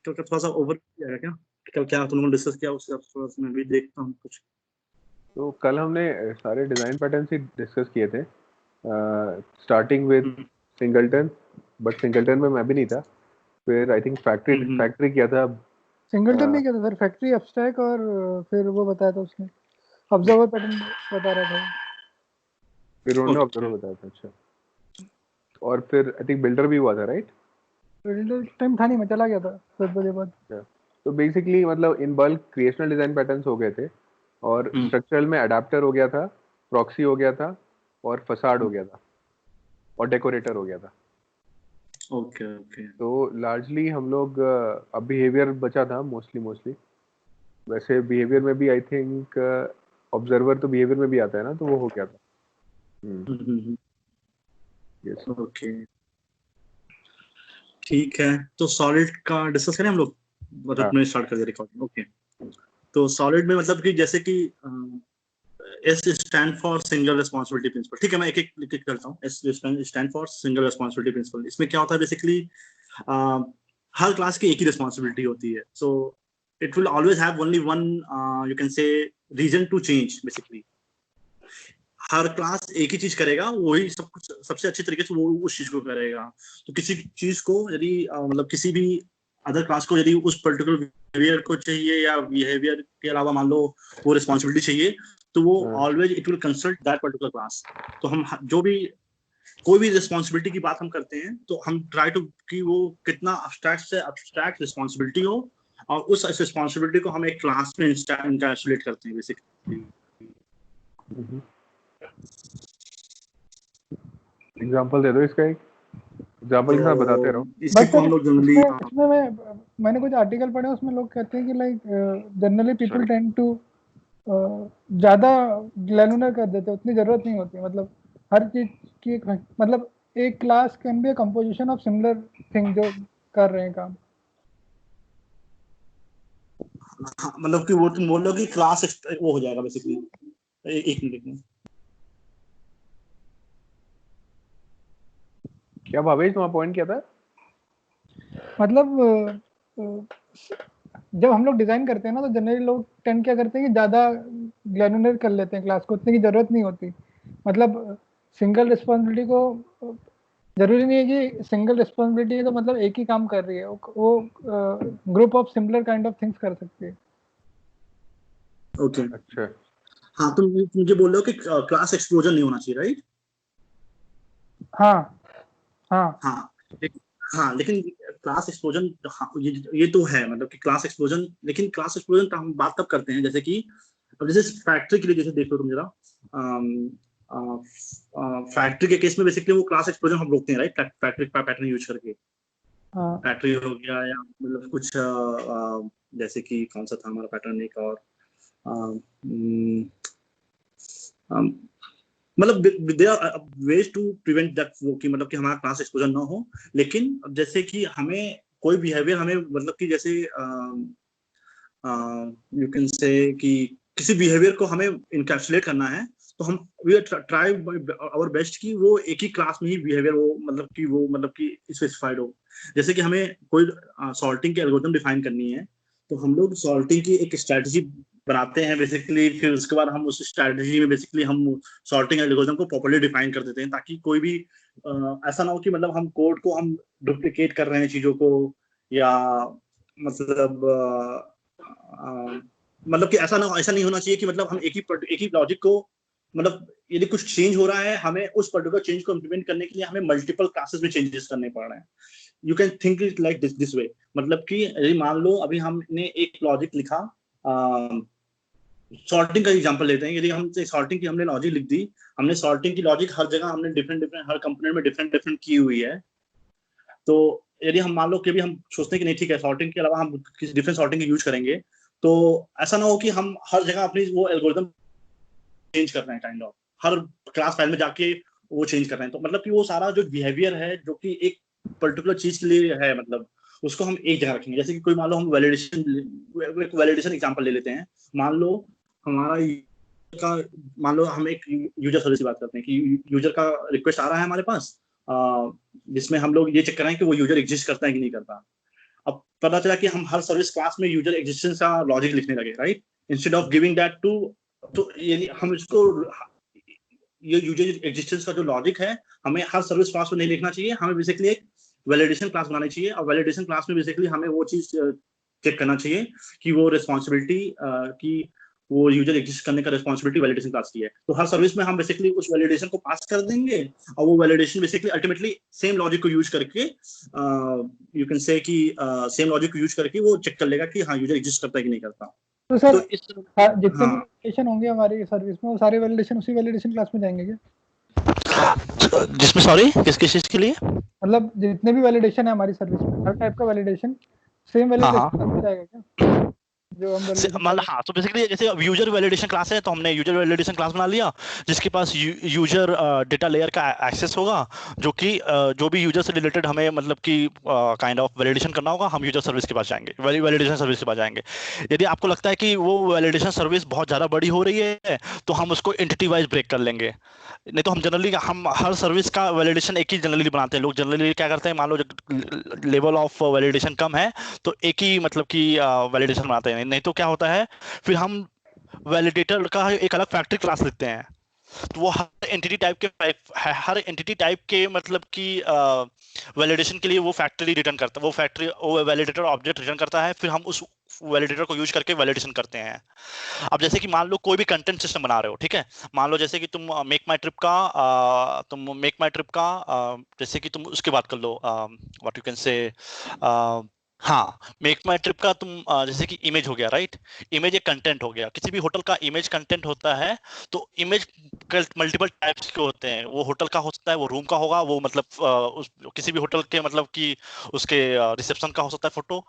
कल का थोड़ा सा ओवर किया क्या? कल क्या तुम लोगों ने डिस्कस किया उससे थोड़ा सा मैं भी देखता हूँ कुछ। तो कल हमने सारे डिज़ाइन पैटर्न्स ही डिस्कस किए थे, starting with singleton, but singleton में मैं भी नहीं था। फिर आई थिंक फैक्ट्री किया था। सिंगलटन नहीं किया था सर, फैक्ट्री, एब्स्ट्रैक्ट और फिर वो बताया था उसने ऑब्जर्वर पैटर्न बता रहा था। फिर उन्होंने ऑब्जर्वर बताया था। अच्छा, और फिर आई थिंक बिल्डर भी हुआ था, राइट? बिल्डर टाइम था नहीं, मैं चला गया था 10 बजे बाद। तो बेसिकली मतलब in bulk creational design patterns हो गए थे, और स्ट्रक्चरल में अडेप्टर हो गया था, प्रॉक्सी हो गया था, और फसाड हो गया था, और डेकोरेटर हो गया था। ओके। तो लार्जली हम लोग अब बिहेवियर बचा था मोस्टली। वैसे बिहेवियर में भी आई थिंक ऑब्जर्वर तो बिहेवियर में भी आता है ना, तो वो हो गया था। यस, ओके, ठीक है। तो सॉलिड का डिस्कस करें हम लोग, मतलब तुमने स्टार्ट कर दिया रिकॉर्डिंग। ओके, तो सॉलिड में मतलब कि जैसे कि S stand for single responsibility principle. ठीक है, मैं एक एक करता हूँ। S stand for single responsibility principle. इसमें क्या होता है बेसिकली, हर क्लास की एक ही रिस्पॉन्सिबिलिटी होती है। So it will always have only one, you can say, reason to change. Basically हर क्लास एक ही चीज करेगा, वही सब कुछ सबसे अच्छे तरीके से वो उस चीज को करेगा। तो किसी चीज को यदि मतलब किसी भी अदर क्लास को यदि उस पर्टिकुलर बिहेवियर को चाहिए या बिहेवियर के अलावा मान लो वो रिस्पॉन्सिबिलिटी चाहिए, तो वो always it will consult that particular class. तो हम जो भी कोई भी रिस्पॉन्सिबिलिटी की बात हम करते हैं तो हम ट्राई टू कि वो कितना अब्स्ट्रैक्ट से अब्स्ट्रैक्ट रिस्पॉन्सिबिलिटी हो, और उस रिस्पॉन्सिबिलिटी को हम एक क्लास में इंकैप्सुलेट करते हैं बेसिकली। एग्जांपल दे दो इसका, एक एग्जांपल के साथ बताते रहो। इसको हम लोग जनरली, इसमें मैंने कुछ आर्टिकल पढ़े, उसमें लोग कहते हैं कि like generally people tend to ज्यादा ग्लैनुलर कर देते हैं, उतनी जरूरत नहीं होती। मतलब हर चीज की एक, मतलब एक class can be a composition of similar thing जो कर रहे हैं काम। मतलब कि वो तुम बोल लो कि क्लास वो हो जाएगा बेसिकली। एक मिनट में क्या भावेश तुम्हारा पॉइंट क्या था? मतलब जब हम लोग डिजाइन करते हैं ना, तो जनरली लोग टेंड क्या करते हैं कि ज्यादा ग्लैनुलर कर लेते हैं क्लास को, उतनी की जरूरत नहीं होती। मतलब सिंगल रिस्पॉन्सिबिलिटी को जरूरी नहीं है कि सिंगल रिस्पॉन्सिबिलिटी है तो मतलब एक ही काम कर रही है, वो group of similar kind of things कर सकती है। ओके, अच्छा, हाँ, तुम मुझे बोल रहे हो कि क्लास एक्सप्लोजन नहीं होना चाहिए, राइट? हाँ हाँ हाँ, हाँ, लेकिन क्लास एक्सप्लोजन, हाँ, ये तो है, मतलब कि क्लास एक्सप्लोजन। लेकिन क्लास एक्सप्लोजन का हम बात तब करते हैं जैसे कि, अब जैसे फैक्ट्री के लिए जैसे देख लो तुम जरा, फैक्ट्री के केस में बेसिकली वो क्लास एक्सप्लोजन हम रोकते हैं, राइट? फैक्ट्री पैटर्न यूज करके। हाँ फैक्ट्री हो गया, या मतलब कुछ जैसे कि कौन सा था हमारा पैटर्न, एक और मतलब they are ways to prevent that, वो कि मतलब कि हमारा क्लास एक्सपोजर ना हो। लेकिन अब जैसे कि हमें कोई बिहेवियर हमें मतलब कि जैसे यू कैन से कि किसी बिहेवियर को हमें इनकैप्सुलेट करना है, तो हम वी ट्राई आवर बेस्ट कि वो एक ही क्लास में ही बिहेवियर वो मतलब कि स्पेसिफाइड हो। जैसे कि हमें कोई सॉर्टिंग की एल्गोरिथम डिफाइन करनी है, तो हम लोग सॉर्टिंग की एक स्ट्रेटजी बनाते हैं बेसिकली। फिर उसके बाद हम उस स्ट्रेटजी में बेसिकली हम सॉर्टिंग एल्गोरिथम को प्रॉपर्ली डिफाइन कर देते हैं, ताकि कोई भी ऐसा ना हो कि मतलब हम कोड को हम डुप्लीकेट कर रहे हैं चीजों को, या मतलब मतलब कि ऐसा नहीं होना चाहिए कि मतलब हम एक ही लॉजिक को, मतलब यदि कुछ चेंज हो रहा है, हमें उस पर्टिकुलर चेंज को इम्प्लीमेंट करने के लिए हमें मल्टीपल क्लासेस में चेंजेस करने पड़ रहे हैं। You can think it like this way. मतलब कि यदि मान लो अभी हमने एक लॉजिक लिखा, सॉर्टिंग का एग्जांपल लेते हैं। यदि हम सॉर्टिंग की हमने लॉजिक लिख दी, हमने सॉर्टिंग की लॉजिक हर जगह हमने डिफरेंट हर कंपोनेंट में डिफरेंट की हुई है। तो यदि हम मान लो कि अभी हम सोचते हैं कि नहीं ठीक है, सॉर्टिंग के अलावा हम किसी डिफरेंट सॉर्टिंग यूज करेंगे, तो ऐसा ना हो कि हम हर जगह अपनी वो एल्गोरिथम चेंज कर रहे हैं, kind of her class file में जाके वो चेंज कर रहे हैं। तो मतलब कि वो सारा जो बिहेवियर है जो कि एक पर्टिकुलर चीज के लिए है, मतलब उसको हम एक जगह रखेंगे। जैसे कि कोई मान लो हम वैलिडेशन एग्जांपल ले लेते हैं। मान लो हमारा का मान लो हम एक यूजर सर्विस की बात करते हैं कि यूजर का रिक्वेस्ट आ रहा है हमारे पास, जिसमें हम लोग ये चेक कर रहे हैं कि वो यूजर एग्जिस्ट करता है कि नहीं करता। अब पता चला कि हम हर सर्विस क्लास में यूजर एग्जिस्टेंस का लॉजिक लिखने लगे, right, instead of giving that to, तो यानी हम इसको, ये यूजर एग्जिस्टेंस का जो लॉजिक है हमें हर सर्विस क्लास में नहीं लिखना चाहिए, हमें बेसिकली एक वैलिडेशन क्लास बनानी चाहिए, और वैलिडेशन क्लास में बेसिकली हमें वो चीज चेक करना चाहिए कि वो रिस्पॉन्सिबिलिटी की, वो यूजर एग्जिस्ट करने का रिस्पॉन्सिबिलिटी वैलिडेशन क्लास की है। तो हर सर्विस में हम बेसिकली उस वैलिडेशन को पास कर देंगे, और वो validation basically ultimately same logic को यूज करके, यू कैन से कि सेम लॉजिक को यूज करके वो चेक कर लेगा कि हाँ यूजर एग्जिस्ट करता है कि नहीं करता। तो सर तो इस जितने भी हाँ वैलिडेशन होंगे हमारी सर्विस में, वो सारे वैलिडेशन उसी वैलिडेशन क्लास में जाएंगे क्या? जिसमें, सॉरी, किस किस चीज के लिए? मतलब जितने भी वैलिडेशन है हमारी सर्विस में, हर टाइप का वैलिडेशन सेम हाँ वैलिडेशन हाँ क्लास में जाएगा क्या? जो हम वैलिडेशन मतलब हाँ, तो बेसिकली जैसे यूजर वैलिडेशन क्लास है, तो हमने यूजर वैलिडेशन क्लास बना लिया जिसके पास यूजर डेटा लेयर का एक्सेस होगा, जो कि जो भी यूजर से रिलेटेड हमें मतलब कि काइंड ऑफ वैलिडेशन करना होगा, हम यूजर सर्विस के पास जाएंगे, वैलिडेशन सर्विस के पास जाएंगे। यदि आपको लगता है कि वो वैलिडेशन सर्विस बहुत ज़्यादा बड़ी हो रही है, तो हम उसको एंटिटी वाइज ब्रेक कर लेंगे। नहीं तो हम जनरली, हम हर सर्विस का वैलिडेशन एक ही जनरली बनाते हैं। लोग जनरली क्या करते हैं, मान लो लेवल ऑफ वैलिडेशन कम है तो एक ही मतलब कि वैलिडेशन बनाते हैं। नहीं तो क्या होता है, फिर हम वैलिडेटर का एक अलग फैक्ट्री क्लास लिखते हैं, तो वो हर एंटिटी टाइप के मतलब कि वैलिडेशन के लिए वो फैक्ट्री रिटर्न करता है, वो वैलिडेटर ऑब्जेक्ट रिटर्न करता है, फिर हम उस वैलिडेटर को यूज करके वैलिडेशन करते हैं। अब जैसे कि मान लो कोई भी कंटेंट सिस्टम बना रहे हो, ठीक है, मान लो जैसे कि तुम मेक माई ट्रिप का जैसे कि तुम उसकी बात कर लो, व्हाट यू कैन से, हाँ, मेक माई ट्रिप का तुम जैसे कि इमेज हो गया, राइट, इमेज एक कंटेंट हो गया, किसी भी होटल का इमेज कंटेंट होता है। तो इमेज मल्टीपल टाइप्स के होते हैं, वो होटल का हो सकता है, वो रूम का होगा, वो मतलब उस किसी भी होटल के मतलब कि उसके रिसेप्शन का हो सकता है फोटो।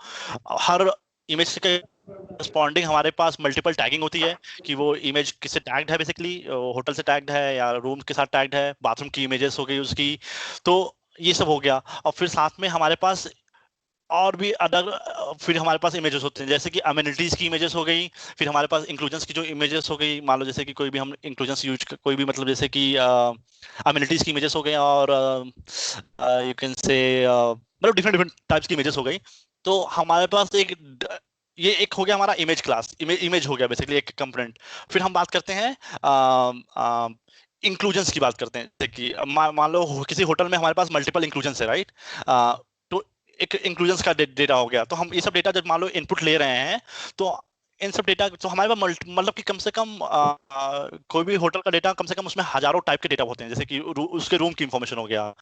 हर इमेज के रिस्पॉन्डिंग हमारे पास मल्टीपल टैगिंग होती है कि वो इमेज किससे टैग्ड है, बेसिकली होटल से टैग्ड है या रूम के साथ टैग्ड है, बाथरूम की इमेजेस हो गई उसकी। तो ये सब हो गया, और फिर साथ में हमारे पास और भी अदर, फिर हमारे पास इमेजेस होते हैं, जैसे कि अमेनिटीज की इमेजेस हो गई, फिर हमारे पास इंक्लूजन्स की जो इमेजेस हो गई, मान लो जैसे कि कोई भी हम इंक्लूजन्स कोई भी मतलब जैसे कि अमेनिटीज की इमेजेस हो गई, और यू कैन से मतलब डिफरेंट डिफरेंट टाइप्स की इमेजेस हो गई। तो हमारे पास ये एक हो गया हमारा इमेज क्लास, इमेज हो गया बेसिकली एक कंपोनेंट। फिर हम बात करते हैं इंक्लूजन्स की बात करते हैं, जैसे कि मान लो किसी होटल में हमारे पास मल्टीपल इंक्लूजन्स है, राइट, तो एक इंक्लूजन्स का डेटा हो गया। तो हम ये सब डेटा जब मान लो इनपुट ले रहे हैं, तो इन सब डेटा, तो हमारे पास मतलब कि कम से कम कोई भी होटल का डेटा कम से कम उसमें हजारों टाइप के डेटा होते हैं, जैसे कि उसके रूम की इंफॉर्मेशन हो गया,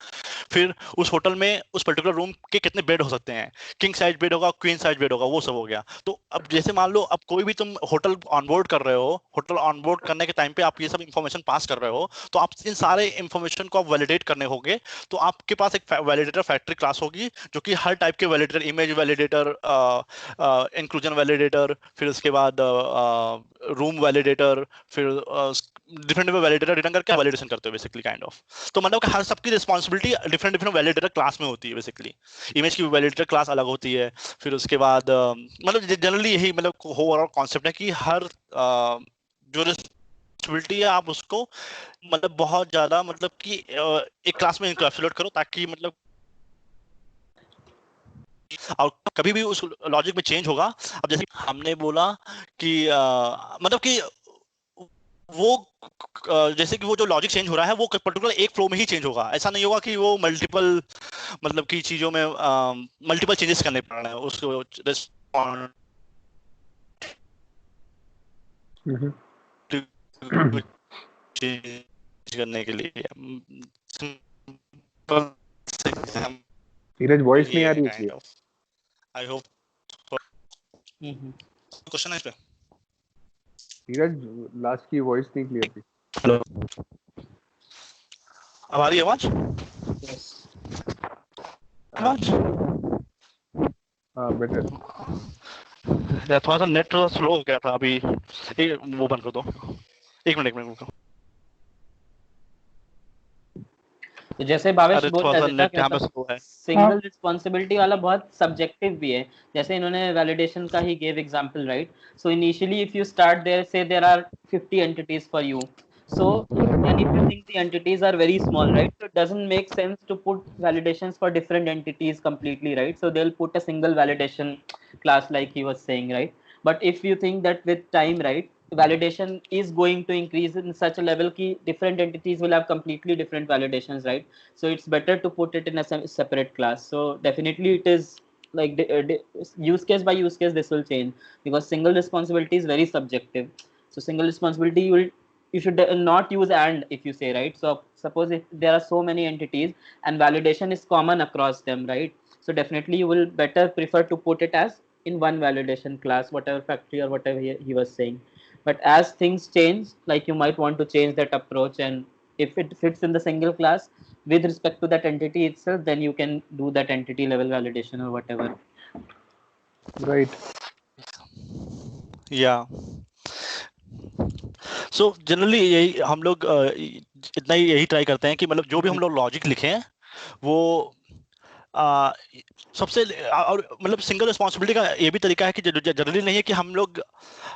फिर उस होटल में उस पर्टिकुलर रूम के कितने बेड हो सकते हैं, किंग साइज बेड होगा, क्वीन साइज बेड होगा, वो सब हो गया। तो अब जैसे मान लो अब कोई भी तुम होटल ऑनबोर्ड कर रहे हो, होटल ऑनबोर्ड करने के टाइम पे आप ये सब इंफॉर्मेशन पास कर रहे हो, तो आप इन सारे इंफॉर्मेशन को आप वैलिडेट करने होंगे। तो आपके पास एक वैलिडेटर फैक्ट्री क्लास होगी, जो कि हर टाइप के validator, image validator, inclusion validator, फिर उसके बाद रूम वैलिडेटर, फिर डिफरेंट वैलिडेटर रिटर्न करके वैलिडेशन करते हो बेसिकली काइंड ऑफ। तो मतलब कि हर सबकी responsibility different different validator class में होती है बेसिकली। इमेज की वैलिडेटर क्लास अलग होती है, फिर उसके बाद मतलब जनरली यही मतलब ओवरऑल कॉन्सेप्ट है कि हर जो रिस्पॉन्सिबिलिटी है आप उसको मतलब बहुत ज्यादा मतलब कि एक क्लास में इनकैप्सुलेट करो, ताकि मतलब और कभी भी उस लॉजिक में चेंज होगा। अब जैसे हमने बोला कि मतलब कि वो जैसे कि वो जो लॉजिक चेंज हो रहा है वो पर्टिकुलर एक फ्लो में ही चेंज होगा, ऐसा नहीं होगा कि वो मल्टीपल मतलब की चीजों में मल्टीपल चेंजेस करने पड़ रहे हैं उसको रिस्पॉन्ड चेंज करने के लिए। नीरज वॉइस नहीं आ रही है। आई होप क्वेश्चन है इस पे। नीरज लास्ट की वॉइस नहीं क्लियर थी। हेलो, अब आ रही है आवाज? आवाज हाँ बेटर। यार थोड़ा सा नेट स्लो हो गया था अभी, वो बंद कर दो, एक मिनट रुको। तो जैसे भावेश अरे बोल थोड़ा सा रहे थे नेट यहाँ कि पे स्लो है। सिंगल रिस्पॉन्सिबिलिटी वाला बहुत सब्जेक्टिव भी है। जैसे इन्होंने वैलिडेशन का ही give example, right. So initially if you start there, say there are 50 entities for you, So and if you think the entities are very small, right, so it doesn't make sense to put validations for different entities completely, right? So they'll put a single validation class like he was saying, right? But if you think that with time, right, validation is going to increase in such a level ki different entities will have completely different validations, right? So it's better to put it in a separate class. So definitely it is like use case by use case this will change, because single responsibility is very subjective. So single responsibility you should not use and if you say, right? So suppose if there are so many entities and validation is common across them, right? So definitely you will better prefer to put it as in one validation class, whatever factory or whatever he was saying. But as things change, like you might want to change that approach, and if it fits in the single class with respect to that entity itself, then you can do that entity level validation or whatever. Right. या so generally यही हम लोग इतना ही यही try करते हैं कि मतलब जो भी हम लोग लॉजिक लिखे हैं वो सबसे और मतलब सिंगल रिस्पॉन्सिबिलिटी का ये भी तरीका है कि जनरली नहीं है कि हम लोग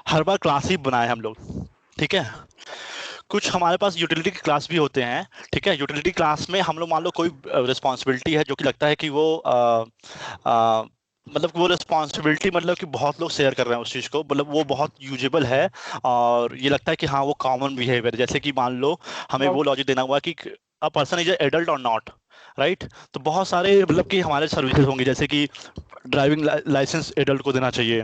हर बार क्लास ही बनाए हम लोग, ठीक है? कुछ हमारे पास यूटिलिटी क्लास भी होते हैं, ठीक है? यूटिलिटी क्लास में हम लोग मान लो कोई रिस्पॉन्सिबिलिटी है जो कि लगता है कि वो मतलब वो रिस्पॉन्सिबिलिटी मतलब कि बहुत लोग शेयर कर रहे हैं उस चीज़ को, मतलब वो बहुत यूजेबल है और ये लगता है कि हाँ वो कॉमन बिहेवियर, जैसे कि मान लो हमें वो लॉजिक देना हुआ कि अ पर्सन इज एडल्ट और नॉट, राइट? तो बहुत सारे मतलब कि हमारे सर्विसेज होंगे, जैसे कि ड्राइविंग लाइसेंस एडल्ट को देना चाहिए,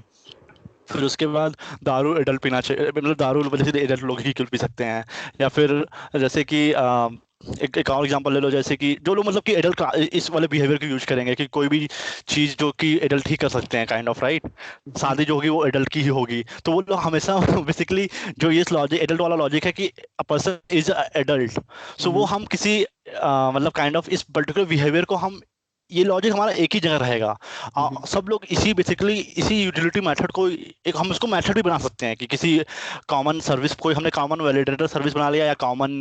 फिर उसके बाद दारू एडल्ट पीना चाहिए, मतलब दारू वजह एडल्ट लोग ही पी सकते हैं, या फिर जैसे कि एक और एग्जांपल ले लो, जैसे कि जो लोग मतलब कि एडल्ट इस वाले बिहेवियर को यूज करेंगे कि कोई भी चीज जो कि एडल्ट ही कर सकते हैं, काइंड ऑफ, राइट? शादी जो होगी वो एडल्ट की ही होगी, तो वो लोग हमेशा बेसिकली जो ये लॉजिक एडल्ट वाला लॉजिक है कि अ पर्सन इज एडल्ट, सो वो हम किसी मतलब काइंड ऑफ इस पर्टिकुलर बिहेवियर को हम ये लॉजिक हमारा एक ही जगह रहेगा। सब लोग इसी बेसिकली इसी यूटिलिटी मेथड को एक हम उसको मेथड भी बना सकते हैं कि किसी कॉमन सर्विस, कोई हमने कॉमन वैलिडेटर सर्विस बना लिया या कॉमन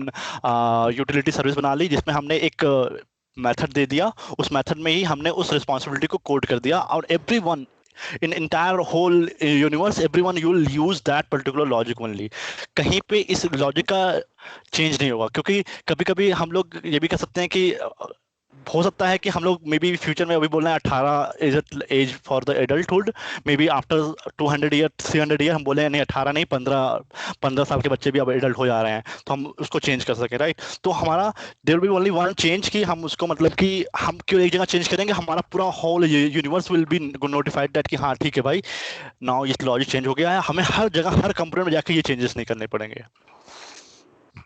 यूटिलिटी सर्विस बना ली जिसमें हमने एक मेथड दे दिया, उस मेथड में ही हमने उस रिस्पॉन्सिबिलिटी को कोड कर दिया, और everyone in entire whole universe everyone you will use that particular logic only। कहीं पे इस लॉजिक का चेंज नहीं होगा, क्योंकि कभी कभी हम लोग ये भी कह सकते हैं कि हो सकता है कि हम लोग मे बी फ्यूचर में अभी बोल रहे हैं 18 is age for the adulthood, maybe after 200 year 300 year हम बोले नहीं 18 नहीं 15 साल के बच्चे भी अब एडल्ट हो जा रहे हैं, तो हम उसको चेंज कर सकें, राइट? तो हमारा there will be only one change कि हम उसको मतलब कि हम क्यों एक जगह चेंज करेंगे, हमारा पूरा whole universe will be notified that कि हाँ ठीक है भाई, नाउ ये लॉजिक चेंज हो गया है, हमें हर जगह हर कंपोनेंट में जाके ये चेंजेस नहीं करने पड़ेंगे।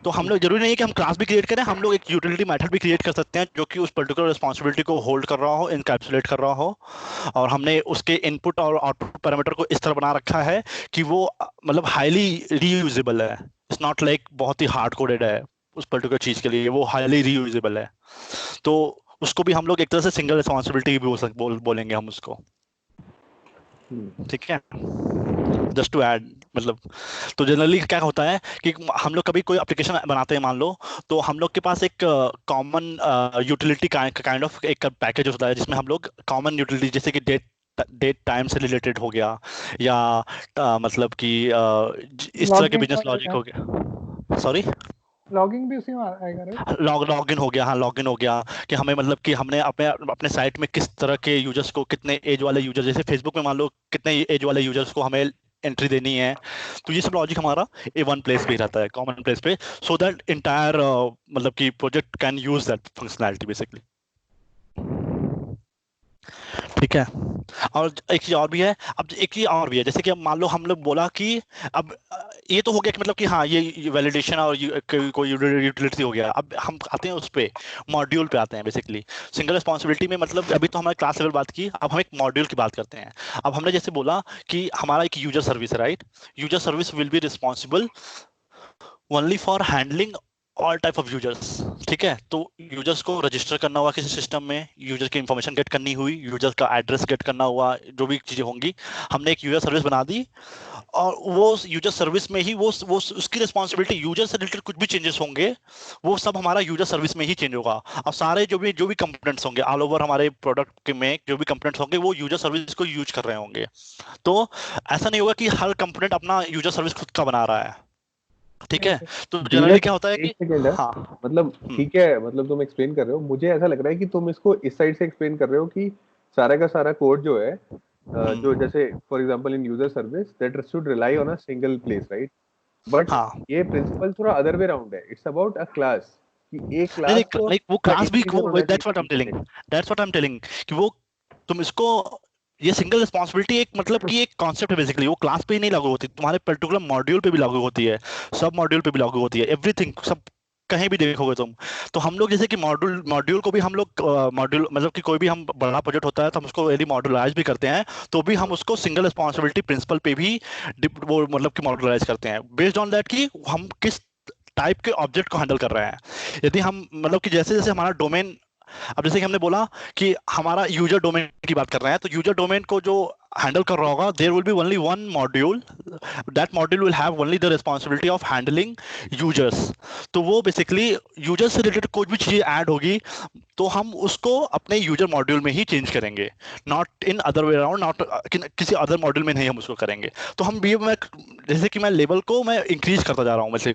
तो हम लोग जरूरी नहीं है कि हम क्लास भी क्रिएट करें, हम लोग एक यूटिलिटी मेथड भी क्रिएट कर सकते हैं जो कि उस पर्टिकुलर रिस्पॉन्सिबिलिटी को होल्ड कर रहा हो, इनकैप्सुलेट कर रहा हो, और हमने उसके इनपुट और आउटपुट पैरामीटर को इस तरह बना रखा है कि वो मतलब हाईली रीयूजेबल है। इट्स नॉट लाइक बहुत ही हार्ड कोडेड है उस पर्टिकुलर चीज के लिए, वो हाईली रीयूजेबल है। तो उसको भी हम लोग एक तरह से सिंगल रिस्पॉन्सिबिलिटी भी बोलेंगे हम उसको, ठीक है? जस्ट टू ऐड, मतलब तो जनरली क्या होता है कि हम लोग कभी कोई एप्लीकेशन बनाते हैं मान लो, तो हम लोग के पास एक कॉमन यूटिलिटी काइंड ऑफ एक पैकेज होता है जिसमें हम लोग कॉमन यूटिलिटी जैसे कि डेट टाइम से रिलेटेड हो गया, या मतलब कि इस तरह के बिजनेस लॉजिक हो गया, सॉरी लॉगिंग भी उसी में आएगा, राइट? लॉगिन हो गया, हाँ लॉगिन हो गया कि हमें मतलब कि हमने अपने अपने साइट में किस तरह के यूजर्स को, कितने एज वाले यूजर, जैसे फेसबुक में मान लो कितने एज वाले यूजर्स को हमें एंट्री देनी है, तो ये सब लॉजिक हमारा ए वन प्लेस पे ही रहता है, कॉमन प्लेस पे, सो दैट इंटायर मतलब कि project can use that functionality basically, ठीक है? और एक चीज और भी है, अब एक चीज और भी है, जैसे कि अब मान लो हम लोग बोला कि अब ये तो हो गया कि मतलब कि हाँ ये वैलिडेशन और कोई यूटिलिटी हो गया, अब हम आते हैं उस पे मॉड्यूल पे आते हैं बेसिकली। सिंगल रिस्पॉन्सिबिलिटी में मतलब अभी तो हमारे क्लास लेवल बात की, अब हम एक मॉड्यूल की बात करते हैं। अब हमने जैसे बोला कि हमारा एक यूजर सर्विस है, right? User service will be responsible only for handling all type of users, ठीक है? तो यूजर्स को रजिस्टर करना हुआ किसी सिस्टम में, यूजर की इंफॉर्मेशन गेट करनी हुई, यूजर का एड्रेस गेट करना हुआ, जो भी चीजें होंगी, हमने एक यूजर सर्विस बना दी, और वो यूजर सर्विस में ही वो उसकी रिस्पॉन्सिबिलिटी, यूजर से रिलेटेड कुछ भी चेंजेस होंगे वो सब हमारा यूजर सर्विस में ही चेंज होगा, और सारे जो भी कंपोनेंट्स होंगे ऑल ओवर हमारे प्रोडक्ट में, जो भी कंपोनेंट्स होंगे वो यूजर सर्विस को यूज कर रहे होंगे। तो ऐसा नहीं होगा कि हर कंपोनेंट अपना यूजर सर्विस खुद का बना रहा है, ठीक है। तो धीरज, जनरली क्या होता है एक कि सेकंड है, हाँ मतलब ठीक है, मतलब तुम एक्सप्लेन कर रहे हो, मुझे ऐसा लग रहा है कि तुम इसको इस साइड से एक्सप्लेन कर रहे हो कि सारा का सारा कोड जो है जो जैसे for example in user service that should rely on a single place, right? But हाँ ये प्रिंसिपल थोड़ा अदर वे राउंड है, इट्स अबाउट अ क्लास कि एक नहीं क्लास को नहीं वो का क्लास भी एक रीजन को होना that's what I am telling, चाहिए। That's what I am telling कि वो तुम इसको ये सिंगल रिस्पॉन्सिबिलिटी एक मतलब कि एक कॉन्सेप्ट है बेसिकली, वो क्लास पे ही नहीं लागू होती, तुम्हारे पर्टिकुलर मॉड्यूल पे भी लागू होती है, सब मॉड्यूल पे भी लागू होती है, एवरीथिंग सब कहीं भी देखोगे तुम। तो हम लोग जैसे कि मॉड्यूल मॉड्यूल को भी हम लोग मॉड्यूल मतलब कि कोई भी हम बड़ा प्रोजेक्ट होता है तो हम उसको यदि मॉड्यूलाइज भी करते हैं तो भी हम उसको सिंगल रिस्पॉन्सिबिलिटी प्रिंसिपल पे भी वो मतलब कि मॉड्यूलाइज करते हैं बेस्ड ऑन दैट कि हम किस टाइप के ऑब्जेक्ट को हैंडल कर रहे हैं। यदि हम मतलब कि जैसे जैसे हमारा डोमेन, अब जैसे कि हमने बोला कि हमारा यूजर डोमेन की बात कर रहे हैं तो यूजर डोमेन को जो हैंडल कर रहा होगा there will be only one module, that module will have only the responsibility of handling users. तो वो बेसिकली यूजर से रिलेटेड कोई भी चीज ऐड होगी तो हम उसको अपने यूजर मॉड्यूल में ही चेंज करेंगे, not in other way around, not किसी अदर मॉड्यूल में नहीं हम उसको करेंगे। तो हम भी मैं जैसे कि मैं लेवल को मैं इंक्रीज करता जा रहा हूँ, वैसे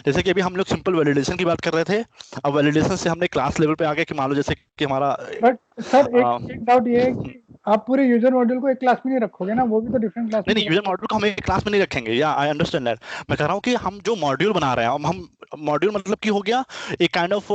जैसे कि अभी हम लोग सिंपल वैलिडेशन की बात कर रहे थे, अब वैलिडेशन से हमने क्लास लेवल पे आ गए कि मान लो जैसे कि हमारा बट सर एक डाउट ये है कि आप पूरे यूजर मॉड्यूल को एक क्लास में नहीं रखोगे ना, वो भी तो डिफरेंट क्लास नहीं में नहीं यूजर मॉड्यूल को हम एक क्लास में नहीं रखेंगे, या आई अंडरस्टैंड दैट। मैं कह रहा हूँ कि हम जो मॉड्यूल बना रहे हैं हम मॉड्यूल मतलब कि हो गया एक kind of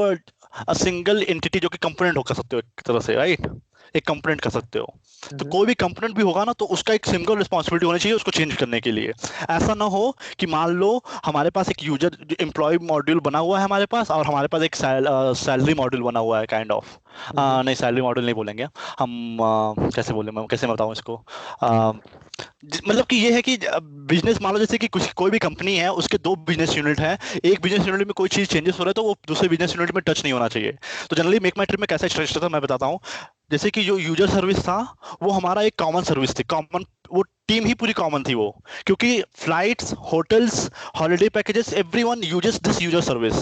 a single entity जो कि कंपोनेंट हो कर सकते हो एक तरह से, राइट? एक कंपोनेंट कर सकते हो। तो कोई भी कंपोनेंट भी होगा ना तो उसका एक सिंगल रिस्पॉन्सिबिलिटी होनी चाहिए उसको चेंज करने के लिए। ऐसा ना हो कि मान लो हमारे पास एक यूजर एम्प्लॉय मॉड्यूल बना हुआ है हमारे पास और हमारे पास एक सैलरी मॉड्यूल बना हुआ है काइंड ऑफ, नहीं सैलरी मॉड्यूल नहीं बोलेंगे हम, कैसे बोले मैं कैसे बताऊं इसको, मतलब कि ये है कि बिजनेस मान लो जैसे कि कुछ कोई भी कंपनी है उसके दो बिजनेस यूनिट है, एक बिजनेस यूनिट में कोई चीज चेंजेस हो रहा है तो वो दूसरे बिजनेस यूनिट में टच नहीं होना चाहिए। तो जनरली मेक माई ट्रिप में कैसा स्ट्रक्चर था मैं बताता हूँ। जैसे कि जो यूजर सर्विस था वो हमारा एक कॉमन सर्विस थी, कॉमन वो टीम ही पूरी कॉमन थी वो, क्योंकि flights hotels holiday packages everyone uses this user service.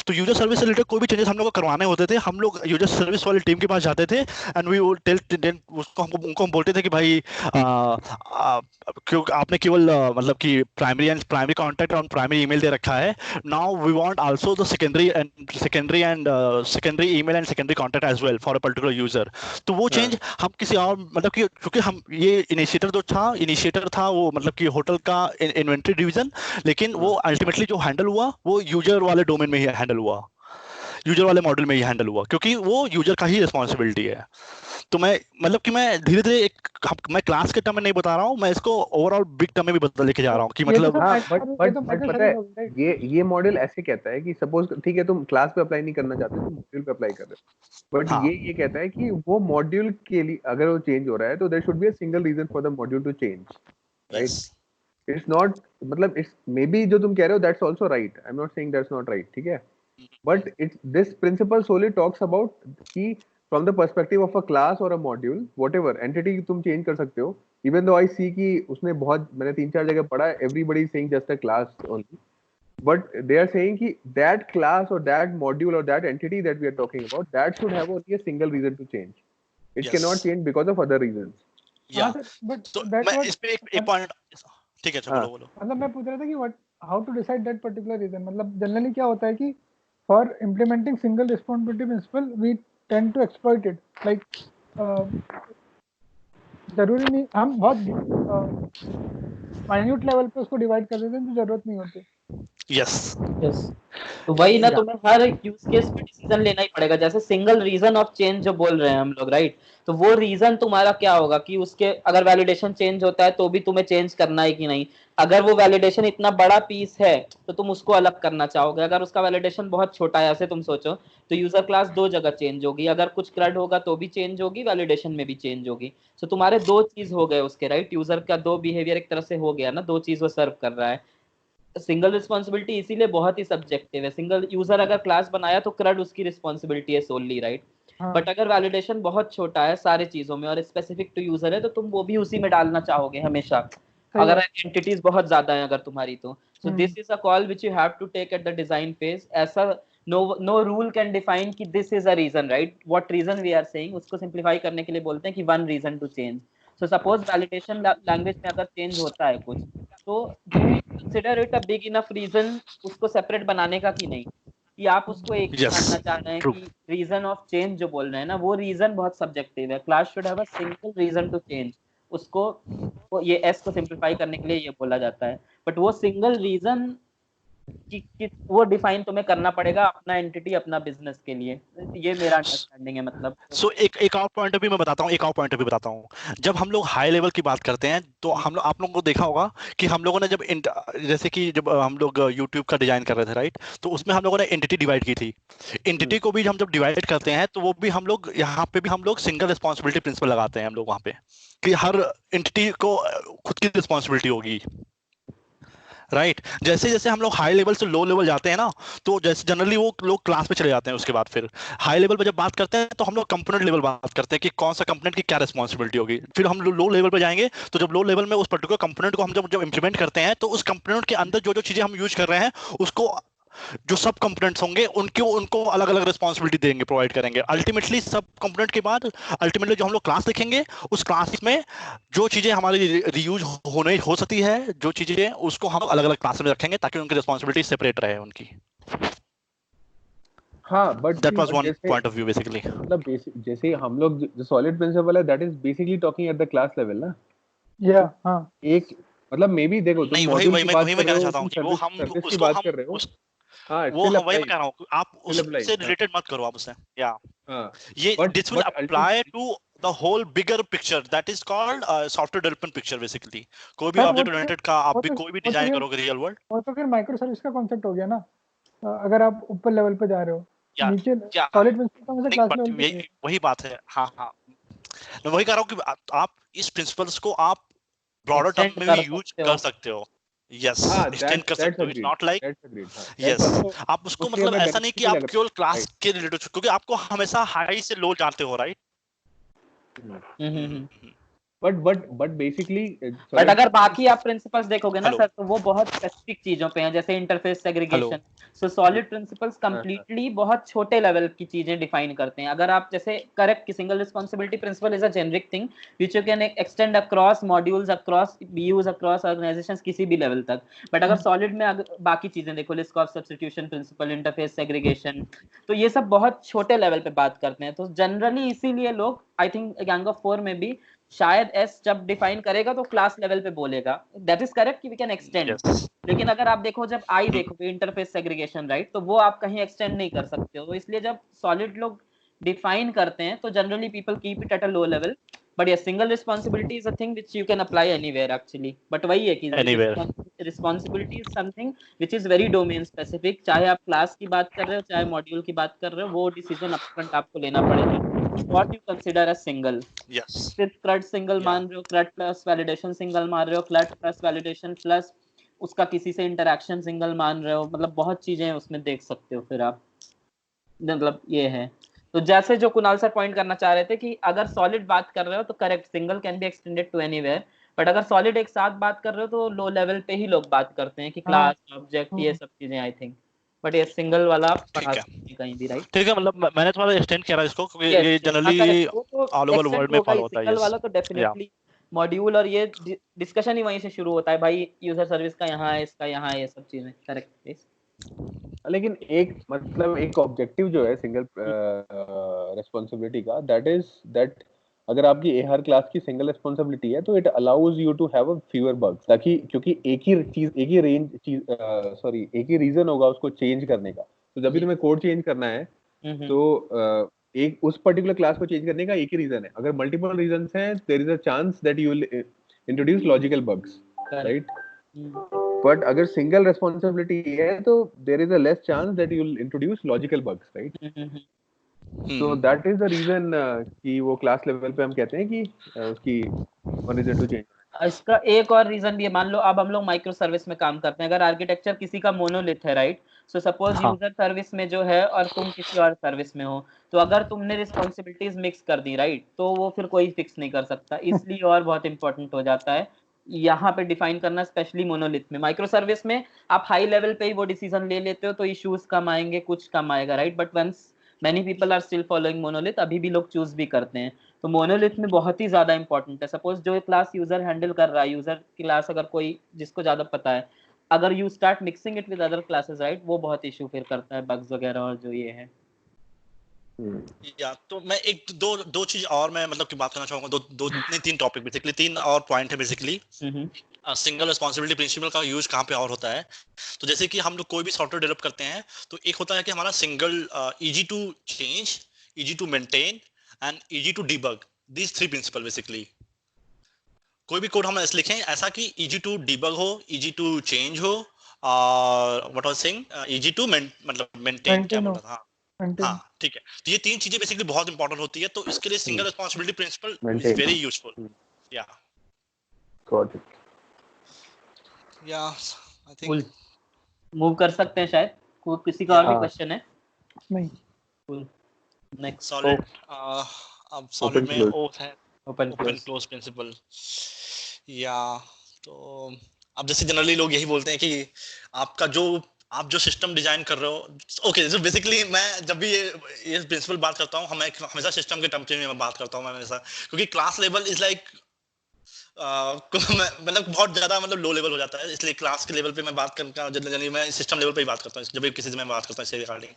तो यूजर सर्विस से रिलेटेड कोई भी चेंजेस हम लोग को करवाने होते थे हम लोग यूजर सर्विस वाली टीम के पास जाते थे एंड वी टेल उसको उनको हम बोलते थे कि भाई क्यों आपने केवल मतलब कि प्राइमरी कॉन्टैक्ट और प्राइमरी ईमेल दे रखा है, now we want also the secondary email and secondary contact as well for a particular user. तो वो चेंज हम किसी और मतलब कि क्योंकि हम ये इनिशिएटर था वो मतलब कि होटल का इन्वेंट्री डिवीजन, लेकिन वो अल्टीमेटली जो हैंडल हुआ वो यूजर वाले डोमेन में ही हैंडल हुआ, यूजर वाले मॉडल में ही हैंडल हुआ क्योंकि वो यूजर का ही रिस्पॉन्सिबिलिटी है। तो मैं मतलब कि मैं धीरे धीरे मैं क्लास के टर्म में नहीं बता रहा हूँ, मैं इसको ओवरऑल बिग टर्म में भी बदल लेके जा रहा हूँ कि ये तो मतलब सर हाँ ये तो बट micro पता है service होगी, right? ये मॉडल ऐसे कहता है कि सपोज ठीक है तुम क्लास पे अप्लाई नहीं करना चाहते, तुम मॉड्यूल पे अप्लाई कर रहे हो, बट हाँ ये कहता है कि वो मॉड्यूल के लिए अगर वो चेंज हो रहा है तो there should be a single reason for the module to change, yes right? It's not मतलब इट्स मे बी जो तुम कह रहे हो that's also right, I am not saying that's not right, ठीक है? But it's this principle solely talks about कि from the perspective of a class or a module whatever entity तुम change कर सकते हो, even though I see कि उसने बहुत मैंने 3-4 जगह पढ़ा है everybody is saying just a class only, but they are saying कि that class or that module or that entity that we are talking about that should have only a single reason to change, it yes cannot change because of other reasons. या हाँ sir, but तो that's मैं what is पे एक point, ठीक है अच्छा हाँ बोलो बोलो। मतलब मैं पूछ रहा था कि what how to decide that particular reason, मतलब जनरली क्या होता है कि for implementing single responsibility principle we tend to exploit it, like जरूरी नहीं हम बहुत माइन्यूट लेवल पे उसको डिवाइड कर देते हैं जो जरूरत नहीं होती। यस यस, तो वही ना, या तुम्हें हर यूज केस पे डिसीजन लेना ही पड़ेगा। जैसे सिंगल रीजन ऑफ चेंज जो बोल रहे हैं हम लोग, राइट? तो वो रीजन तुम्हारा क्या होगा कि उसके अगर वैलिडेशन चेंज होता है तो भी तुम्हें चेंज करना है कि नहीं। अगर वो वैलिडेशन इतना बड़ा पीस है तो तुम उसको अलग करना चाहोगे। अगर उसका वैलिडेशन बहुत छोटा है, ऐसे तुम सोचो, तो यूजर क्लास दो जगह चेंज होगी, अगर कुछ क्रड होगा तो भी चेंज होगी, वैलिडेशन में भी चेंज होगी। तो तुम्हारे दो चीज हो गए उसके, राइट? यूजर का दो बिहेवियर एक तरह से हो गया ना, दो चीज वो सर्व कर रहा है। सिंगल रिस्पॉन्सिबिलिटी इसीलिए बहुत ही सब्जेक्टिव है। सिंगल यूजर अगर क्लास बनाया तो क्रड उसकी रिस्पॉन्सिबिलिटी है सोनली, राइट? हाँ बट अगर वैलिडेशन बहुत छोटा है सारी चीजों में और स्पेसिफिक टू यूजर है तो तुम वो भी उसी में डालना चाहोगे हमेशा, सही अगर बात। एंटिटीज बहुत ज्यादा है अगर तुम्हारी तो। So this is a call which you have to take at the design phase. ऐसा नो रूल कैन डिफाइन कि this is a reason, right? What reason we are saying, उसको सिंप्लीफाई करने के लिए बोलते हैं कि one reason to change. So suppose validation language में अगर चेंज होता है कुछ, तो जो consider it a big enough reason उसको separate बनाने का कि नहीं, कि आप उसको एक ही Yes, मानना चाह रहे हैं true. कि रीजन ऑफ चेंज जो बोल रहे हैं ना, वो रीजन बहुत सब्जेक्टिव है. Class should have a single reason to change. उसको वो ये एस को सिंपलीफाई करने के लिए ये बोला जाता है, बट वो सिंगल रीजन कि वो डिफाइन तुम्हें करना पड़ेगा अपना एंटिटी अपना बिजनेस के लिए. ये मेरा अंडरस्टैंडिंग है. मतलब सो एक और पॉइंट ऑफ व्यू मैं बताता हूँ, एक और पॉइंट ऑफ व्यू बताता हूँ. जब हम लोग हाई लेवल की बात करते हैं तो हम लोग, आप लोगों को देखा होगा कि हम लोगों ने जब जैसे कि जब हम लोग यूट्यूब का डिजाइन कर रहे थे, राइट, तो उसमें हम लोगों ने एंटिटी डिवाइड की थी. एंटिटी को भी हम जब डिवाइड करते हैं तो वो भी हम लोग यहाँ पे भी हम लोग सिंगल रिस्पॉन्सिबिलिटी प्रिंसिपल लगाते हैं हम लोग वहाँ पे, कि हर एंटिटी को खुद की रिस्पॉन्सिबिलिटी होगी, राइट. जैसे जैसे हम लोग हाई लेवल से लो लेवल जाते हैं ना, तो जैसे जनरली वो लोग क्लास पे चले जाते हैं. उसके बाद फिर हाई लेवल पे जब बात करते हैं तो हम लोग कंपोनेंट लेवल बात करते हैं कि कौन सा कंपोनेंट की क्या रिस्पॉन्सिबिलिटी होगी. फिर हम लो लेवल पे जाएंगे तो जब लो लेवल में उस पर्टिकुलर कंपोनेंट को हम जब इंप्लीमेंट करते हैं तो उस कंपोनेंट के अंदर जो जो चीजें हम यूज कर रहे हैं उसको जो सब कंपोनेंट्स होंगे उनको अलग अलग रिस्पॉन्सिबिलिटी देंगे, प्रोवाइड करेंगे. अल्टीमेटली सब कंपोनेंट के बाद अल्टीमेटली जो हम लोग क्लास लिखेंगे उस क्लास में जो चीजें हमारी रीयूज होने हो सकती है, जो चीजें उसको हम अलग अलग क्लास में रखेंगे ताकि उनकी रिस्पॉन्सिबिलिटी सेपरेट रहे उनकी. हाँ but that was one point of view basically. मतलब जैसे हम लोग जो सॉलिड प्रिंसिपल है that is basically talking at the class level ना. या हाँ एक मतलब मे बी देखो तुम नहीं, मॉड्यूल की बात वही कर मैं रहे कहना हो, चाहता तुम हूँ कि वो हम सर्विस की उसको बात हम कर रहे हो. उस हाँ वो स्टिल वही मैं अप्लाई, कह रहा हूँ, आप स्टिल अप्लाई. उससे रिलेटेड मत करो आप उससे. या हाँ ये but this will apply to the whole bigger picture that is called software development picture basically. कोई भी सर ऑब्जेक्ट ओरिएंटेड का आप भी कोई भी डिजाइन करोगे रियल वर्ल्ड, वो तो फिर माइक्रो सर्विस का कॉन्सेप्ट हो गया ना. अगर आप ऊपर लेवल पे जा रहे हो, या नीचे या सॉलिड प्रिंसिपल तो हमेशा नहीं, क्लास बट लेवल पे चाहिए. वही बात है. हाँ हाँ, मैं वही कह रहा हूँ कि आप इस प्रिंसिपल्स को आप ब्रॉडर टर्म एक्सटेंड में कर भी यूज सकते हो. कर सकते हो. यस, हाँ एक्सटेंड कर दैट्स सकते हो. It's agreed, not like, that's agreed. हाँ यस, दैट्स आप उसको उसकी मतलब हमें ऐसा नहीं कि बेनिफिट आप लग केवल रहा क्लास है. के रिलेटेड, क्योंकि आपको हमेशा हाई से लो जानते हो, राइट. बट बेसिकली बट अगर बाकी आप प्रिंसिपल्स देखोगे ना हेलो सर, तो वो बहुत स्पेसिफिक चीजों पे हैं, जैसे इंटरफेस हेलो सेग्रीगेशन. सो सॉलिड प्रिंसिपल्स कंप्लीटली बहुत छोटे लेवल की चीजें डिफाइन करते हैं. अगर आप जैसे करेक्ट कि single responsibility principle is a generic thing which you can extend across modules, across BUs, across organisations, किसी भी लेवल तक. बट अगर सॉलिड में बाकी चीजें देखो, लिस्कॉफ सब्स्टिट्यूशन प्रिंसिपल, इंटरफेस सेग्रीगेशन, तो ये सब बहुत छोटे लेवल पे बात करते हैं. तो जनरली इसीलिए लोग, आई थिंक गैंग ऑफ 4 में भी शायद एस जब डिफाइन करेगा तो क्लास लेवल पे बोलेगा. दैट इज करेक्ट कि वी कैन एक्सटेंड. यस. लेकिन अगर आप देखो जब आई देखोगे इंटरफेस सेग्रीगेशन, राइट, तो वो आप कहीं एक्सटेंड नहीं कर सकते हो. तो इसलिए जब सॉलिड लोग डिफाइन करते हैं तो generally people keep it at a low level. But ये single responsibility is a thing which you can apply anywhere actually. But वही है कि anywhere. Responsibility is something which is very domain specific. चाहे आप class की बात कर रहे हो, चाहे मॉड्यूल की बात कर रहे हो, वो डिसीजन अपफ्रंट आपको लेना पड़ेगा. What you consider as single. Yes. सिर्फ CRUD सिंगल या मान रहे हो, CRUD प्लस वैलिडेशन सिंगल मान रहे हो, CRUD प्लस वैलिडेशन प्लस उसका किसी से इंटरेक्शन सिंगल मान रहे हो, मतलब बहुत चीजें उसमें देख सकते हो फिर आप. मतलब ये है. तो जैसे जो कुणाल सर पॉइंट करना चाह रहे थे कि अगर सॉलिड बात कर रहे हो तो correct, single can be extended to anywhere. But अगर सॉलिड एक साथ बात कर रहे हो तो लो लेवल पे ही लोग बात करते हैं कि क्लास, ऑब्जेक्ट, ये सब चीजें, आई थिंक. बट ये सिंगल वाला आप पढ़ा सकते हैं कहीं भी, राइट. ठीक है, मतलब मैंने थोड़ा एक्सटेंड किया इसको क्योंकि Yes, ये yes, हाँ, जनरली correct. वो तो ऑल ओवर extend वर्ल्ड में होगा ही. फॉलो होता है. Single yes. वाला तो डेफिनेटली मॉड्यूल और ये डिस्कशन ही वहीं से शुरू होता है भाई. यूजर सर्विस का यहाँ है, इसका यहाँ है, ये सब चीजें. करेक्ट. लेकिन एक मतलब एक ऑब्जेक्टिव जो है सिंगल रिस्पांसिबिलिटी का, दैट इज दैट अगर आपकी हर क्लास की सिंगल रिस्पांसिबिलिटी है तो it allows you to have a fewer bugs, ताकि क्योंकि एक ही चीज, एक ही रेंज चीज, सॉरी एक ही रीजन होगा उसको चेंज करने का. तो जब भी तुम्हें कोड चेंज करना है तो एक उस पर्टिकुलर क्लास को चेंज करने का एक ही रीजन है. अगर मल्टीपल रीजंस हैं there is a chance that you will introduce logical bugs, right. But अगर सिंगल रिस्पांसिबिलिटी है तो there is a less chance that you will introduce logical bugs, right. So that is the reason कि वो class level पे हम कहते हैं कि उसकी वन रीजन टू चेंज. इसका एक और रीजन भी है. मान लो अब हम लोग माइक्रो सर्विस में काम करते हैं. अगर आर्किटेक्चर किसी का मोनोलिथ है, right, so suppose user service में जो है और तुम किसी और सर्विस में हो, तो अगर तुमने रिस्पॉन्सिबिलिटीज मिक्स कर दी, राइट, तो वो फिर कोई फिक्स नहीं कर सकता. इसलिए और बहुत इंपॉर्टेंट हो जाता है यहाँ पे डिफाइन करना, स्पेशली मोनोलिथ में. माइक्रो सर्विस में आप हाई लेवल पे ही वो डिसीजन ले लेते हो तो इश्यूज कम आएंगे, कुछ कम आएगा, right. But once many people are still following monolith, अभी भी लोग चूज भी करते हैं. तो मोनोलिथ में बहुत ही ज्यादा इंपॉर्टेंट है. सपोज जो क्लास यूजर हैंडल कर रहा है, यूजर क्लास अगर कोई जिसको ज्यादा पता है, अगर you start mixing it with other classes, right, वो बहुत issue फिर करता है bugs वगैरह और जो ये है। या तो मैं एक दो चीज और मैं मतलब की बात करना चाहूंगा, दो नहीं 3 टॉपिक बेसिकली, 3 और पॉइंट है बेसिकली। सिंगल रिस्पांसिबिलिटी प्रिंसिपल का यूज कहाँ पे और होता है, तो जैसे कि हम लोग कोई भी सॉफ्टवेयर डेवलप करते हैं तो एक होता है कि हमारा single easy to change, easy to maintain and easy to debug, these 3 principle basically. कोई भी कोड हम ऐसे लिखें ऐसा कि इजी टू डिबग हो, इजी टू चेंज हो, और what was saying easy to मतलब मेंटेन, क्या बोल रहा था, हाँ ठीक है। तो ये 3 चीजें बेसिकली बहुत इंपॉर्टेंट होती है, तो इसके लिए single responsibility principle is very useful. Yeah got it. Yeah I think move कर सकते हैं शायद, कोई किसी का और भी क्वेश्चन है? नहीं। Cool, next. सॉलिड, अब सॉलिड में ओथ है ओपन क्लोज प्रिंसिपल। या तो अब जैसे जनरली लोग यही बोलते हैं कि आप जो सिस्टम डिजाइन कर रहे हो, ओके, जो बेसिकली मैं जब भी ये प्रिंसिपल बात करता हूँ, हमेशा सिस्टम के टर्म्स में बात करता हूँ मैं हमेशा, क्योंकि क्लास लेवल इज लाइक मतलब बहुत ज्यादा मतलब लो लेवल हो जाता है, इसलिए क्लास के लेवल पे मैं बात करता हूँ, जनरली मैं सिस्टम लेवल पे ही बात करता हूँ जब भी किसी से मैं बात करता हूँ इससे रिगार्डिंग।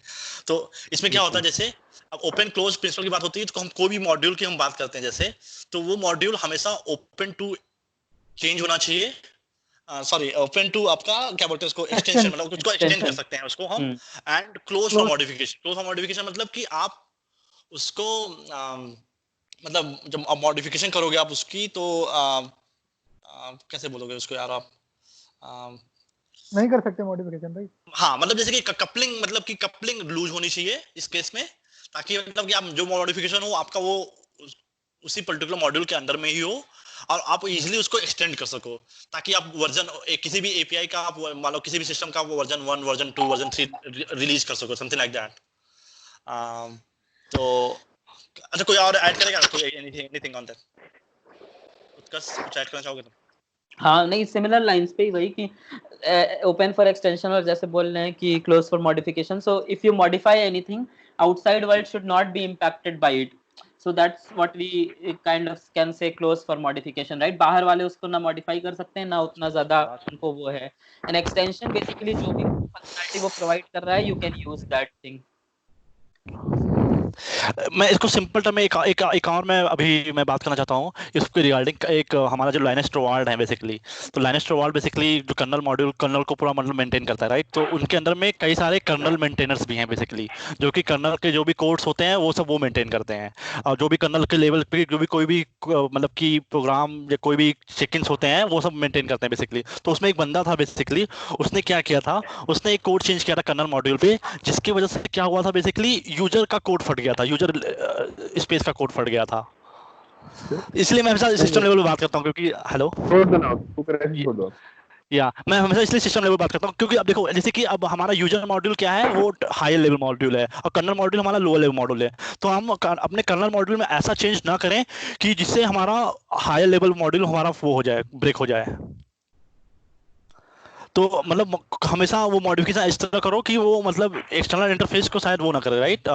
तो इसमें क्या होता है, जैसे अब ओपन क्लोज प्रिंसिपल की बात होती है तो हम कोई भी मॉड्यूल की हम बात करते हैं जैसे, तो वो मॉड्यूल हमेशा ओपन टू चेंज होना चाहिए, सॉरी ओपन टू आपका क्या बोलते हैं उसको, एक्सटेंशन, मतलब उसको एक्सटेंड कर सकते हैं उसको हम, and close for modification. Close for modification मतलब कि आप उसको मतलब जब आप मॉडिफिकेशन करोगे आप उसकी, तो कैसे बोलोगे उसको यार आप, नहीं कर सकते मॉडिफिकेशन भाई। हाँ मतलब जैसे कि कपलिंग, मतलब कि कपलिंग लूज होनी चाहिए इस केस में, ताकि मतलब कि आप जो मॉडिफिकेशन हो आपका वो उसी पर्टिकुलर मॉड्यूल के अंदर में ही हो, और आप इजीली उसको एक्सटेंड कर सको, ताकि आप वर्जन किसी भी एपीआई का आप मान लो किसी भी सिस्टम का वो वर्जन 1, वर्जन 2, वर्जन 3 रिलीज कर सको, समथिंग लाइक दैट। तो अच्छा कोई और ऐड करेगा, कोई एनीथिंग ऑन दैट? कुछ ऐड करना चाहोगे तुम? हाँ नहीं, सिमिलर लाइंस पे ही वही कि ओपन फॉर एक्सटेंशन, और जैसे बोल रहे हैं कि close for modification. So if you modify anything, outside world should not be impacted by it, so that's what we kind of can say close for modification, right. बाहर वाले उसको ना मॉडिफाई कर सकते हैं, ना उतना ज्यादा उनको वो है। एन एक्सटेंशन बेसिकली जो भी फंक्शनैलिटी वो प्रोवाइड कर रहा है, you can use that thing. मैं इसको सिंपल टर्म में एक और मैं बात करना चाहता हूँ इसके रिगार्डिंग। एक हमारा जो लाइनस टोरवाल्ड है बेसिकली, तो लाइनस टोरवाल्ड बेसिकली जो कर्नल मॉड्यूल, कर्नल को पूरा मतलब मेंटेन करता है, राइट। तो उनके अंदर में कई सारे कर्नल मेंटेनर्स भी हैं बेसिकली, जो कि कर्नल के जो भी कोड्स होते हैं वो सब वो मेंटेन करते हैं, और जो भी कर्नल के लेवल पे जो भी कोई भी मतलब कि प्रोग्राम या कोई भी चेक-इन्स होते हैं वो सब मेंटेन करते हैं बेसिकली। तो उसमें एक बंदा था बेसिकली, उसने क्या किया था, उसने एक कोड चेंज किया था कर्नल मॉड्यूल पे, जिसकी वजह से क्या हुआ था बेसिकली, यूजर का कोड फट गया था, यूजर स्पेस का कोड फट गया था। इसलिए मैं हमेशा सिस्टम लेवल पे बात करता हूँ, क्योंकि हेलो या मैं हमेशा इसलिए सिस्टम लेवल बात करता हूँ, क्योंकि अब देखो जैसे कि अब हमारा यूजर मॉड्यूल क्या है, वो हाई लेवल मॉड्यूल है, और कर्नल मॉड्यूल हमारा लोअर लेवल मॉड्यूल है। तो हम अपने कर्नल मॉड्यूल में ऐसा चेंज ना करें कि जिससे हमारा हाई लेवल मॉड्यूल हमारा वो हो जाए, ब्रेक हो जाए। तो मतलब हमेशा वो मॉडिफिकेशन इस तरह करो कि वो मतलब एक्सटर्नल इंटरफेस को शायद वो ना करे, राइट,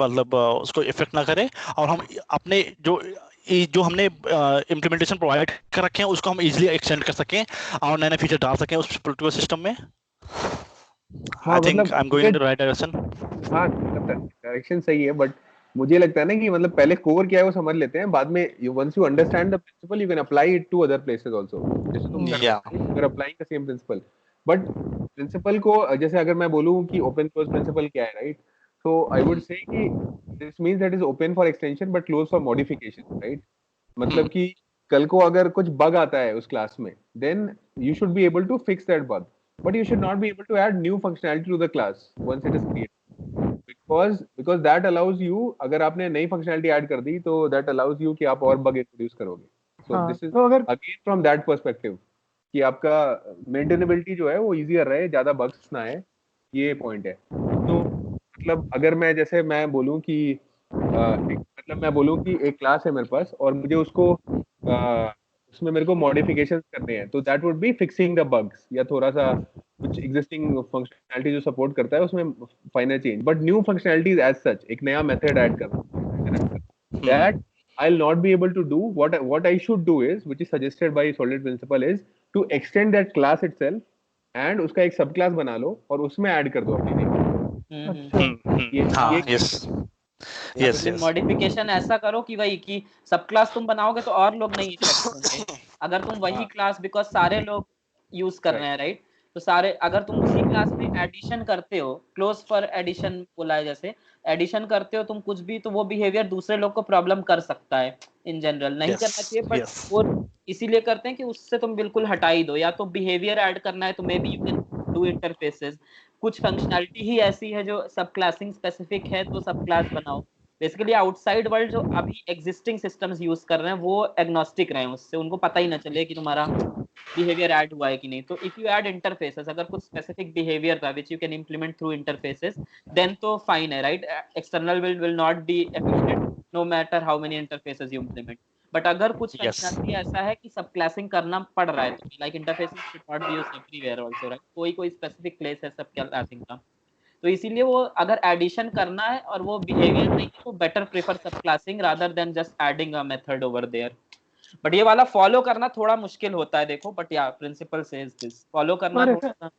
मतलब उसको इफेक्ट ना करे, और हम अपने जो हमने इम्प्लीमेंटेशन प्रोवाइड कर रखे हैं उसको हम इजीली एक्सटेंड कर सकें और नए नए फीचर डाल सकें उस पर्टिकुलर सिस्टम में। I think I am going in the right direction. हाँ डायरेक्शन सही है, बट मुझे लगता है ना कि मतलब पहले कोर क्या है वो समझ लेते हैं, बाद में once you understand the principle you can apply it to other places also, जैसे तुम you are applying the same principle. But principle को जैसे अगर मैं बोलूं कि ओपन क्लोज प्रिंसिपल क्या है, right, so I would say कि this means that is open for extension but close for modification, right. मतलब कि कल को अगर कुछ बग आता है उस क्लास में, then you should be able to fix that bug, but you should not be able to add new functionality to the class once it is created, because that allows you, अगर आपने नई functionality add कर दी तो that allows you कि आप और bug introduce करोगे। So this is again from that perspective कि आपका maintainability जो है वो easier रहे, ज्यादा bugs ना आए, ये point है। तो मतलब अगर मैं जैसे मैं बोलूँ कि मतलब मैं बोलूँ कि एक क्लास है मेरे पास और मुझे उसको उसमें मेरे को मॉडिफिकेशंस करने हैं, तो that would be fixing the bugs या थोड़ा सा कुछ एग्जिस्टिंग फंक्शनैलिटी जो सपोर्ट करता है उसमें final change, but new functionalities as such एक नया मेथड ऐड करना, that I'll not be able to do what I should do is, which is suggested by solid principle, is to extend that class itself and उसका एक सब class बना लो और उसमें add कर दो अपनी name। अच्छा हाँ ये यस या यस फिर यस मॉडिफिकेशन ऐसा करो कि वही कि सब क्लास तुम बनाओगे तो और लोग नहीं इफेक्ट होंगे अगर तुम वही हाँ। क्लास बिकॉज सारे लोग यूज कर रहे हैं राइट तो सारे अगर तुम उसी क्लास में एडिशन करते हो क्लोज फॉर एडिशन बोला है जैसे एडिशन करते हो तुम कुछ भी तो वो बिहेवियर दूसरे लोग को प्रॉब्लम कर सकता है इन जनरल नहीं करना चाहिए बट यस वो इसीलिए करते हैं कि उससे तुम बिल्कुल हटा ही दो या तो बिहेवियर ऐड करना है तो may be you can do interfaces कुछ फंक्शनैलिटी ही ऐसी है जो सब क्लासिंग स्पेसिफिक है तो सब क्लास बनाओ बेसिकली आउटसाइड वर्ल्ड जो अभी एग्जिस्टिंग सिस्टम्स यूज कर रहे हैं वो एग्नोस्टिक रहे उससे उनको पता ही ना चले कि तुम्हारा बिहेवियर ऐड हुआ है कि नहीं तो इफ यू ऐड इंटरफेसेस अगर कुछ स्पेसिफिक बिहेवियर था which you can implement through interfaces then तो फाइन है right external world will not be efficient no matter how many interfaces you implement but अगर कुछ यस फंक्शनैलिटी ऐसा है कि सब क्लासिंग करना पड़ रहा है तो like interfaces should not be used everywhere also right कोई स्पेसिफिक प्लेस है सब क्लासिंग का तो इसीलिए वो अगर एडिशन करना है और वो बिहेवियर नहीं है तो better prefer subclassing rather than just adding a method over there but ये वाला फॉलो करना थोड़ा मुश्किल होता है देखो बट या प्रिंसिपल सेज दिस फॉलो करना और थोड़ा सा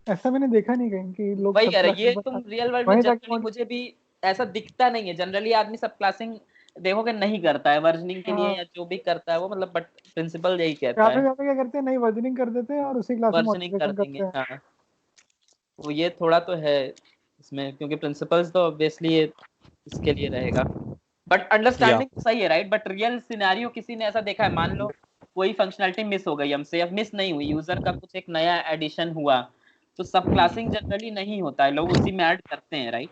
ऐसा मैंने देखा नहीं कहीं कि लोग वही सब कह रहे ये क्लासेस तुम रियल वर्ल्ड में वहीं जनरली जाके मुझे भी ऐसा दिखता नहीं है जनरली आदमी सब क्लासिंग देखोगे नहीं करता है वर्जनिंग के लिए या जो भी करता है वो मतलब बट प्रिंसिपल यही कहता काफी है ज्यादा क्या करते हैं नई वर्जनिंग कर देते हैं और उसी क्लास में वर्जनिंग कर मॉडिफिकेशन देंगे करते हैं हाँ वो ये थोड़ा तो है इसमें क्योंकि प्रिंसिपल्स तो ऑब्वियसली ये इसके लिए रहेगा बट अंडरस्टैंडिंग सही है राइट बट रियल सिनेरियो किसी ने ऐसा देखा है मान लो कोई फंक्शनैलिटी मिस हो गई हमसे या मिस नहीं हुई यूजर का कुछ एक नया एडिशन हुआ तो सब क्लासिंग जनरली नहीं होता है लोग उसी में ऐड करते हैं राइट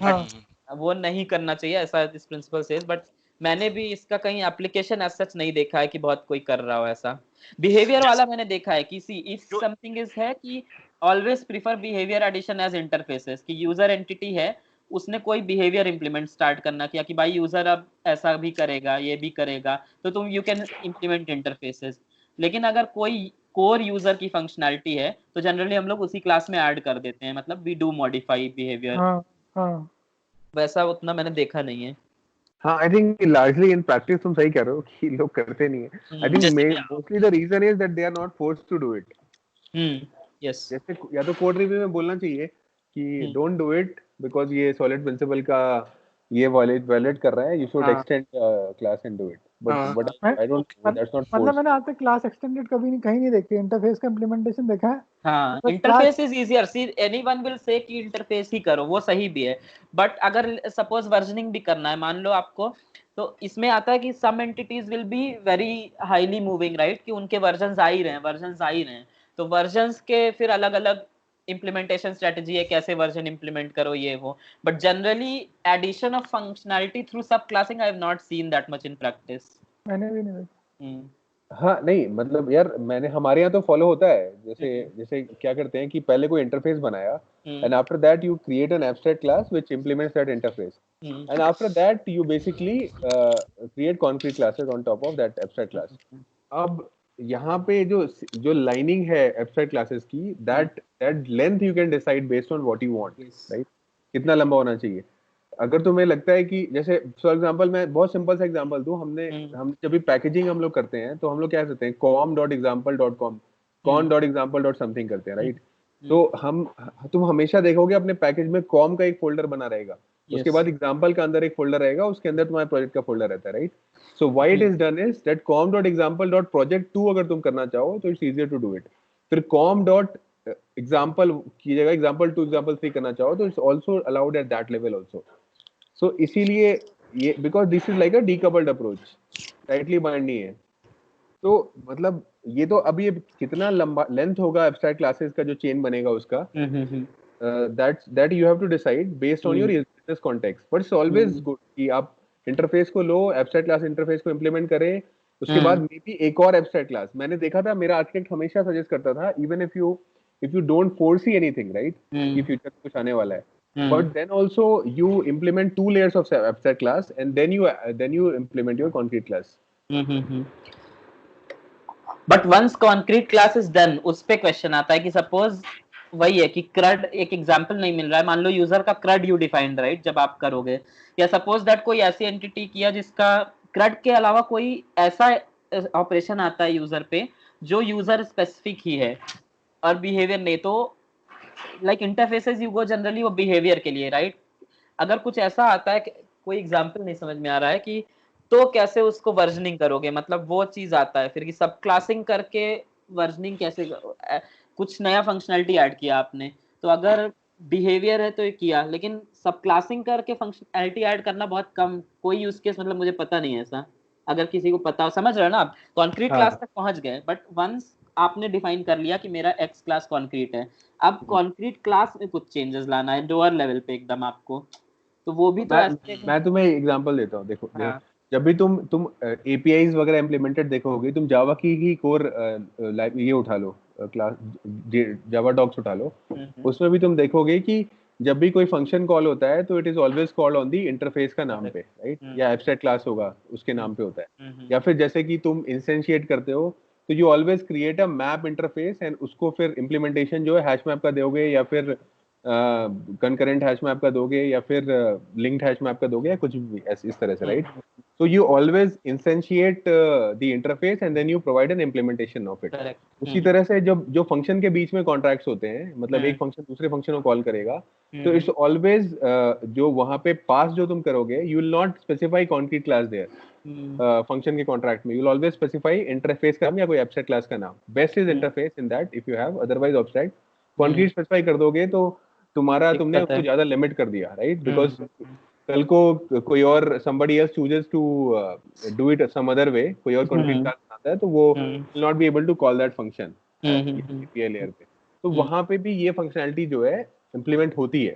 हाँ वो नहीं करना चाहिए ऐसा इस प्रिंसिपल सेज बट मैंने भी इसका कहीं एप्लीकेशन एज सच नहीं देखा है कि बहुत कोई कर रहा हो ऐसा बिहेवियर वाला मैंने देखा है कि सी इफ समथिंग इज है कि always prefer behaviour addition as interfaces कि यूजर एंटिटी है उसने कोई बिहेवियर इंप्लीमेंट स्टार्ट करना किया कि भाई यूजर अब ऐसा भी करेगा ये भी करेगा तो तुम यू कैन इंप्लीमेंट इंटरफेसेस लेकिन अगर कोई कोर यूजर की फंक्शनैलिटी है तो जनरली हम लोग उसी क्लास में ऐड कर देते हैं मतलब वी डू मॉडिफाई बिहेवियर हाँ हाँ वैसा उतना मैंने देखा नहीं है हाँ I think largely in practice तुम सही कह रहे हो कि लोग करते नहीं है I think mostly the reason is that they are not forced to do it yes जैसे या तो कोड रिव्यू में बोलना चाहिए कि डोंट डू इट बिकॉज ये सॉलिड प्रिंसिपल का ये वैलिड कर रहा है you should extend class and do it but I don't that's not मतलब मैंने आज तक क्लास एक्सटेंडेड कभी नहीं कहीं नहीं देखी इंटरफेस का इम्प्लीमेंटेशन देखा है हाँ interface is easier see anyone will say कि इंटरफेस ही करो वो सही भी है बट अगर सपोज वर्जनिंग भी करना है मान लो आपको तो इसमें आता है कि some entities will be very highly moving right कि उनके वर्जन्स आ ही रहे हैं तो वर्जन्स के फिर अलग अलग इम्प्लीमेंटेशन स्ट्रेटजी है कैसे वर्जन इम्प्लीमेंट करो ये वो but generally addition of functionality through subclassing I have not seen that much in practice मैंने भी नहीं देखा हाँ नहीं मतलब यार मैंने हमारे यहाँ तो फॉलो होता है जैसे क्या करते हैं कि पहले कोई इंटरफेस बनाया and after that you create an abstract class which implements that interface and after that you basically create concrete classes on top of that abstract class अब यहाँ पे जो लाइनिंग है एब्स्ट्रैक्ट क्लासेस की that length you can decide based on what you want right कितना लंबा होना चाहिए अगर तुम्हें लगता है कि जैसे फॉर एग्जांपल मैं बहुत सिंपल सा एग्जांपल दूं हम जब भी पैकेजिंग हम लोग करते हैं तो हम लोग क्या करते हैं com.example.com con.example.something करते हैं राइट तो तुम हमेशा देखोगे अपने पैकेज में कॉम का एक फोल्डर बना रहेगा उसके बाद एग्जांपल का अंदर एक फोल्डर रहेगा उसके अंदर तुम्हारे प्रोजेक्ट का फोल्डर रहता है right so what it is done is that com.example.project2 अगर तुम करना चाहो तो it's easier to do it फिर com.example की जगह example2 example3 करना चाहो तो it's also allowed at that level also so इसीलिए ये because this is like a decoupled approach tightly bind नहीं है तो मतलब ये तो अब ये कितना लंबा लेंथ होगा एब्स्ट्रैक्ट क्लासेस का जो चेन बनेगा उसका that you have to decide based on your business context but it's always good कि आप इंटरफेस को लो एब्स्ट्रैक्ट क्लास इंटरफेस को इंप्लीमेंट करें उसके बाद मे बी एक और एब्स्ट्रैक्ट क्लास मैंने देखा था मेरा आर्किटेक्ट हमेशा सजेस्ट करता था even if you don't foresee anything right कि फ्यूचर में कुछ आने वाला है but then also you implement 2 layers of abstract class and then you implement your concrete class but once concrete class is done उस पे क्वेश्चन आता है कि सपोज वही है कि CRUD एक एग्जांपल नहीं मिल रहा है। मान लो यूजर का CRUD यू डिफाइंड राइट जब आप करोगे, या सपोज दैट कोई ऐसी एंटिटी किया जिसका CRUD के अलावा कोई ऐसा ऑपरेशन आता है यूजर पे जो यूजर स्पेसिफिक ही है और बिहेवियर नहीं, तो like interfaces you go generally वो बिहेवियर के लिए राइट। अगर कुछ ऐसा आता है, कोई एग्जांपल नहीं समझ में आ रहा है कि तो कैसे उसको वर्जनिंग करोगे, मतलब वो चीज आता है फिर कि सब क्लासिंग करके वर्जनिंग कैसे कुछ नया फंक्शनैलिटी ऐड किया आपने, तो अगर बिहेवियर है तो ये किया, लेकिन सब क्लासिंग करके फंक्शनैलिटी ऐड करना बहुत कम, कोई यूज केस मतलब मुझे पता नहीं है ऐसा। अगर किसी को पता हो, समझ रहे हो ना आप, कॉन्क्रीट हाँ क्लास तक पहुंच गए, बट वंस आपने डिफाइन कर लिया कि मेरा एक्स क्लास कॉन्क्रीट है, अब कॉन्क्रीट क्लास में कुछ चेंजेस लाना है लोअर लेवल पे एकदम आपको, तो वो भी तो ऐसे। मैं तुम्हें एग्जांपल देता हूँ। देखो हाँ जब भी तुम एपीआईज वगैरह इम्प्लीमेंटेड देखोगे, तुम जावा की ही कोर ये उठा लो, क्लास जावा डॉक्स उठा लो, उसमें भी तुम देखोगे कि जब भी कोई फंक्शन कॉल होता है तो it is always called on the interface का नाम पे, राइट, या एब्स्ट्रैक्ट क्लास होगा उसके नाम पे होता है। या फिर जैसे कि तुम इंस्टेंशिएट करते हो तो you always create a map interface and उसको फिर इम्प्लीमेंटेशन जो है हैश मैप का दोगे, या फिर कंकरेंट हैश मैप का दोगे, या फिर लिंक्ड हैश मैप का दोगे, या कुछ भी इस तरह से, right. So you always instantiate the interface and then you provide an implementation of it. Correct. उसी तरह से जब जो फंक्शन के बीच में कॉन्ट्रैक्ट्स होते हैं, मतलब एक फंक्शन दूसरे फंक्शन को कॉल करेगा, तो इट्स ऑलवेज जो वहां पे पास जो तुम करोगे, you will not specify concrete class their function के कॉन्ट्रैक्ट में, you will always specify interface का नाम या कोई एब्स्ट्रैक्ट क्लास का नाम। Best is interface in that if you have, otherwise abstract concrete specify कर दोगे तो तुमने उसको ज्यादा लिमिट कर दिया, राइट। बिकॉज कल को कोई और somebody else chooses to do it some other way, कोई और कॉन्क्रीट क्लास बनाता है, तो वो will not be able to call that function API layer पे। तो वहां पे भी ये फंक्शनैलिटी जो है इम्प्लीमेंट होती है।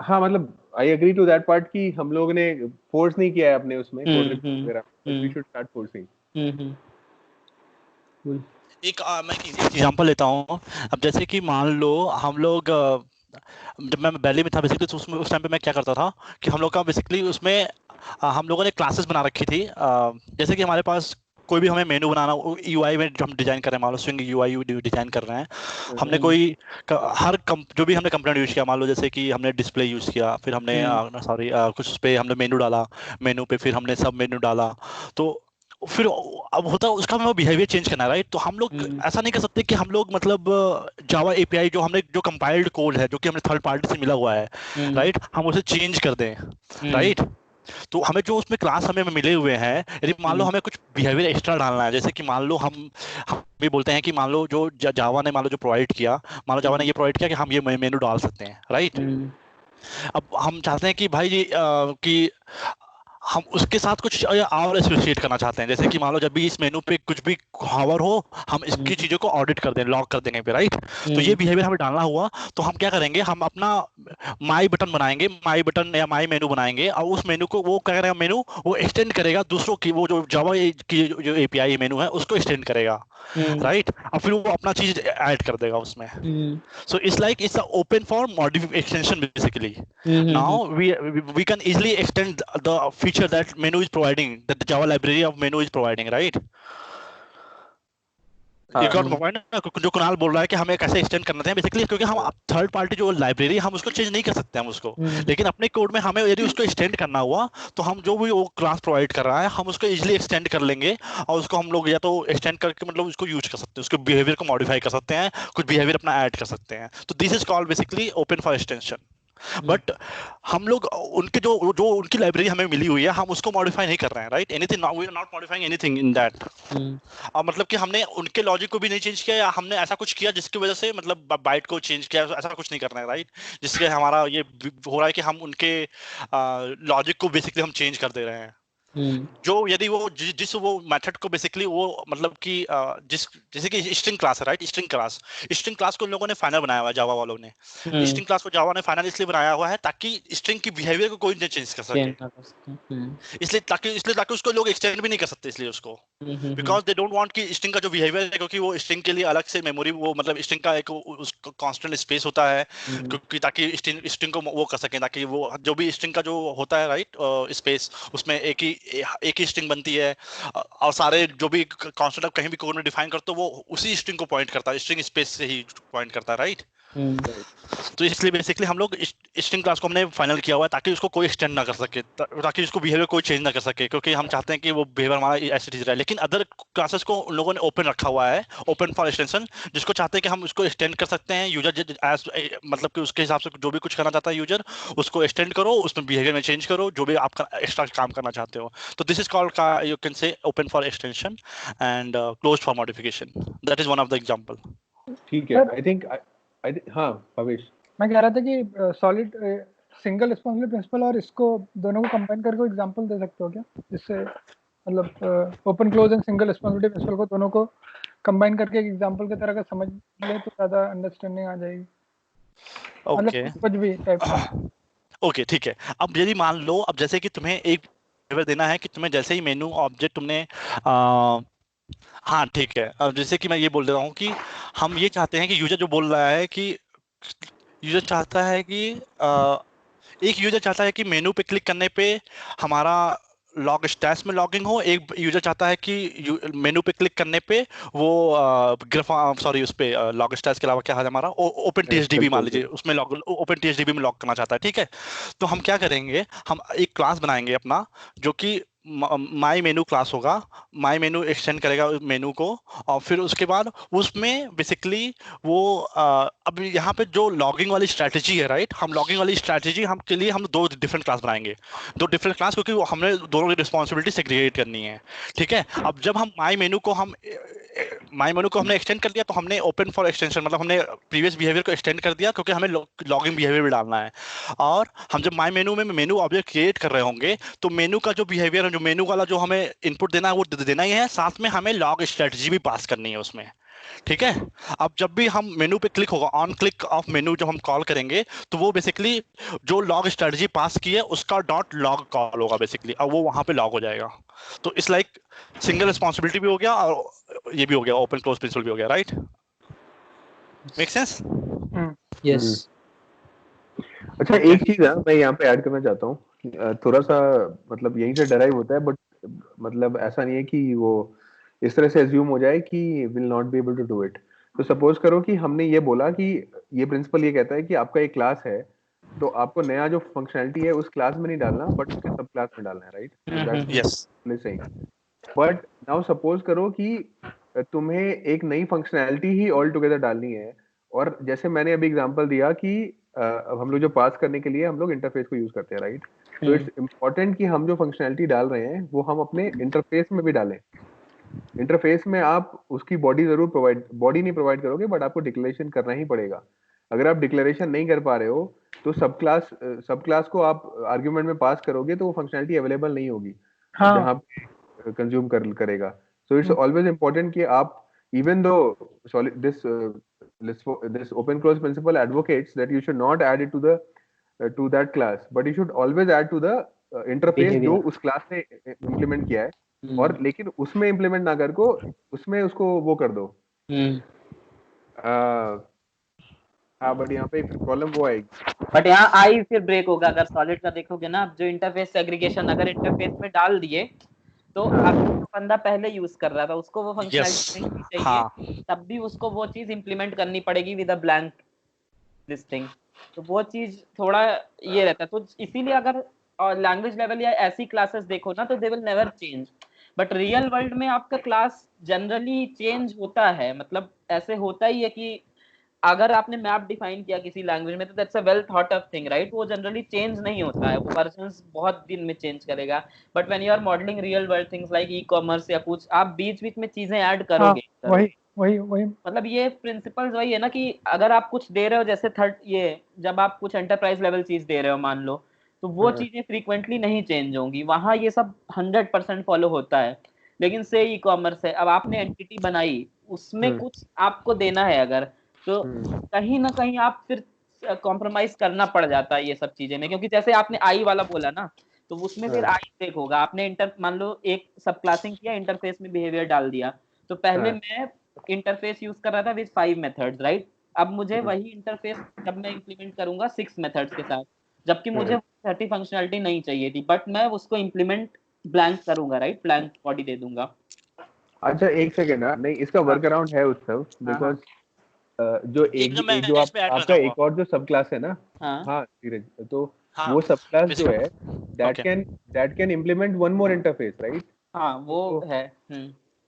हाँ मतलब I agree to that part कि हम लोग ने फोर्स नहीं किया है अपने उसमें कोड रिव्यू वगैरह, वी शुड स्टार्ट फोर्सिंग। मैं एक एग्जांपल लेता हूँ। अब जैसे कि मान लो हम लोग जब मैं दिल्ली में था बेसिकली, तो उसमें उस टाइम पे मैं क्या करता था कि हम लोग का बेसिकली उसमें हम लोगों ने क्लासेस बना रखी थी। जैसे कि हमारे पास कोई भी हमें मेनू बनाना, यूआई में जो हम डिजाइन कर रहे हैं, मान लो स्विंग यूआई डिजाइन कर रहे हैं, हमने कोई जो भी हमने कंपोनेंट यूज किया, मान लो जैसे कि हमने डिस्प्ले यूज किया, फिर हमने सॉरी कुछ उस पे हमने मेनू डाला, मेनू पे फिर हमने सब मेनू डाला, तो फिर अब होता है उसका हमें बिहेवियर चेंज करना है, राइट। तो हम लोग ऐसा नहीं कर सकते कि हम लोग मतलब जावा एपीआई जो हमने जो कंपाइल्ड कोड है जो कि हमने थर्ड पार्टी से मिला हुआ है, राइट, हम उसे चेंज कर दें, राइट। तो हमें जो उसमें क्लास हमें मिले हुए हैं, यदि मान लो हमें कुछ बिहेवियर एक्स्ट्रा डालना है, जैसे कि मान लो हम भी बोलते हैं कि मान लो जो जावा ने मान लो जो प्रोवाइड किया, मान लो जावा ने ये प्रोवाइड किया कि हम ये मेनू डाल सकते हैं, राइट। अब हम चाहते हैं कि भाई कि हम उसके साथ कुछ और एसोसिएट करना चाहते हैं, जैसे कि मान लो जब भी इस मेनू पे कुछ भी हावर हो, हम इसकी चीजों को ऑडिट कर दें, लॉक कर देंगे पे, राइट। तो ये बिहेवियर हमें डालना हुआ, तो हम क्या करेंगे, हम अपना माई बटन बनाएंगे, माई बटन या माई मेनू बनाएंगे, और उस मेनू को वो क्या करेगा, मेनू वो एक्सटेंड करेगा दूसरों की, वो जो जावा की जो एपीआई मेनू है उसको एक्सटेंड करेगा, राइट, और फिर वो अपना चीज ऐड कर देगा उसमें। So it's like it's open for extension basically. Now we can easily extend the feature that menu is providing, that the Java library of menu is providing, right? You got my point? जो कुणाल बोल रहा है कि हमें कैसे extend करना चाहिए basically, क्योंकि हम थर्ड पार्टी जो लाइब्रेरी हम उसको चेंज नहीं कर सकते हम उसको, लेकिन अपने कोड में हमें यदि उसको एक्सटेंड करना हुआ तो हम जो भी वो क्लास प्रोवाइड कर रहा है हम उसको इजीली एक्सटेंड कर लेंगे, और उसको हम लोग या तो एक्सटेंड करके मतलब उसको यूज कर सकते हैं, उसके बिहेवियर को मॉडिफाई कर सकते हैं, कुछ बिहेवियर अपना ऐड कर सकते हैं। तो this is called basically open for extension. But हम लोग उनके जो जो उनकी लाइब्रेरी हमें मिली हुई है हम उसको मॉडिफाई नहीं कर रहे हैं, right. Anything, we are not modifying anything in that. और मतलब कि हमने उनके लॉजिक को भी नहीं चेंज किया, या हमने ऐसा कुछ किया जिसकी वजह से मतलब बाइट को चेंज किया, ऐसा कुछ नहीं करना है, राइट। जिससे हमारा ये हो रहा है कि हम उनके लॉजिक को बेसिकली हम चेंज कर दे रहे हैं। जो यदि वो जिस वो मेथड को बेसिकली वो मतलब कि जिस जैसे कि स्ट्रिंग क्लास है, राइट, स्ट्रिंग क्लास को उन लोगों ने फाइनल बनाया हुआ है, जावा वालों ने स्ट्रिंग क्लास को जावा ने फाइनल इसलिए बनाया हुआ है ताकि स्ट्रिंग की बिहेवियर को कोई नहीं चेंज कर सके, इसलिए ताकि उसको लोग एक्सटेंड भी नहीं कर सकते, इसलिए उसको बिकॉज दे डोंट वांट कि स्ट्रिंग का जो बिहेवियर है, क्योंकि वो स्ट्रिंग के लिए अलग से मेमोरी वो मतलब स्ट्रिंग का एक कांस्टेंट स्पेस होता है, क्योंकि ताकि स्ट्रिंग को वो कर सकें, ताकि वो जो भी स्ट्रिंग का जो होता है, राइट, स्पेस उसमें एक ही एक ही स्ट्रिंग बनती है, और सारे जो भी कांस्टेंट आप कहीं भी कोड में डिफाइन करते हो वो उसी स्ट्रिंग को पॉइंट करता है, स्ट्रिंग स्पेस से ही पॉइंट करता है, राइट? तो इसलिए बेसिकली हम लोग स्ट्रिंग क्लास को हमने फाइनल किया हुआ है ताकि उसको कोई एक्सटेंड ना कर सके, ताकि उसको बिहेवियर कोई चेंज ना कर सके, क्योंकि हम चाहते हैं कि वो बिहेवियर हमारा ऐसे ठीक रहे। लेकिन अदर क्लासेस को उन लोगों ने ओपन रखा हुआ है, ओपन फॉर एक्सटेंशन, जिसको चाहते हैं कि हम उसको एक्सटेंड कर सकते हैं। यूजर मतलब कि उसके हिसाब से जो भी कुछ करना चाहता है यूजर, उसको एक्सटेंड करो, उसमें बिहेवियर में चेंज करो, जो भी आप एक्स्ट्रा काम करना चाहते हो। तो दिस इज कॉल्ड का यू कैन से open for extension and close for modification. That is one of the example. ठीक है, आई थिंक हाँ भवेश, मैं कह रहा था कि सॉलिड सिंगल रिस्पॉन्सिबिलिटी प्रिंसिपल और इसको दोनों को कंबाइन करके एग्जांपल दे सकते हो क्या, जिससे मतलब open close and single responsibility principle को दोनों को कंबाइन करके एक एग्जांपल की तरह का समझ ले तो ज्यादा अंडरस्टैंडिंग आ जाएगी। ओके मतलब कुछ भी टाइप का। ओके ठीक है। अब यदि मान लो, अब जैसे कि तुम्हें एक बिहेवियर देना है कि तुम्हें जैसे ही मेनू ऑब्जेक्ट तुमने हाँ ठीक है, अब जैसे कि मैं ये बोल रहा हूँ कि हम ये चाहते हैं कि यूजर जो बोल रहा है कि यूजर चाहता है कि एक यूजर चाहता है कि मेनू पे क्लिक करने पे हमारा लॉग स्टैश में लॉगिंग हो, एक यूजर चाहता है कि मेनू पे क्लिक करने पे वो सॉरी उस पे लॉग स्टैश के अलावा क्या है हमारा ओपन टीएचडीबी मान लीजिए, उसमें लॉग ओपन टीएचडीबी में लॉग करना चाहता है, ठीक है? तो हम क्या करेंगे, हम एक क्लास बनाएंगे अपना जो कि माई मेनू क्लास होगा। माई मेनू एक्सटेंड करेगा मेनू को, और फिर उसके बाद उसमें बेसिकली वो अब यहाँ पे जो लॉगिंग वाली स्ट्रैटेजी है, राइट, हम लॉगिंग वाली स्ट्रैटेजी हम के लिए हम दो डिफरेंट क्लास बनाएंगे, दो डिफरेंट क्लास, क्योंकि हमने दोनों की रिस्पॉन्सिबिलिटी सेग्रीगेट करनी है, ठीक है? अब जब हम माई मेनू को हमने एक्सटेंड कर दिया, तो हमने ओपन फॉर एक्सटेंशन मतलब हमने प्रीवियस बिहेवियर को एक्सटेंड कर दिया, क्योंकि हमें लॉगिंग बिहेवियर भी डालना है। और हम जब माई मेनू में मेनू ऑब्जेक्ट क्रिएट कर रहे होंगे, तो मेनू का जो बिहेवियर है, जो मेनू वाला जो हमें इनपुट देना है वो देना ही है, साथ में हमें लॉग स्ट्रेटजी भी पास करनी है उसमें, ठीक है? अब जब भी हम मेनू पे क्लिक होगा, ऑन क्लिक ऑफ मेनू जब हम कॉल करेंगे, तो वो बेसिकली जो लॉग स्ट्रेटजी पास की है उसका डॉट लॉग कॉल होगा बेसिकली, अब वो वहां पे लॉग हो जाएगा। तो इट्स लाइक सिंगल रिस्पॉन्सिबिलिटी भी हो गया और ये भी हो गया, ओपन क्लोज प्रिंसिपल भी हो गया, राइट? Make sense? यस। अच्छा एक चीज है मैं यहाँ पे ऐड करना चाहता हूँ, थोड़ा सा मतलब यहीं से डराइव होता है, बट मतलब ऐसा नहीं है कि वो इस तरह से एज्यूम हो जाए कि will not be able to do it. तो सपोज करो कि हमने ये बोला कि ये प्रिंसिपल ये कहता है कि आपका एक क्लास है, तो आपको नया जो फंक्शनैलिटी है उस क्लास में नहीं डालना, बट उसके सब क्लास में डालना है, राइट? यस। सही। बट नाउ सपोज करो कि तुम्हें एक नई फंक्शनैलिटी ही ऑल टुगेदर डालनी है, और जैसे मैंने अभी एग्जांपल दिया कि अब हम लोग जो पास करने के लिए हम लोग इंटरफेस को यूज करते हैं, राइट? तो इट्स इम्पोर्टेंट कि हम जो फंक्शनैलिटी डाल रहे हैं वो हम अपने इंटरफेस में भी डालें। इंटरफेस में आप उसकी बॉडी नहीं प्रोवाइड करोगे, बट आपको डिक्लेरेशन करना ही पड़ेगा। अगर आप डिक्लेरेशन नहीं कर पा रहे हो तो सब क्लास को आप आर्ग्यूमेंट में पास करोगे तो वो फंक्शनैलिटी अवेलेबल नहीं होगी जहां पे कंज्यूम करेगा। सो इट्स ऑलवेज इम्पोर्टेंट कि आप even though this open close principle advocates that you should not add it to that class, but you should always add to the interface जो उस class ने implement किया है, और लेकिन उसमें implement ना कर को उसमें उसको वो कर दो। हाँ बट यहाँ पे फिर प्रॉब्लम वो आएगी, बट यहाँ आई फिर ब्रेक होगा। अगर सॉलिड का देखोगे ना, जो इंटरफेस सेग्रीगेशन अगर इंटरफेस में डाल दिए तो अब जो बंदा पहले यूज कर रहा था उसको वो फंक्शनैलिटी नहीं चाहिए, हाँ। तब भी उसको वो चीज इंप्लीमेंट करनी पड़ेगी with a blank this thing. तो वो चीज थोड़ा ये रहता है। तो इसीलिए अगर लैंग्वेज लेवल या ऐसी क्लासेस देखो ना तो they will never change, but real world में आपका क्लास जनरली चेंज होता है। मतलब ऐसे होता ही है कि अगर आपने मैप डिफाइन किया किसी लैंग्वेज में तो that's a well thought of thing, right? वो जनरली चेंज नहीं होता है, वो वर्जन्स बहुत दिन में चेंज करेगा। But when you are modelling real world things like e commerce या कुछ, आप बीच बीच में चीजें ऐड करोगे। वही मतलब ये प्रिंसिपल्स वही है ना कि अगर आप कुछ दे रहे हो, जैसे ये जब आप कुछ एंटरप्राइज लेवल चीज दे रहे हो मान लो, तो वो चीजें फ्रीक्वेंटली नहीं चेंज होंगी, वहां ये सब 100% फॉलो होता है। लेकिन से ई कॉमर्स है, अब आपने एंटिटी बनाई, उसमें कुछ आपको देना है अगर, तो कहीं ना कहीं आप फिर कॉम्प्रोमाइज करना पड़ जाता है ये सब चीजें में। क्योंकि जैसे आपने आई वाला बोला ना, तो उसमें फिर आई ब्रेक होगा। आपने मान लो एक सब क्लासिंग किया, इंटरफेस में बिहेवियर डाल दिया, तो पहले मैं इंटरफेस यूज कर रहा था विद 5 मेथड्स, राइट? अब मुझे वही इंटरफेस जब मैं इंप्लीमेंट करूंगा 6 मेथड्स के साथ, जबकि मुझे 30 फंक्शनैलिटी नहीं चाहिए थी, बट मैं उसको इंप्लीमेंट ब्लैंक करूंगा, राइट, ब्लैंक बॉडी दे दूंगा। अच्छा एक सेकंड, नहीं इसका वर्क अराउंड है उत्सव, बिकॉज जो एक जो मैं एक जो इस पे ऐड करना आपका चाहूंगा। एक और जो सब क्लास है ना, हाँ हाँ धीरज, तो हाँ वो सब क्लास जो है Okay. that can implement one more interface, right? हाँ वो So- है।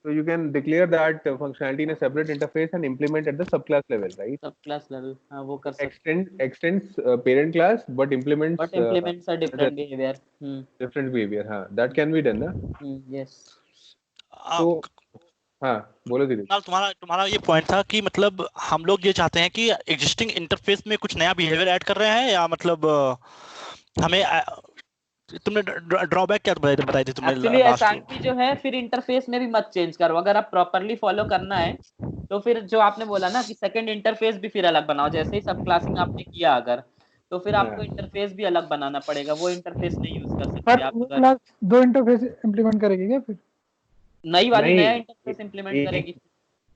So you can declare that functionality in a separate interface and implement at the subclass level, right? सब क्लास लेवल, हाँ वो कर सकते Extends parent class but implements but implements a different behaviour. different behavior. हाँ, that can be done, ना? Yes. तो हाँ बोलो दीदी। कुणाल, तुम्हारा तुम्हारा ये पॉइंट था कि मतलब हम लोग ये चाहते हैं कि एग्जिस्टिंग इंटरफेस में कुछ नया बिहेवियर ऐड कर रहे हैं, या मतलब हमें तुमने ड्रॉबैक क्या बताई थी तुमने एक्चुअली लास्ट? एसांकी जो है फिर इंटरफेस में भी मत चेंज करो, अगर आप प्रॉपर्ली फॉलो करना है तो फिर जो आपने बोला ना कि सेकंड इंटरफेस भी फिर अलग बनाओ, जैसे ही सब क्लासिंग आपने किया अगर, तो फिर आपको इंटरफेस भी अलग बनाना पड़ेगा, वो इंटरफेस नहीं यूज कर सकते पर आप वो अगर क्लास 2 इंटरफेस इंप्लीमेंट करेगी क्या फिर? नई वाली नहीं, नया इंटरफेस इंप्लीमेंट करेगी,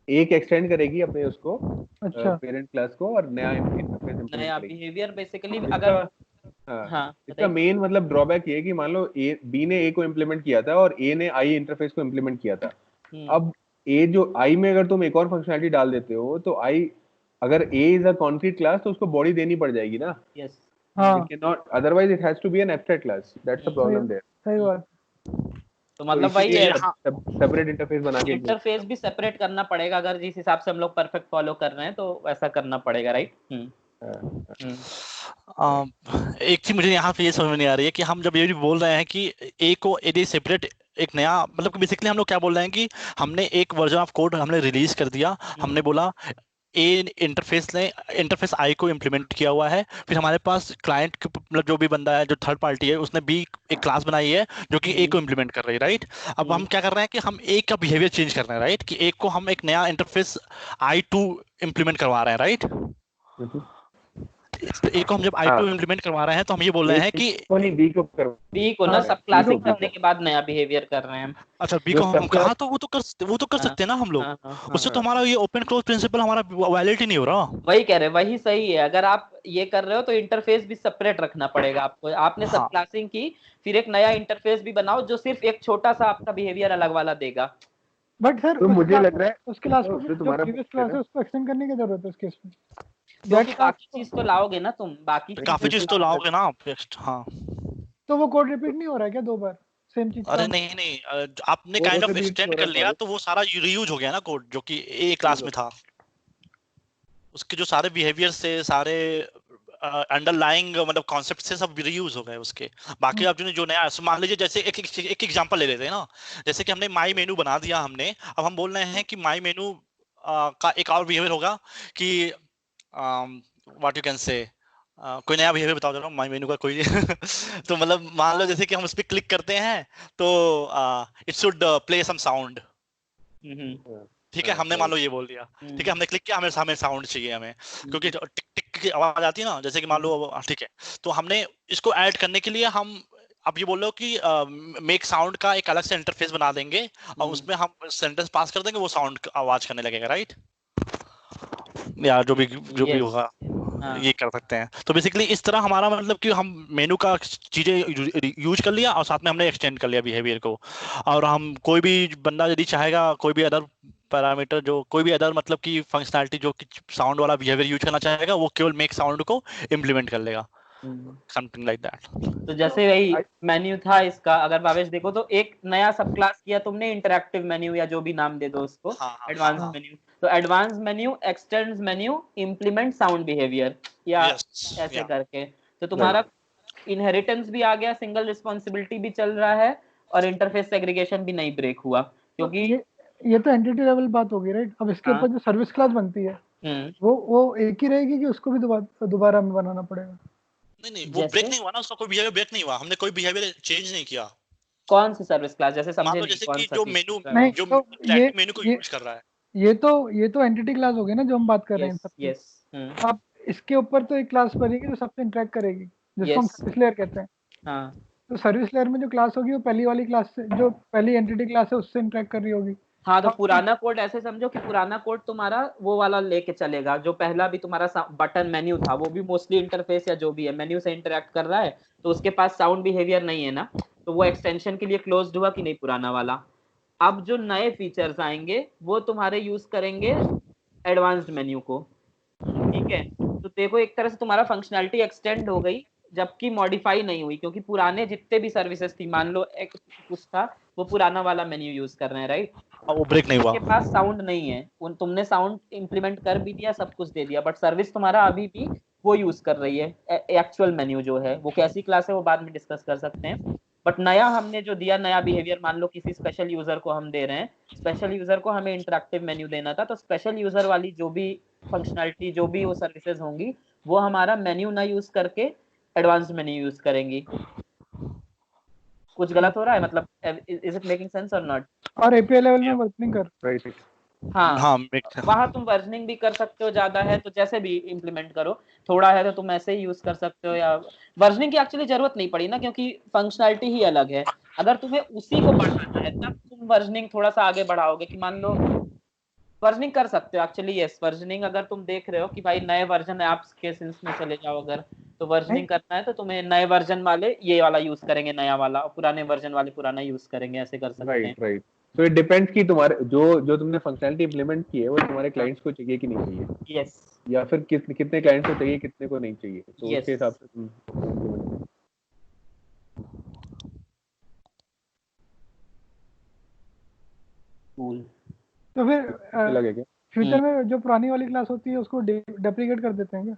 एक एक्सटेंड करेगी अपने उसको अच्छा पेरेंट क्लास को, और नया इंटरफेस इंप्लीमेंट नया करेगी। बिहेवियर बेसिकली इसका अगर हाँ, इसका मेन मतलब ड्रॉबैक ये है कि मान लो बी ने ए को इम्प्लीमेंट किया था और ए ने आई इंटरफेस को इम्प्लीमेंट किया था। अब ए जो आई में अगर तुम एक और फंक्शनलिटी डाल देते हो तो आई, अगर A is a concrete class तो उसको बॉडी देनी पड़ जाएगी ना। यस, हाँ it can not, otherwise it has to be an abstract class, that's the problem there. सही बात। तो मतलब वही इसीलिए है, सेपरेट इंटरफेस बना के इंटरफेस भी सेपरेट करना पड़ेगा, अगर जिस हिसाब से हम लोग परफेक्ट फॉलो कर रहे हैं तो वैसा करना पड़ेगा, राइट। एक चीज मुझे यहाँ पे ये समझ में नहीं आ रही है कि हम जब ये भी बोल रहे हैं कि ए को यदि सेपरेट एक नया, मतलब कि बेसिकली हम लोग क्या बोल रहे हैं कि हमने एक वर्जन ऑफ कोड हमने रिलीज कर दिया, हमने बोला ए इंटरफेस आई को इम्प्लीमेंट किया हुआ है, फिर हमारे पास क्लाइंट मतलब जो भी बंदा है जो थर्ड पार्टी है उसने बी एक क्लास बनाई है जो कि ए को इम्प्लीमेंट कर रही है, राइट। अब हम क्या कर रहे हैं कि हम ए का बिहेवियर चेंज कर रहे हैं, राइट, कि ए को हम एक नया इंटरफेस I2 इम्प्लीमेंट करवा रहे हैं, राइट। ए को हम जब I2 इम्प्लीमेंट करवा रहे हैं तो हम ये बोल रहे हैं कि बी को कर, बी को ना सब क्लासिंग करने के बाद नया बिहेवियर कर रहे हैं। अच्छा बी को हम कहा तो वो तो कर सकते हैं ना हम लोग, उससे तो हमारा ये ओपन क्लोज प्रिंसिपल हमारा वैलिड ही नहीं हो रहा। वही कह रहे हैं, वही सही है, अगर आप ये कर रहे हो तो इंटरफेस भी सेपरेट रखना पड़ेगा आपको। आपने सब क्लासिंग की, फिर एक नया इंटरफेस भी बनाओ जो सिर्फ एक छोटा सा आपका बिहेवियर अलग वाला देगा। बट सर तो मुझे लग रहा है उस क्लास को जो जो तुम्हारा प्रीवियस क्लास है उसको एक्सटेंड करने की जरूरत है उस केस में। क्योंकि बाकी चीज तो लाओगे ना तुम, बाकी काफी चीज तो लाओगे ना आप। हाँ तो वो कोड रिपीट नहीं हो रहा है क्या 2 बार सेम चीज? अरे नहीं, आपने काइंड ऑफ एक्सटेंड कर लिया तो वो सारा रीयूज हो गया ना कोड जो कि ए क्लास में था, उसके जो सारे बिहेवियर से सारे अंडरलाइंग मतलब कॉन्सेप्ट से सब रीयूज हो गए उसके। बाकी आप जो नया मान लीजिए, जैसे एक एग्जांपल ले लेते हैं ना, जैसे कि हमने माई मेनू बना दिया हमने, अब हम बोल रहे हैं कि माई मेनू का एक और बिहेवियर होगा कि व्हाट यू कैन से, कोई नया बिहेवियर बताओ जरा माई मेनू का कोई तो मतलब मान लो जैसे कि हम उस पर क्लिक करते हैं तो it should play some sound, ठीक है, हमने मान लो ये बोल दिया, ठीक है, हमने क्लिक किया, हमें साउंड चाहिए हमें, क्योंकि टिक टिक की आवाज आती है ना, जैसे कि मान लो, ठीक है, तो हमने इसको ऐड करने के लिए हम अब ये बोल लो कि मेक साउंड का एक अलग से इंटरफेस बना देंगे और उसमें हम सेंटेंस पास कर देंगे, वो साउंड आवाज करने लगेगा, राइट, या जो भी होगा ये कर सकते हैं। तो बेसिकली इस तरह हमारा मतलब कि हम मेनू का चीजें यूज कर लिया और साथ में हमने एक्सटेंड कर लिया बिहेवियर को, और हम कोई भी बंदा यदि चाहेगा कोई भी अदर पैरामीटर जो कोई भी अदर मतलब कि फंक्शनैलिटी जो कि साउंड वाला बिहेवियर यूज करना चाहेगा वो केवल मेक साउंड को इम्प्लीमेंट कर लेगा, समथिंग लाइक दैट। तो जैसे वही मेन्यू था इसका, अगर भावेश देखो तो एक नया सब क्लास किया तुमने, इंटरैक्टिव मेन्यू या जो भी नाम दे दो उसको, एडवांस मेन्यू, तो advance menu x tends menu implement sound behaviour या ऐसे करके, तो तुम्हारा इनहेरिटेंस भी आ गया, सिंगल रिस्पांसिबिलिटी भी चल रहा है और इंटरफेस सेग्रीगेशन भी नहीं ब्रेक हुआ, क्योंकि ये तो एंटिटी लेवल बात होगी, राइट। अब इसके ऊपर जो सर्विस क्लास बनती है वो एक ही रहेगी कि उसको भी दोबारा हमें बनाना पड़ेगा? नहीं वो ब्रेक नहीं हुआ ना, उसका कोई बिहेवियर ब्रेक नहीं हुआ, हमने कोई बिहेवियर चेंज नहीं किया। कौन सी सर्विस क्लास, जैसे समझे नहीं, जैसे कौन कि सा जो चीज? मेनू नहीं, जो तो मेनू को यूज कर रहा है, ये तो एंटिटी क्लास हो गई ना जो हम बात कर रहे हैं सबकी। अब इसके ऊपर तो एक क्लास बनेगी जो सबसे इंटरेक्ट करेगी, जिसको हम सर्विस लेयर कहते हैं। तो सर्विस लेयर में जो क्लास होगी वो पहली वाली क्लास से, जो पहली एंटिटी क्लास है उससे इंटरेक्ट कर रही होगी। हाँ, तो पुराना कोड ऐसे समझो कि पुराना कोड तुम्हारा वो वाला लेके चलेगा, जो पहला भी तुम्हारा बटन मेन्यू था वो भी मोस्टली इंटरफेस या जो भी है मेन्यू से इंटरेक्ट कर रहा है, तो उसके पास साउंड बिहेवियर नहीं है ना, तो वो एक्सटेंशन के लिए क्लोज्ड हुआ कि नहीं पुराना वाला। अब जो नए फीचर्स आएंगे वो तुम्हारे यूज करेंगे एडवांस्ड मेन्यू को, ठीक है। तो देखो एक तरह से तुम्हारा फंक्शनैलिटी एक्सटेंड हो गई जबकि मॉडिफाई नहीं हुई, क्योंकि पुराने जितने भी सर्विसेज थी, मान लो एक कुछ था, वो पुराना वाला मेन्यू यूज कर रहे हैं, राइट। वो ब्रेक नहीं हुआ। उनके पास साउंड नहीं है, उन तुमने साउंड इंप्लीमेंट कर भी दिया, सब कुछ दे दिया, बट सर्विस तुम्हारा अभी भी वो यूज कर रही है एक्चुअल मेन्यू जो है। वो कैसी क्लास है वो बाद में डिस्कस कर सकते हैं, बट नया हमने जो दिया, नया बिहेवियर, मान लो किसी स्पेशल यूजर को हम दे रहे हैं, स्पेशल यूजर को हमें इंटरेक्टिव मेन्यू देना था, तो स्पेशल यूजर वाली जो भी फंक्शनैलिटी, जो भी वो सर्विसेज होंगी, वो हमारा मेन्यू ना यूज करके एडवांस्ड मेन्यू यूज करेंगी। कुछ गलत हो रहा है मतलब, इज इट मेकिंग सेंस और नॉट? और एपीआई लेवल में वर्किंग कर राइट। हाँ, वहां तुम वर्जनिंग भी कर सकते हो, ज्यादा है तो जैसे भी इम्प्लीमेंट करो, थोड़ा है तो तुम ऐसे ही यूज कर सकते हो, या वर्जनिंग की एक्चुअली जरूरत नहीं पड़ी ना, क्योंकि फंक्शनैलिटी ही अलग है। अगर तुम्हें उसी को बढ़ाना है तब तुम वर्जनिंग थोड़ा सा आगे बढ़ाओगे, कि मान लो वर्जनिंग कर सकते हो एक्चुअली, यस। वर्जनिंग अगर तुम देख रहे हो कि भाई नए वर्जन ऐप्स के सेंस में चले जाओ, अगर तो वर्जनिंग करना है तो तुम्हें नए वर्जन वाले ये वाला यूज करेंगे नया वाला, और पुराने वर्जन वाले पुराना यूज करेंगे, ऐसे कर सकते हैं। राइट। तो इट डिपेंड्स कि तुम्हारे जो तुमने फंक्शनैलिटी इंप्लीमेंट की है वो तुम्हारे क्लाइंट्स को चाहिए कि नहीं चाहिए, यस, या फिर कितने क्लाइंट्स को चाहिए, कितने को नहीं चाहिए, तो Yes. उसके हिसाब से तुम implement कूल। तो फिर करो। लगे क्या? फ्यूचर में जो पुरानी वाली क्लास होती है उसको डेप्रिकेट कर देते हैं क्या?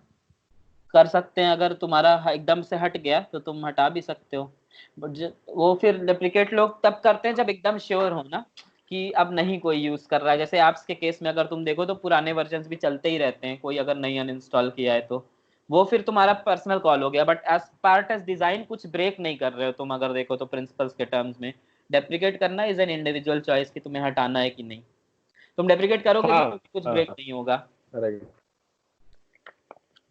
कर सकते हैं, अगर तुम्हारा एकदम से हट गया तो तुम हटा भी सकते हो, बट वो फिर डेप्रिकेट लोग तब करते हैं जब एकदम श्योर हो ना कि अब नहीं कोई यूज कर रहा है। जैसे ऐप्स के केस में अगर तुम देखो तो पुराने वर्जन्स भी चलते ही रहते हैं, कोई अगर नहीं अनइंस्टॉल किया है तो वो फिर तुम्हारा पर्सनल कॉल हो गया, but as part as design कुछ ब्रेक नहीं कर रहे हो तुम, अगर देखो तो प्रिंसिपल्स के टर्म्स में डेप्रिकेट करना इज एन इंडिविजुअल चॉइस कि तुम्हें हटाना है कि नहीं। तुम डेप्रिकेट करोगे भी तो कुछ ब्रेक नहीं होगा। राइट।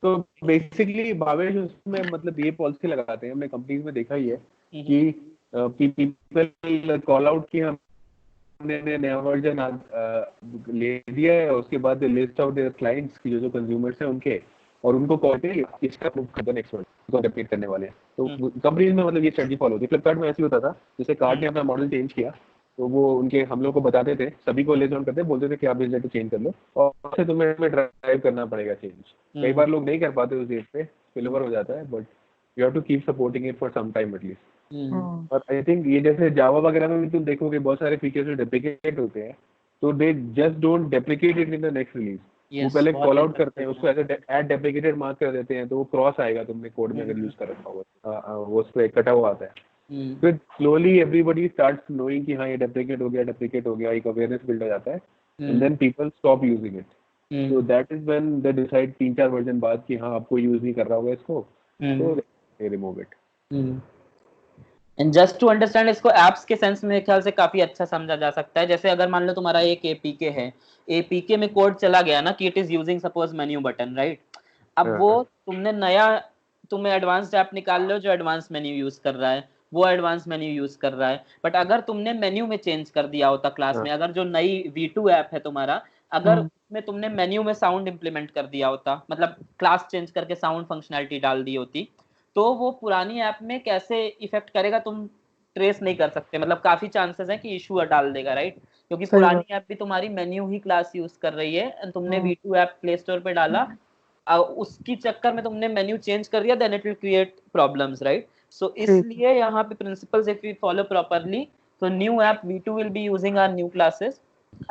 तो बेसिकली भावेश उसमें मतलब ये पॉलिसी लगाते हैं, हमने कंपनीज में देखा ही है कि पीपल कॉल आउट कि हमने नया वर्जन ले दिया है, उसके बाद लिस्ट आउट देयर क्लाइंट्स की जो कंज्यूमर्स हैं उनके, और उनको कहते हैं इसका खत्म नेक्स्ट वर्ड तो डेप्रिकेट करने वाले हैं। तो कंपनीज में मतलब ये स्ट्रेटजी फॉलो होती है। फ्लिपकार्ट में ऐसे होता था, जैसे कार्ड ने अपना मॉडल चेंज किया तो वो उनके हम लोग को बताते थे, सभी को लेस ऑन करते बोलते थे कि आप इस डेट को चेंज कर लो और फिर तुम्हें ड्राइव करना पड़ेगा चेंज। कई बार लोग नहीं कर पाते उस डेट पे, स्पिल ओवर हो जाता है, but you have to keep supporting it for some time at least. और आई थिंक ये जैसे जावा वगैरह में भी तुम देखोगे बहुत सारे फीचर्स जो डेप्रिकेट होते हैं, तो they just don't deprecate it in the next release. वो पहले कॉल आउट करते हैं उसको, ऐसे एड डेप्रिकेटेड मार्क कर देते हैं, तो वो क्रॉस आएगा तुमने कोड में अगर यूज कर रखा होगा, वो उस पे कटा हुआ आता है। फिर स्लोली एवरीबडी स्टार्ट्स नोइंग कि हाँ ये डेप्रिकेट हो गया, एक अवेयरनेस बिल्ड हो जाता है, and then people stop using it. So that is when they decide 3-4 version बाद कि हाँ आपको यूज नहीं कर रहा होगा इसको, तो they remove it. And just to understand, इसको एप्स के सेंस में ख्याल से काफी अच्छा समझा जा सकता है। जैसे अगर मान लो तुम्हारा एक एपीके है, एपीके में कोड चला गया ना कि it is using suppose menu button, right. अब वो तुमने नया, तुम्हें एडवांस्ड ऐप निकाल लो जो एडवांस मेन्यू यूज कर रहा है, वो एडवांस मेन्यू यूज कर रहा है, बट अगर तुमने मेन्यू में चेंज कर दिया होता क्लास में, अगर जो नई V2 ऐप है तुम्हारा, अगर उसमें तुमने मेन्यू में साउंड इंप्लीमेंट कर दिया होता, मतलब क्लास चेंज करके साउंड फंक्शनैलिटी डाल दी होती, तो वो पुरानी ऐप में कैसे इफेक्ट करेगा तुम ट्रेस नहीं कर सकते। मतलब काफी चांसेस हैं कि इशू डाल देगा, राइट, क्योंकि पुरानी ऐप भी तुम्हारी मेन्यू ही क्लास यूज कर रही है, तुमने V2 ऐप प्ले स्टोर पे डाला, उसकी चक्कर में तुमने मेन्यू चेंज कर दिया, then it will create problems, right. So इसलिए यहाँ पे principles if we follow properly, तो new app V2 will be using our new classes,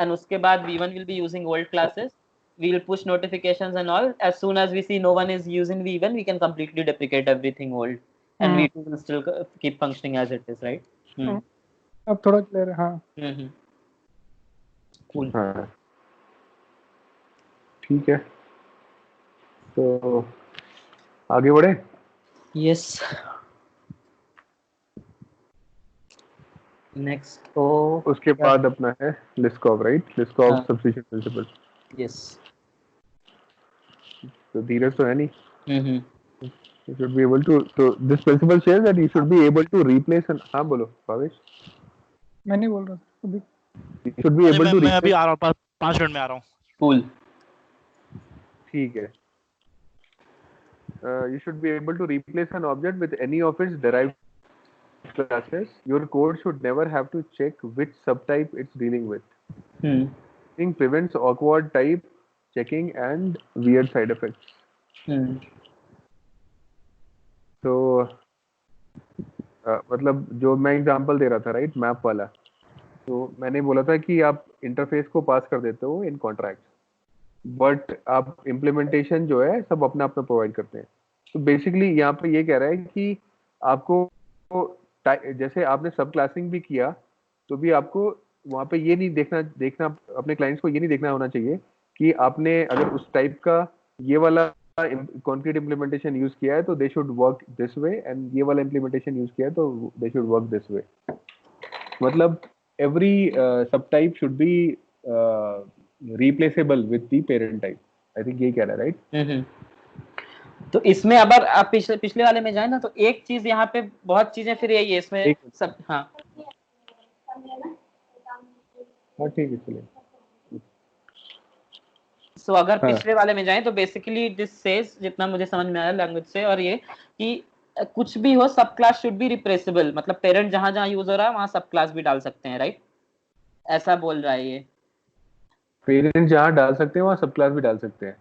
and उसके बाद V1 will be using old classes, we'll push notifications and all. As soon as we see no one is using V1, we can completely deprecate everything old, and V2 will still keep functioning as it is, right? अब थोड़ा clear है। हाँ cool. हाँ ठीक है, तो आगे बढ़े। Yes. Next, oh, उसके बाद अपना है लिस्कॉव, राइट, लिस्कॉव सब्स्टिट्यूशन प्रिंसिपल। yes. तो धीरज तो है नहीं। You should be able to, so this principle says that you should be able to replace an, हाँ बोलो भावेश। मैं नहीं बोल रहा था अभी। You should be able to मैं अभी replace, आ रहा हूँ, 5 मिनट में आ रहा हूँ। cool. ठीक है। You should be able to replace an object with any of its derived classes, your code should never have to check which subtype it's dealing with. It prevents awkward type checking and weird side effects. तो मतलब जो मैं example दे रहा था right, map वाला, तो मैंने बोला था कि आप इंटरफेस को पास कर देते हो इन कॉन्ट्रैक्ट, बट आप इम्प्लीमेंटेशन जो है सब अपना अपना प्रोवाइड करते हैं. तो बेसिकली यहाँ पे ये कह रहा है कि आपको जैसे आपने सब क्लासिंग भी किया तो भी आपको वहाँ पे ये नहीं देखना अपने क्लाइंट्स को ये नहीं देखना होना चाहिए कि आपने अगर उस टाइप का ये वाला कॉन्क्रीट इम्प्लीमेंटेशन यूज किया है तो they should work this way, and ये वाला इम्प्लीमेंटेशन यूज किया है तो they should work this way. मतलब एवरी सब type should be replaceable with the parent type. I think ये कह रहा है राइट. तो इसमें अगर आप पिछले वाले में जाए ना तो एक चीज यहाँ पे बहुत चीजें फिर यही है इसमें सब. हाँ ठीक है चलिए. सो अगर पिछले वाले में जाएं तो बेसिकली दिस सेज, जितना मुझे समझ में आया लैंग्वेज से, और ये कि कुछ भी हो सब क्लास शुड बी रिप्लेसेबल, मतलब पेरेंट जहां जहां यूज हो रहा है वहां सब क्लास भी डाल सकते हैं, राइट? ऐसा बोल रहा है ये. पेरेंट जहां डाल सकते हैं वहां सब क्लास भी डाल सकते हैं.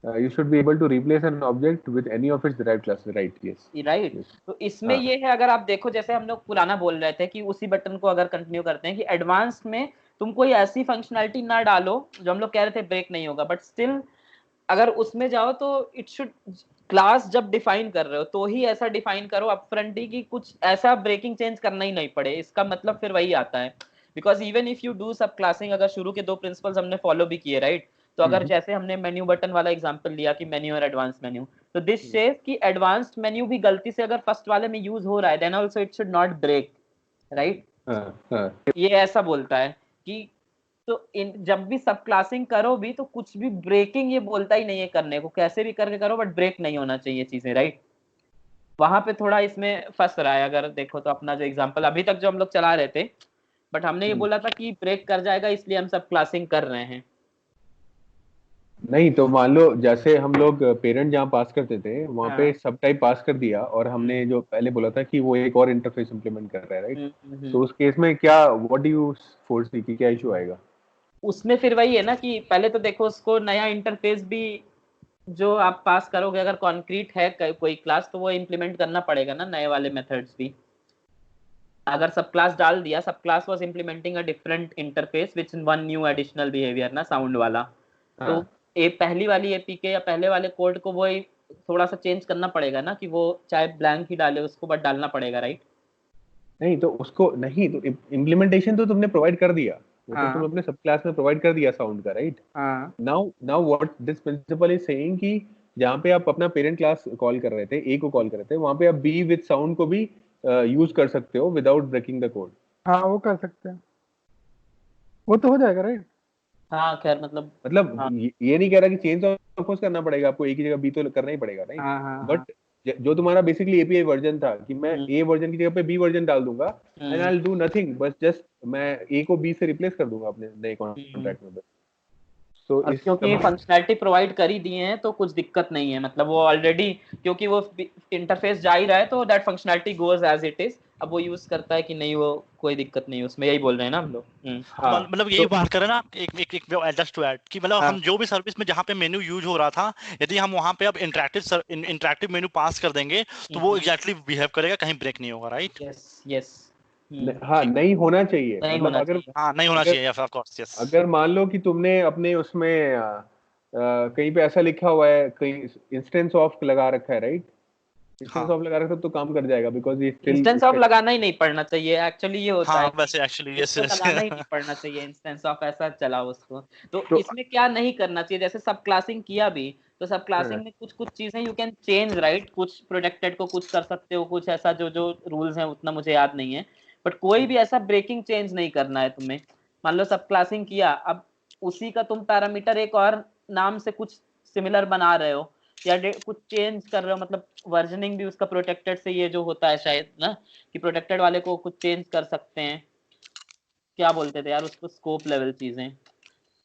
You should be able to replace an object with any of its derived classes, right? Yes. Right. तो इसमें ये है, अगर आप देखो जैसे हम लोग पुराना बोल रहे थे कि उसी बटन को अगर कंटिन्यू करते हैं कि एडवांस में तुम कोई ऐसी फंक्शनैलिटी ना डालो जो हम लोग कह रहे थे ब्रेक नहीं होगा, बट स्टिल अगर उसमें जाओ तो इट शुड क्लास जब डिफाइन कर रहे हो तो ही ऐसा डिफाइन करो अपफ्रंट ही कि कुछ ऐसा ब्रेकिंग चेंज करना ही नहीं पड़े. इसका मतलब फिर वही आता है, because even if you do सब क्लासिंग, अगर शुरू के 2 प्रिंसिपल्स हमने फॉलो भी किए, राइट? तो अगर जैसे हमने मेन्यू बटन वाला एग्जांपल लिया कि मेन्यू और एडवांस मेन्यू, तो दिस सेज कि एडवांस्ड मेन्यू भी गलती से अगर फर्स्ट वाले में यूज हो रहा है then also it should not break, right? ये ऐसा बोलता है कि तो जब भी सब क्लासिंग करो भी तो कुछ भी ब्रेकिंग ये बोलता ही नहीं है करने को, कैसे भी करके करो बट ब्रेक नहीं होना चाहिए चीजें, राइट? वहां पे थोड़ा इसमें फंस रहा है. अगर देखो तो अपना जो एग्जांपल अभी तक जो हम लोग चला रहे थे, बट हमने ये बोला था कि ब्रेक कर जाएगा इसलिए हम सब क्लासिंग कर रहे हैं. नहीं तो मान लो जैसे हम लोग पेरेंट जहाँ पास करते थे वहाँ पे सब टाइप पास कर दिया और हमने जो पहले बोला था कि वो एक और इंटरफेस इंप्लीमेंट कर रहा है, राइट? तो उस केस में क्या व्हाट डू यू फोरसी कि क्या इशू आएगा उसमें? फिर वही है ना कि पहले तो देखो उसको नया इंटरफेस भी जो आप पास करोगे, अगर कॉन्क्रीट है कोई क्लास तो वो इम्प्लीमेंट करना पड़ेगा ना नए वाले मेथड्स भी. अगर सब क्लास डाल दिया, सब class was implementing a different interface which one new additional behaviour ना, साउंड वाला. तो पहली वाली एपीके या पहले वाले कोड को वो थोड़ा सा चेंज करना पड़ेगा ना, कि वो चाहे ब्लैंक ही डाले उसको बट डालना पड़ेगा, राइट? नहीं तो उसको नहीं, तो इम्प्लीमेंटेशन तो तुमने प्रोवाइड कर दिया, तो तुम अपने सब क्लास में प्रोवाइड कर दिया साउंड का, right? Now what this principle is saying कि जहाँ पे आप अपना पेरेंट क्लास कॉल कर रहे थे, ए को कॉल कर रहे थे, वहाँ पे आप बी विद साउंड को भी यूज कर सकते हो विदाउट ब्रेकिंग द कोड. हाँ वो कर सकते हैं, वो तो हो जाएगा, राइट? हाँ खैर मतलब ये नहीं कह रहा कि चेंज ऑफ कोर्स करना पड़ेगा आपको, एक ही जगह बी तो करना ही पड़ेगा, राइट? बट जो तुम्हारा बेसिकली एपीआई वर्जन था कि मैं ए वर्जन की जगह पे बी वर्जन डाल दूंगा and I will do nothing, बस जस्ट मैं ए को बी से रिप्लेस कर दूंगा अपने नए कॉन्ट्रैक्ट में. तो क्योंकि फंक्शनैलिटी प्रोवाइड कर ही दिए हैं तो कुछ दिक्कत नहीं है, मतलब वो ऑलरेडी क्योंकि वो इंटरफेस जा ही रहा है तो that functionality goes as it is. अब वो यूज करता है कि नहीं वो कोई दिक्कत नहीं है उसमें, यही बोल रहे हैं ना हम लोग. मतलब यही बात करें ना, एक जस्ट टू ऐड कि मतलब हम जो भी सर्विस में जहाँ पे मेन्यू यूज हो रहा था, यदि हम वहाँ पे अब इंटरैक्टिव मेन्यू पास कर देंगे तो वो एग्जैक्टली बिहेव करेगा, कहीं ब्रेक नहीं होगा, राइट? यस. हाँ नहीं होना चाहिए, मतलब अगर नहीं होना चाहिए, ऑफ कोर्स. यस. अगर मान लो कि तुमने अपने उसमें कहीं पे ऐसा लिखा हुआ है, कहीं इंस्टेंस ऑफ लगा रखा है, राइट? इंस्टेंस ऑफ लगा रखा है तो काम कर जाएगा, बिकॉज़ ये इंस्टेंस ऑफ लगाना ही नहीं पड़ना चाहिए एक्चुअली, ये होता है वैसे एक्चुअली यस लगाना ही नहीं पड़ना चाहिए इंस्टेंस ऑफ, ऐसा चलाओ उसको. तो इसमें क्या नहीं करना चाहिए, जैसे सब क्लासिंग किया भी तो सब क्लासिंग में कुछ चीजें यू कैन चेंज, राइट? कुछ प्रोटेक्टेड को कुछ कर सकते हो, कुछ ऐसा जो रूल्स हैं उतना मुझे याद नहीं है, बट कोई भी ऐसा ब्रेकिंग चेंज नहीं करना है तुम्हें. मान लो सब क्लासिंग किया, अब उसी का तुम पैरामीटर एक और नाम से कुछ सिमिलर बना रहे हो या कुछ चेंज कर रहे हो, मतलब वर्जनिंग भी उसका प्रोटेक्टेड से ये जो होता है शायद ना, कि प्रोटेक्टेड वाले को कुछ चेंज कर सकते हैं. क्या बोलते थे यार उसको, स्कोप लेवल चीजें,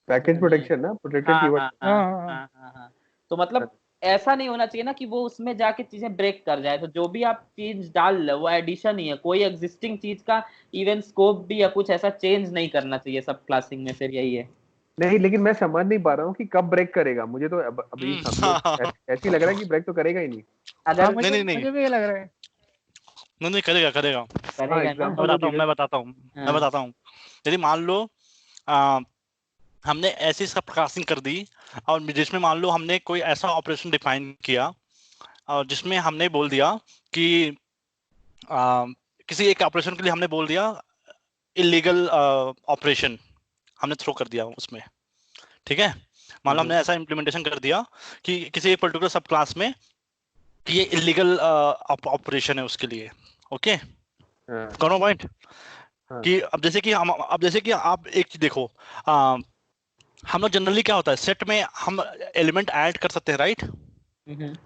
पैकेज प्रोटेक्शन ना, प्रोटेक्टेड कीवर्ड. हाँ. तो मतलब ऐसा नहीं होना चाहिए ना कि वो उसमें जाके चीजें ब्रेक कर जाए। तो जो भी आप चीज डाल रहे हो वो एडिशन ही है, कोई एग्जिस्टिंग चीज का इवन स्कोप भी या कुछ ऐसा चेंज नहीं करना चाहिए सब क्लासिंग में। फिर यही है। नहीं, लेकिन मैं समझ नहीं पा रहा हूँ कि कब ब्रेक करेगा। मुझे तो अभी हम लोग ऐसे ही लग रहा है कि ब्रेक तो करेगा ही नहीं। अगर हाँ, मुझे नहीं। मुझे भी ये लग रहा है। नहीं करेगा करेगा। हाँ, करेगा ना। एग्जाम्पल तो दे दे। मैं बताता हूँ। यदि मान लो हमने ऐसी सब कास्टिंग कर दी और जिसमें मान लो हमने कोई ऐसा ऑपरेशन डिफाइन किया और जिसमें हमने बोल दिया कि किसी एक ऑपरेशन के लिए हमने बोल दिया इलीगल ऑपरेशन हमने थ्रो कर दिया उसमें, ठीक है। मान लो हमने ऐसा इम्प्लीमेंटेशन कर दिया कि किसी एक पर्टिकुलर सब क्लास में कि ये इलीगल ऑपरेशन है उसके लिए, ओके। कौन पॉइंट कि अब जैसे कि आप एक चीज देखो, हम लोग जनरली क्या होता है सेट में हम एलिमेंट ऐड कर सकते हैं, राइट?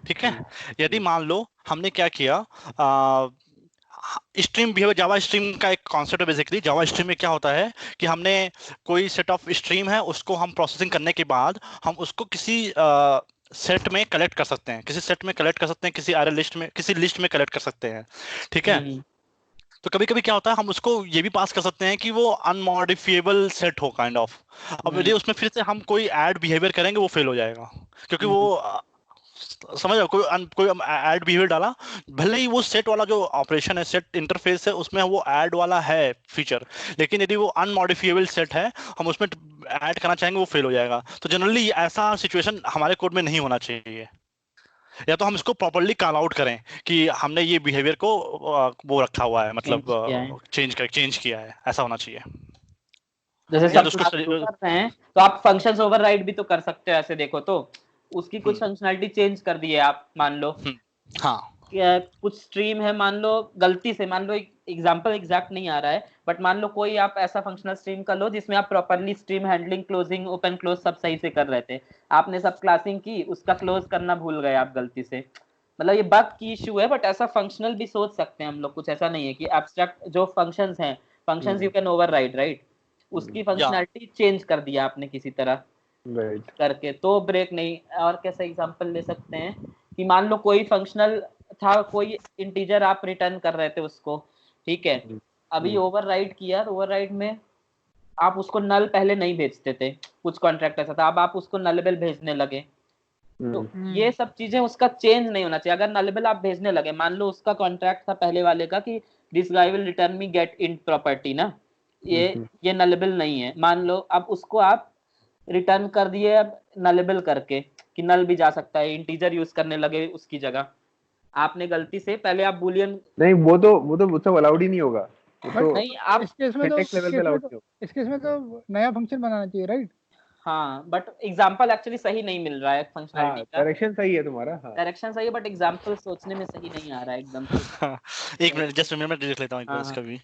ठीक है। यदि मान लो हमने क्या किया, स्ट्रीम बिहेवियर, जावा स्ट्रीम का एक कॉन्सेप्ट है बेसिकली। जावा स्ट्रीम में क्या होता है कि हमने कोई सेट ऑफ स्ट्रीम है, उसको हम प्रोसेसिंग करने के बाद हम उसको किसी सेट में कलेक्ट कर सकते हैं, किसी सेट में कलेक्ट कर सकते हैं, किसी अरे लिस्ट में, किसी लिस्ट में कलेक्ट कर सकते हैं, ठीक है। तो कभी कभी क्या होता है हम उसको ये भी पास कर सकते हैं कि वो अनमॉडिफिएबल सेट हो काइंड ऑफ। अब यदि उसमें फिर से हम कोई ऐड बिहेवियर करेंगे वो फेल हो जाएगा, क्योंकि वो समझ रहे हो, कोई ऐड बिहेवियर डाला, भले ही वो सेट वाला जो ऑपरेशन है, सेट इंटरफेस है, उसमें वो ऐड वाला है फीचर, लेकिन यदि वो अनमॉडिफिएबल सेट है, हम उसमें ऐड करना चाहेंगे वो फेल हो जाएगा। तो जनरली ऐसा सिचुएशन हमारे कोड में नहीं होना चाहिए। या तो हम इसको प्रॉपर्ली कॉल आउट करें कि हमने ये बिहेवियर को वो रखा हुआ है, मतलब चेंज किया है, ऐसा होना चाहिए। जैसे या सब तो क्लास उसको कर रहे हैं तो आप फंक्शंस ओवरराइड भी तो कर सकते हो। ऐसे देखो तो उसकी कुछ फंक्शनैलिटी चेंज कर दी है आप, मान लो हाँ कुछ स्ट्रीम है, मान लो गलती से, मान लो एग्जांपल एग्जैक्ट नहीं आ रहा है, बट मान लो कोई आप ऐसा फंक्शनल स्ट्रीम का लो जिसमें आप properly stream handling, closing, open close सब सही से कर रहे थे। आपने सब क्लासिंग की, उसका क्लोज करना भूल गए आप गलती से। मतलब ये बग की इशू है, बट ऐसा फंक्शनल भी सोच सकते हैं हम लोग। कुछ ऐसा नहीं है कि एब्स्ट्रैक्ट जो फंक्शंस हैं, functions you can override, right? उसकी फंक्शनैलिटी चेंज कर दिया आपने किसी तरह करके, तो ब्रेक नहीं। और कैसा एग्जांपल ले सकते हैं कि मान लो कोई फंक्शनल था, कोई इंटीजर आप रिटर्न कर रहे थे उसको, ठीक है। अभी ओवरराइड किया, ओवरराइड में आप उसको नल पहले नहीं भेजते थे, कुछ कॉन्ट्रैक्ट ऐसा था, अब आप उसको नलेबल भेजने लगे। तो ये सब चीजें उसका चेंज नहीं होना चाहिए। अगर नलेबल आप भेजने लगे, मान लो उसका कॉन्ट्रैक्ट था पहले वाले का कि this guy will return me get in property ना, ये नलेबल नहीं है, मान लो। अब उसको आप रिटर्न कर दिए अब नलेबल करके कि नल भी जा सकता है, इंटीजर यूज करने लगे उसकी जगह। आपने गलती से पहले आप बूलियन नहीं, वो तो सब अलाउड ही नहीं होगा। तो नहीं, आप इस केस में तो लेवल इस केस में तो नया फंक्शन बनाना चाहिए, राइट? हाँ, बट एग्जांपल एक्चुअली सही नहीं मिल रहा है फंक्शनैलिटी का। डायरेक्शन सही है तुम्हारा, डायरेक्शन सही है, बट एग्जांपल सोचने में सही नहीं आ रहा है एकदम से। एक मिनट, जस्ट मैं देख लेता हूँ एक बार इसका भी।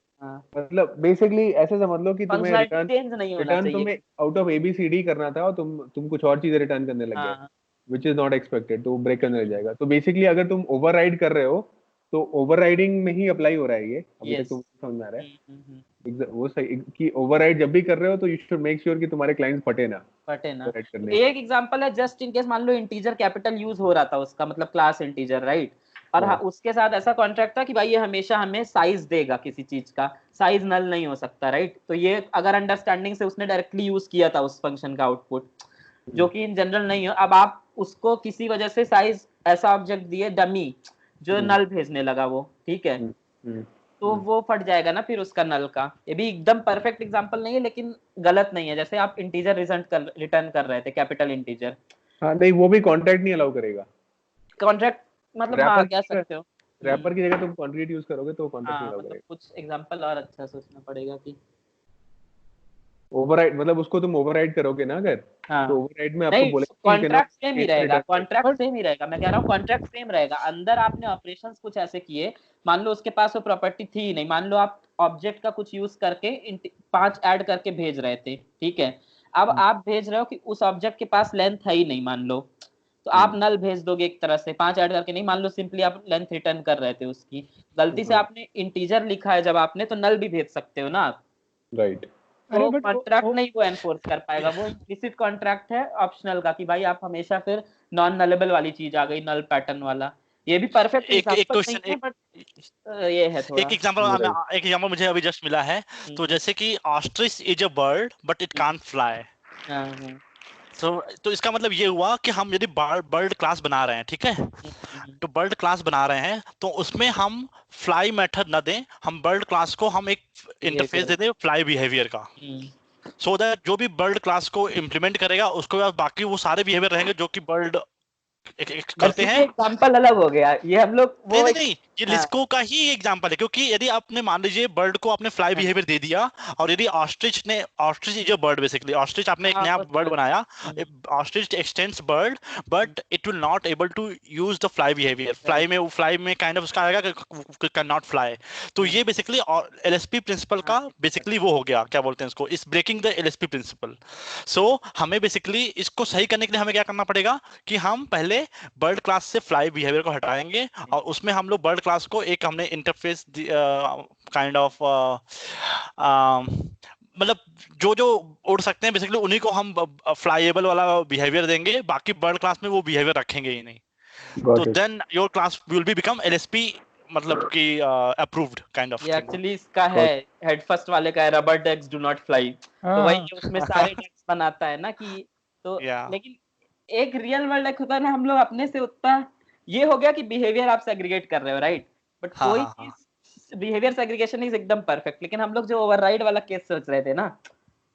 मतलब बेसिकली ऐसे समझ लो कि तुम्हें फंक्शनैलिटी चेंज नहीं होना चाहिए। तुम्हें आउट ऑफ ABCD करना था और तुम कुछ और चीजें रिटर्न करने लग गए, विच इज नॉट एक्सपेक्टेड, तो ब्रेक करने लग जाएगा। तो बेसिकली अगर तुम ओवरराइड कर रहे हो तो ओवरराइडिंग में ही अप्लाई हो रहा है ये। अभी तक तुम समझ में आ रहा है वो सही कि ओवरराइड जब भी कर रहे हो तो यू शुड मेक श्योर कि तुम्हारे क्लाइंट्स फटे ना। एक एग्जांपल है, जस्ट इन केस मान लो इंटीजर कैपिटल यूज हो रहा था उसका, मतलब क्लास इंटीजर, राइट? और उसके साथ ऐसा कॉन्ट्रैक्ट था कि भाई ये हमेशा हमें साइज देगा, किसी चीज का साइज नल नहीं हो सकता, राइट? तो ये अगर अंडरस्टैंडिंग से उसने डायरेक्टली यूज किया था उस फंक्शन का आउटपुट, जो कि इन जनरल नहीं हो। अब आप उसको किसी वजह से साइज ऐसा ऑब्जेक्ट दिए डमी जो नल भेजने लगा वो, ठीक है, तो वो फट जाएगा ना फिर उसका नल का। ये भी एकदम परफेक्ट एग्जांपल नहीं है, लेकिन गलत नहीं है। जैसे आप इंटीजर रिटर्न कर रहे थे, कैपिटल इंटीजर, हाँ नहीं, वो भी कॉन्ट्रैक्ट नहीं अलाउ करेगा। कॉन्ट्रैक्ट मतलब हाँ कह सकते हो, रैपर की जगह तुम कॉन्ट्रैक्ट यूज करोगे तो कॉन्ट्रैक्ट नहीं अलाउ मतलब करेगा। कुछ एग्जांपल और अच्छा सोचना पड़ेगा कि ओवरराइड मतलब उसको तुम ओवरराइड करोगे ना अगर, तो ओवरराइड में आपको नहीं, बोलेगा कॉन्ट्रैक्ट सेम ही रहेगा, कॉन्ट्रैक्ट सेम ही रहेगा। मैं कह रहा हूँ कॉन्ट्रैक्ट सेम रहेगा। अंदर आपने ऑपरेशंस कुछ ऐसे किए, मान लो उसके पास वो प्रॉपर्टी थी ही नहीं, मान लो आप ऑब्जेक्ट का कुछ यूज करके 5 ऐड करके भेज रहे थे, ठीक है। अब आप भेज रहे हो कि उस ऑब्जेक्ट के पास लेंथ है ही नहीं, मान लो, तो आप नल भेज दोगे एक तरह से, 5 ऐड करके नहीं, मान लो सिंपली आप लेंथ रिटर्न कर रहे थे उसकी, गलती से आपने इंटीजर लिखा है जब आपने, तो नल भी भेज सकते हो ना आप, राइट? अरे तो बट कॉन्ट्रैक्ट नहीं वो एनफोर्स कर पाएगा, वो इम्प्लिसिट कॉन्ट्रैक्ट है ऑप्शनल का कि भाई आप हमेशा फिर नॉन नलेबल वाली चीज आ गई, नल पैटर्न वाला। ये भी परफेक्ट एक एक एग्जांपल नहीं क्वेश्चन है, बट ये है थोड़ा। एक एग्जांपल मुझे अभी जस्ट मिला है। तो जैसे कि ostrich is a bird but it can't fly. हाँ, तो इसका मतलब ये हुआ कि हम यदि बर्ड क्लास बना रहे हैं, ठीक है, तो बर्ड क्लास बना रहे हैं तो उसमें हम फ्लाई मेथड ना दें, हम बर्ड क्लास को हम एक इंटरफेस दे दें फ्लाई बिहेवियर का, सो दैट जो भी बर्ड क्लास को इम्प्लीमेंट करेगा उसके बाद बाकी वो सारे बिहेवियर रहेंगे जो कि बर्ड करते हैं। एग्जांपल अलग हो गया ये, हम लोग वो नहीं, ये लिस्को का ही एग्जांपल है, क्योंकि यदि आपने मान लीजिए बर्ड को आपने फ्लाई बिहेवियर दे दिया, और यदि ostrich is a bird, basically ostrich आपने एक नया बर्ड बनाया, ostrich extends bird but it will not able to use the fly behaviour, fly में काइंड ऑफ उसका आएगा कि कैन नॉट फ्लाई। तो ये बेसिकली एलएसपी प्रिंसिपल का बेसिकली वो हो गया, क्या बोलते हैं इसको, इस breaking the LSP principle. So हमें बेसिकली इसको सही करने के लिए हमें क्या करना पड़ेगा कि हम पहले बर्ड क्लास से फ्लाई बिहेवियर को हटाएंगे, और उसमें हम लोग बर्ड क्लास को एक हमने इंटरफेस काइंड ऑफ मतलब जो जो उड़ सकते हैं बेसिकली उन्हीं को हम फ्लाईएबल वाला बिहेवियर देंगे, बाकी बर्ड क्लास में वो बिहेवियर रखेंगे ही नहीं। तो then your class will be become LSP, मतलब कि अप्रूव्ड काइंड ऑफ ये एक्चुअली इसका है हेड फर्स्ट वाले का है, rubber ducks do not fly. तो वही उसमें सारे डक्स बनाता है ना कि तो लेकिन एक रियल वर्ल्ड एक होता है ना, हम लोग अपने से उतना ये हो गया कि बिहेवियर आप सेग्रीगेट कर रहे हो, राइट, बट कोई चीज बिहेवियर सेग्रीगेशन इज एकदम परफेक्ट, लेकिन हम लोग जो ओवरराइड वाला केस सोच रहे थे ना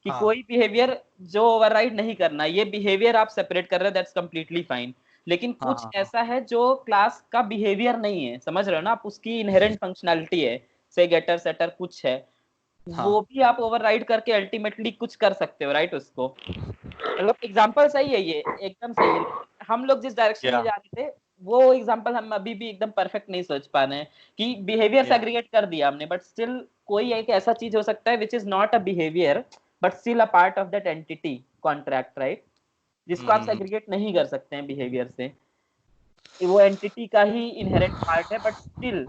कि कोई बिहेवियर जो ओवरराइड नहीं करना, ये बिहेवियर आप सेपरेट कर रहे हो, दैट्स कंप्लीटली फाइन। लेकिन कुछ ऐसा है जो क्लास का बिहेवियर नहीं है, समझ रहे हो ना आप, उसकी इनहेरेंट फंक्शनैलिटी है, से गेटर सेटर कुछ है, वो भी आप ओवरराइड करके अल्टीमेटली कुछ कर सकते हो, राइट। उसको मतलब एग्जांपल सही है, ये एकदम सही है। हम लोग जिस डायरेक्शन में जा रहे थे वो एग्जांपल हम अभी भी एकदम परफेक्ट नहीं सोच पा रहे हैं कि बिहेवियर सेग्रीगेट कर दिया हमने, बट स्टिल कोई एक ऐसा चीज हो सकता है which is not a behaviour but still a part of that entity contract, right, जिसको आप सेग्रीगेट नहीं कर सकते हैं बिहेवियर से, वो एंटिटी का ही इनहेरेंट पार्ट है, but still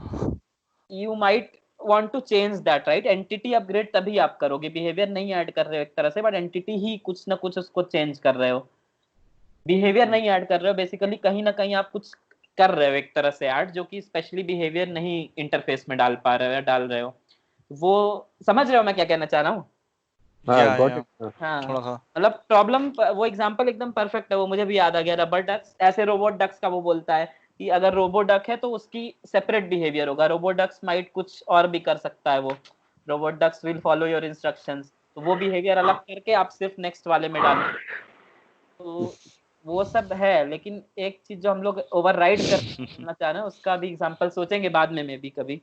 you might want to change that, right? Entity upgrade तभी आप करोगे, बिहेवियर नहीं ऐड कर रहे हो एक तरह से, बट एंटिटी ही कुछ ना कुछ उसको चेंज कर रहे हो, बिहेवियर नहीं ऐड कर रहे हो, बेसिकली कहीं ना कहीं आप कुछ कर रहे हो एक तरह से ऐड, जो कि स्पेशली बिहेवियर नहीं इंटरफेस में डाल पा रहे हो या डाल रहे हो। वो समझ रहे हो मैं क्या कहना चाह रहा हूँ? मतलब प्रॉब्लम, वो एग्जांपल एकदम परफेक्ट है, वो मुझे भी याद आ गया, रबर डक्स, ऐसे रोबोट डक्स का वो बोलता है कि अगर रोबो डक है तो उसकी सेपरेट बिहेवियर होगा, रोबो डक्स माइट कुछ और भी कर सकता है, वो robot ducks will follow your instructions, तो वो बिहेवियर अलग करके आप सिर्फ नेक्स्ट वाले में डालो, तो वो सब है। लेकिन एक चीज जो हम लोग ओवरराइड करना चाह रहे हैं उसका भी एग्जांपल सोचेंगे बाद में भी कभी।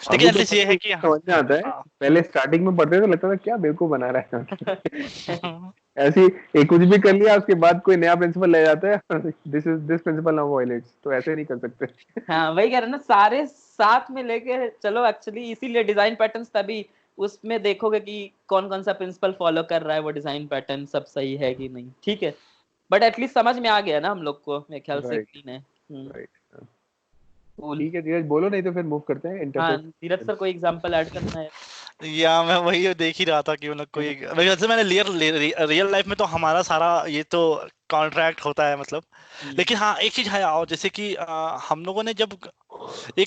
लेकिन एटलीस्ट ये है कि समझ में आता है, पहले स्टार्टिंग में पढ़ते तो लगता था क्या बेवकूफ बना रहा है ऐसी एक कुछ भी कर लिया उसके बाद कोई नया प्रिंसिपल ले जाता है, दिस प्रिंसिपल नाउ वायलेट्स, तो ऐसे नहीं कर सकते। हाँ वही कह रहे ना, सारे साथ में लेके चलो, एक्चुअली इसीलिए डिजाइन पैटर्न्स तभी उसमें देखोगे कि कौन कौन सा प्रिंसिपल फॉलो कर रहा है, वो डिजाइन पैटर्न सब सही है कि नहीं, ठीक है, बट एटलीस्ट समझ में आ गया ना हम लोग को, मेरे ख्याल से क्लीन है। ठीक है धीरज, बोलो नहीं तो फिर मूव करते हैं इंटरफेस। धीरज सर कोई एग्जांपल ऐड करना है? या मैं वही देख ही रहा था कि मतलब कोई वैसे मैंने रियल लाइफ में तो हमारा सारा ये तो कॉन्ट्रैक्ट होता है मतलब, लेकिन हाँ एक चीज है, और जैसे कि हम लोगों ने जब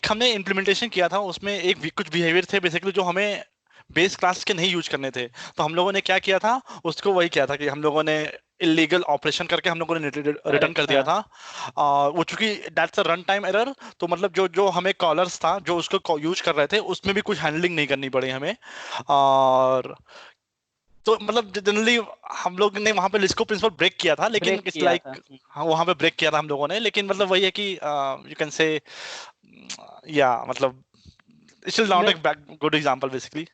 हमने इम्प्लीमेंटेशन किया था उसमें कुछ बिहेवियर थे बेसिकली जो हमें बेस क्लास के नहीं यूज करने थे, तो हम लोगों ने क्या किया था, उसको वही किया था कि हम लोगों ने इलीगल ऑपरेशन करके हम लोगों ने रिटर्न कर दिया था, वो चूंकि that's a run time error, तो मतलब जो जो हमें कॉलर्स था जो उसको यूज कर रहे थे उसमें भी कुछ हैंडलिंग नहीं करनी पड़ी हमें, और तो मतलब जनरली हम लोग ने वहां पे लिस्को प्रिंसिपल ब्रेक किया था, लेकिन इट्स लाइक हाँ वहां पे ब्रेक किया था हम लोगों ने, लेकिन मतलब वही है कि यू कैन से या मतलब it's not a good example basically.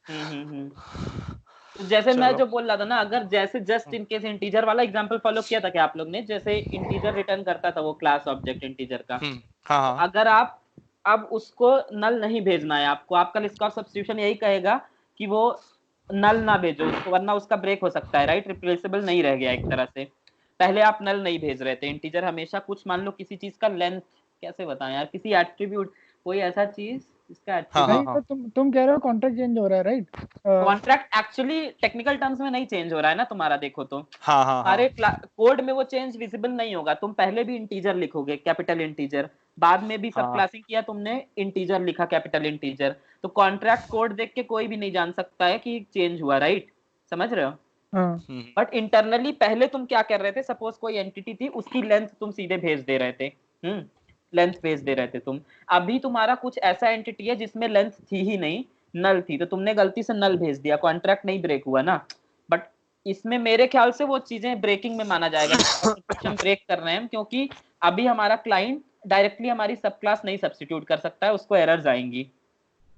जैसे मैं जो बोल रहा था ना, अगर जैसे जस्ट इन केस इंटीजर वाला एग्जांपल फॉलो किया था क्या आप लोग ने, जैसे इंटीजर रिटर्न करता था वो क्लास ऑब्जेक्ट इंटीजर का, तो अगर आप अब उसको नल नहीं भेजना है आपको, आपका लिस्ट ऑफ सब्स्टिट्यूशन यही कहेगा कि वो नल ना भेजो उसको, वरना उसका ब्रेक हो सकता है, राइट, रिप्लेसेबल नहीं रह गया एक तरह से। पहले आप नल नहीं भेज रहे थे, इंटीजर हमेशा कुछ मान लो किसी चीज का लेंथ, कैसे बताएं यार, किसी एट्रीब्यूट, कोई ऐसा चीज इसका हाँ, attribute नहीं तो तुम कह रहे हो कॉन्ट्रैक्ट चेंज हो रहा है, right? Contract actually technical terms में नहीं चेंज हो रहा है ना तुम्हारा, देखो तो हाँ, हाँ, हमारे कोड में वो चेंज विजिबल नहीं होगा। तुम पहले भी इंटीजर लिखोगे, कैपिटल इंटीजर, बाद में भी सब हाँ, क्लासिंग किया तुमने, इंटीजर लिखा, कैपिटल इंटीजर, तो कॉन्ट्रैक्ट कोड देख के कोई भी नहीं जान सकता है कि चेंज हुआ, राइट? समझ रहे हो? हाँ बट इंटरनली पहले तुम क्या कर रहे थे, सपोज कोई एंटिटी थी, उसकी लेंथ तुम सीधे भेज दे रहे थे, लेंथ भेज दे रहे थे तुम। अभी तुम्हारा कुछ ऐसा एंटिटी है जिसमें लेंथ थी ही नहीं, नल थी, तो तुमने गलती से नल भेज दिया, कॉन्ट्रैक्ट नहीं ब्रेक हुआ ना। बट इसमें मेरे ख्याल से वो चीजें ब्रेकिंग में माना जाएगा, हम ब्रेक कर रहे हैं, क्योंकि अभी हमारा क्लाइंट डायरेक्टली हमारी सब क्लास नहीं सब्स्टिट्यूट कर सकता है, उसको एरर्स आएंगी।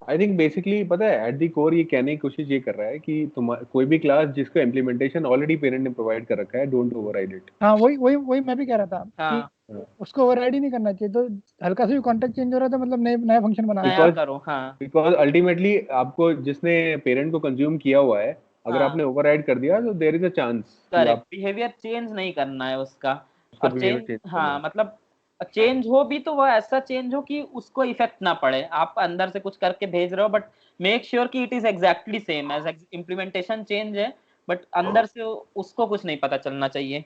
आई थिंक बेसिकली पता है, एट दी कोर ये कहने की कोशिश ये कर रहा है कि तुम कोई भी क्लास जिसको इम्प्लीमेंटेशन ऑलरेडी पेरेंट ने प्रोवाइड कर रखा है, डोंट ओवरराइड इट। हाँ, वही मैं भी कह रहा था कि हाँ, उसको ओवरराइड ही नहीं करना चाहिए। तो हल्का सा भी कॉन्ट्रैक्ट चेंज हो रहा था, मतलब नया फंक्शन बनाना नया है। करो, हाँ बिकॉज अल्टीमेटली आपको जिसने पेरेंट को कंज्यूम किया हुआ है, अगर हाँ, आपने ओवरराइड कर दिया तो देयर इज अ चांस कि करेक्ट, आप बिहेवियर चेंज नहीं करना है उसका। उसका और बिहेवियर चेंज, चेंज करना हाँ है। मतलब चेंज हो भी तो वो ऐसा चेंज हो कि उसको इफेक्ट ना पड़े, आप अंदर से कुछ करके भेज रहे हो, बट मेक श्योर कि it is exactly same as implementation change है, बट अंदर से उसको कुछ नहीं पता चलना चाहिए।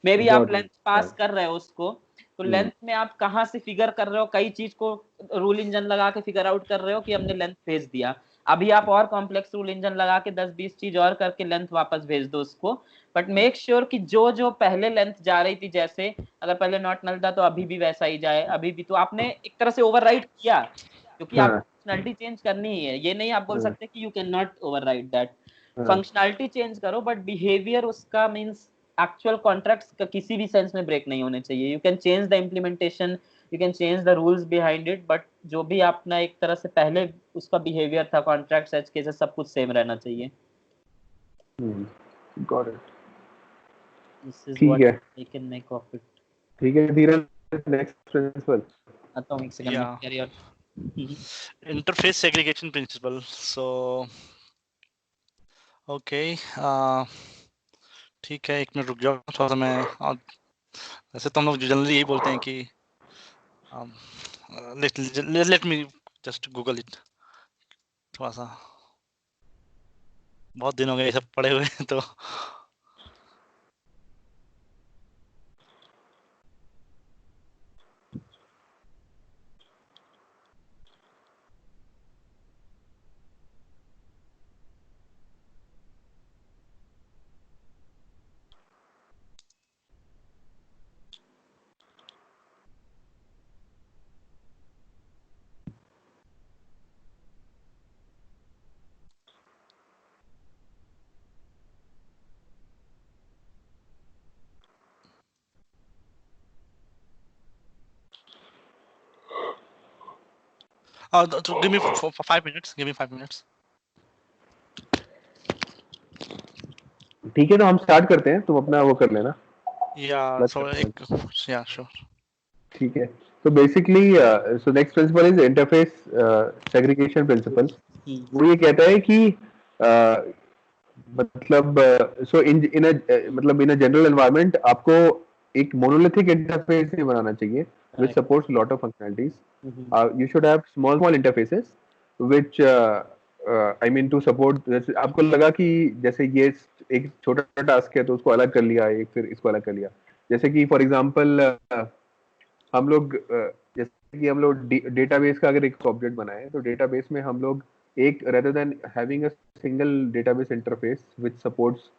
मे बी आप गॉट लेंथ इट। पास कर रहे हो उसको, तो लेंथ में आप कहाँ से फिगर कर रहे हो, कई चीज को रूल इंजन लगा के फिगर आउट कर रहे हो कि हमने लेंथ भेज दिया। अभी आप और कॉम्प्लेक्स रूल इंजन लगा के 10-20 चीज और करके लेंथ वापस भेज दो उसको, बट मेक श्योर कि जो जो पहले लेंथ जा रही थी, जैसे अगर पहले नॉट नल था तो अभी भी वैसा ही जाए। अभी भी तो आपने एक तरह से ओवरराइड किया, क्योंकि आपको फंक्शनैलिटी चेंज करनी ही है, ये नहीं आप बोल सकते कि you can not override that. Functionality change करो, बट बिहेवियर उसका मींस एक्चुअल कॉन्ट्रैक्ट्स का किसी भी सेंस में ब्रेक नहीं होने चाहिए। You can change the implementation, you can change the rules behind it, but जो भी अपना एक तरह से पहले उसका बिहेवियर था, कॉन्ट्रैक्ट एज केसेस, सब कुछ सेम रहना चाहिए। Got it. दिस इज ठीक व्हाट है, I can make of it. ठीक है धीरज, नेक्स्ट प्रिंसिपल। आता हूं एक सेकंड में, yeah. Carry on. Interface segregation principle. So, okay. ठीक है, 1 मिनट रुक जाओ थोड़ा सा। मैं वैसे तो हम लोग जनरली यही बोलते हैं कि let me just Google it। थोड़ा सा बहुत दिन हो गए ये सब पढ़े हुए तो so give me 5 minutes, give me 5 minutes। ठीक है, तो हम स्टार्ट करते हैं, तुम अपना वो कर लेना। या सो एक या श्योर। ठीक है, तो basically so next principle is interface segregation principle. वो ये कहता है कि मतलब सो इन इन मतलब इन अ जनरल एनवायरनमेंट आपको एक मोनोलिथिक इंटरफेस नहीं बनाना चाहिए which supports lot of functionalities. You should have small interfaces which I mean to support, जैसे आपको लगा कि जैसे ये एक छोटा टास्क है तो उसको अलग कर लिया, एक फिर इसको अलग कर लिया। जैसे कि फॉर एग्जांपल हम लोग जैसे कि हम लोग डेटाबेस का अगर एक ऑब्जेक्ट बनाए तो डेटाबेस में हम लोग एक rather than having a single database interface which supports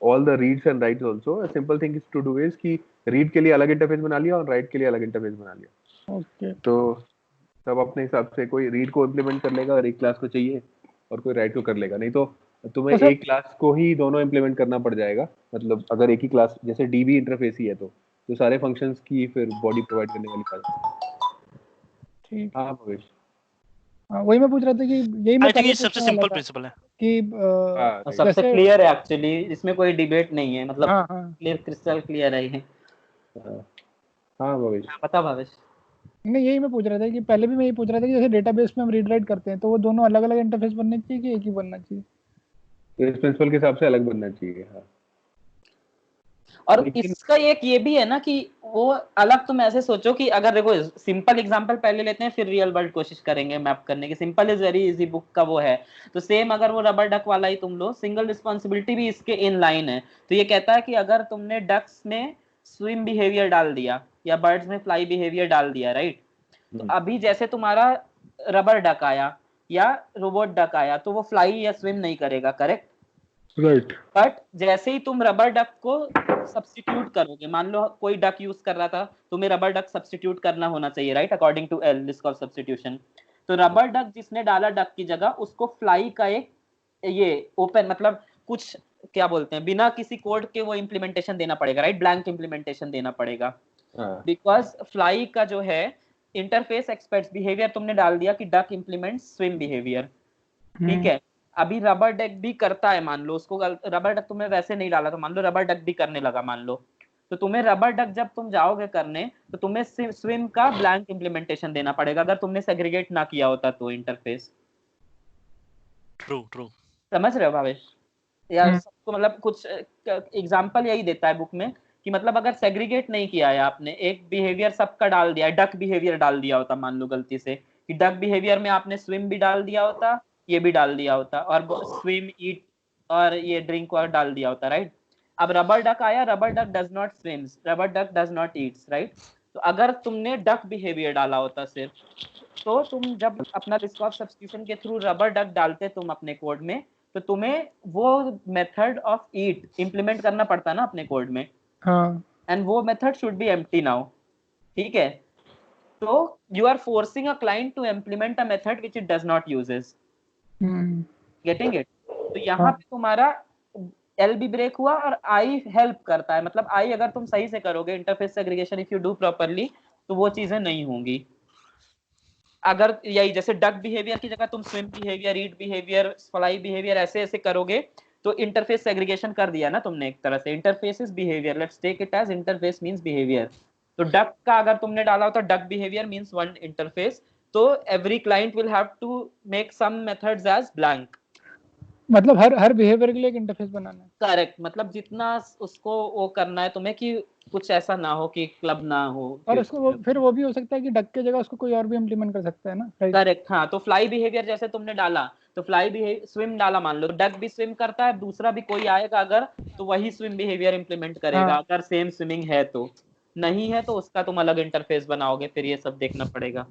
all the reads and writes also, a simple thing is to do is कि read के लिए अलग इंटरफेस बना लिया और write के लिए अलग इंटरफेस बना लिया। ओके। तो तब अपने हिसाब से कोई रीड को इम्प्लीमेंट कर लेगा और एक क्लास को चाहिए और कोई राइट को कर लेगा, नहीं तो तुम्हें तो एक क्लास को ही दोनों इम्प्लीमेंट करना पड़ जाएगा। मतलब अगर एक ही क्लास जैसे डीबी इंटरफेस ही है तो सारे फंक्शंस की फिर बॉडी प्रोवाइड करने वाली क्लास। ठीक। हाँ भवेश, हाँ, वही मैं पूछ रहा था कि यही मैं आई थिंक पहले ये सबसे पूछने वाला सिंपल था प्रिंसिपल है कि हाँ सबसे जैसे क्लियर है एक्चुअली, इसमें कोई डिबेट नहीं है, मतलब हाँ हाँ क्लियर, क्रिस्टल क्लियर है। हाँ भवेश, बता भावेश। नहीं, यही मैं पूछ रहा था कि पहले भी मैं यही पूछ रहा था कि जैसे डेटाबेस में हम रीड राइट करते हैं तो वो दोनों अलग अलग इंटरफेस बनने चाहिए कि एक ही बनना चाहिए? तो इस प्रिंसिपल के हिसाब से अलग बनना चाहिए। हाँ और लेकिन इसका एक ये भी है ना कि वो अलग, तुम ऐसे सोचो कि अगर देखो सिंपल एग्जांपल पहले लेते हैं फिर रियल वर्ल्ड कोशिश करेंगे मैप करने की। Simple is very easy book का वो है, तो सेम अगर वो रबर डक वाला ही तुम लो, सिंगल रिस्पॉन्सिबिलिटी भी इसके इन लाइन है। तो ये कहता है कि अगर तुमने डक्स में स्विम बिहेवियर डाल दिया या बर्ड्स में फ्लाई बिहेवियर डाल दिया, राइट, तो अभी जैसे तुम्हारा रबर डक आया या रोबोट डक आया तो वो फ्लाई या स्विम नहीं करेगा, करेक्ट? राइट, बट जैसे ही तुम रबर डक को सब्स्टिट्यूट करोगे, मान लो कोई डक यूज कर रहा था, तुम्हें रबर डक सब्स्टिट्यूट करना होना चाहिए, right, according to L list of substitution. तो रबर डक जिसने डाला डक की जगह, उसको फ्लाई का एक ये ओपन मतलब कुछ क्या बोलते हैं, बिना किसी कोड के वो इम्प्लीमेंटेशन देना पड़ेगा, राइट, ब्लैंक इम्प्लीमेंटेशन देना पड़ेगा, बिकॉज फ्लाई का जो है इंटरफेस एक्सपेक्ट्स बिहेवियर तुमने डाल दिया कि डक इम्प्लीमेंट स्विम बिहेवियर, ठीक है। अभी रबर डक भी करता है, मान लो उसको रबर डक तुमने वैसे नहीं डाला, तो मान लो रबर डक भी करने लगा, मान लो, तो तुम्हें रबर डक जब तुम जाओगे करने तो तुम्हें स्विम का ब्लैंक इम्प्लीमेंटेशन देना पड़ेगा, अगर तुमने सेग्रीगेट ना किया होता तो इंटरफेस। ट्रू समझ रहे हो भावेश? या सबको मतलब कुछ एग्जांपल यही देता है बुक में कि मतलब अगर सेग्रीगेट नहीं किया है आपने, एक बिहेवियर सबका डाल दिया, डक बिहेवियर डाल दिया होता मान लो गलती से, कि डक बिहेवियर में आपने स्विम भी डाल दिया होता, ये भी डाल दिया होता, और स्विम ईट और ये ड्रिंक और डाल दिया होता, राइट। अब रबर डक आया, rubber duck does not swims, rubber duck does not Yeats, right. तो अगर तुमने डक बिहेवियर डाला होता सिर्फ, तो तुम जब अपना रिस्क ऑफ सब्स्टिट्यूशन के थ्रू रबर डक डालते तुम अपने कोड में, तो तुम्हें वो मेथड ऑफ ईट इंप्लीमेंट करना पड़ता ना अपने कोड में, एंड वो method should be empty now, ठीक है। तो you are forcing a client to implement a method which it does not uses, getting it? तो यहाँ पे तुम्हारा एल भी ब्रेक हुआ और आई हेल्प करता है, मतलब आई अगर तुम सही से करोगे interface segregation, if you do properly, तो वो चीजें नहीं होंगी। अगर यही जैसे डक बिहेवियर की जगह तुम स्विम बिहेवियर, ईट बिहेवियर, फ्लाई बिहेवियर ऐसे ऐसे करोगे, तो इंटरफेस सेग्रीगेशन कर दिया ना तुमने एक तरह से। Interface is behaviour, let's take it as interface means behaviour. तो डक का अगर तुमने डाला होता duck behaviour means one interface, तो every client will have to make some methods as blank, मतलब हर बिहेवियर के लिए एक इंटरफेस बनाना है। करेक्ट, मतलब जितना उसको वो करना है तुम्हें कि कुछ ऐसा ना हो कि क्लब ना हो, और उसको फिर वो भी हो सकता है कि डक के जगह उसको कोई और भी इम्प्लीमेंट कर सकता है ना, करेक्ट। हाँ, तो फ्लाई बिहेवियर जैसे तुमने डाला, तो फ्लाई बिहेवियर स्विम डाला मान लो, डक भी स्विम करता है, दूसरा भी कोई आएगा अगर, तो वही स्विम बिहेवियर इंप्लीमेंट करेगा, अगर सेम स्विमिंग है तो। नहीं है तो उसका तुम अलग इंटरफेस बनाओगे, फिर ये सब देखना पड़ेगा।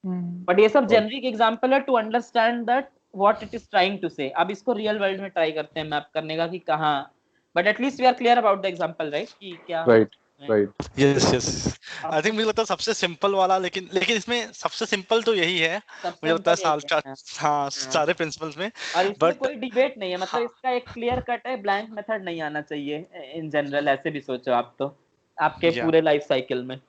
बट ये सब जेनरिक एग्जांपल है to understand that what it is trying to say. अब इसको रियल वर्ल्ड में ट्राई करते हैं मैप करने का कि कहाँ, but at least we are clear about the example, right, कि क्या राइट। यस आई थिंक मुझे लगता है सबसे सिंपल वाला, लेकिन इसमें सबसे सिंपल तो यही है मुझे लगता है सारे प्रिंसिपल्स में। और इसमें कोई डिबेट नहीं है, मतलब इसका एक क्लियर कट है, ब्लैंक मेथड नहीं आना चाहिए इन जनरल, ऐसे भी सोचो आप तो आपके पूरे लाइफ साइकिल में।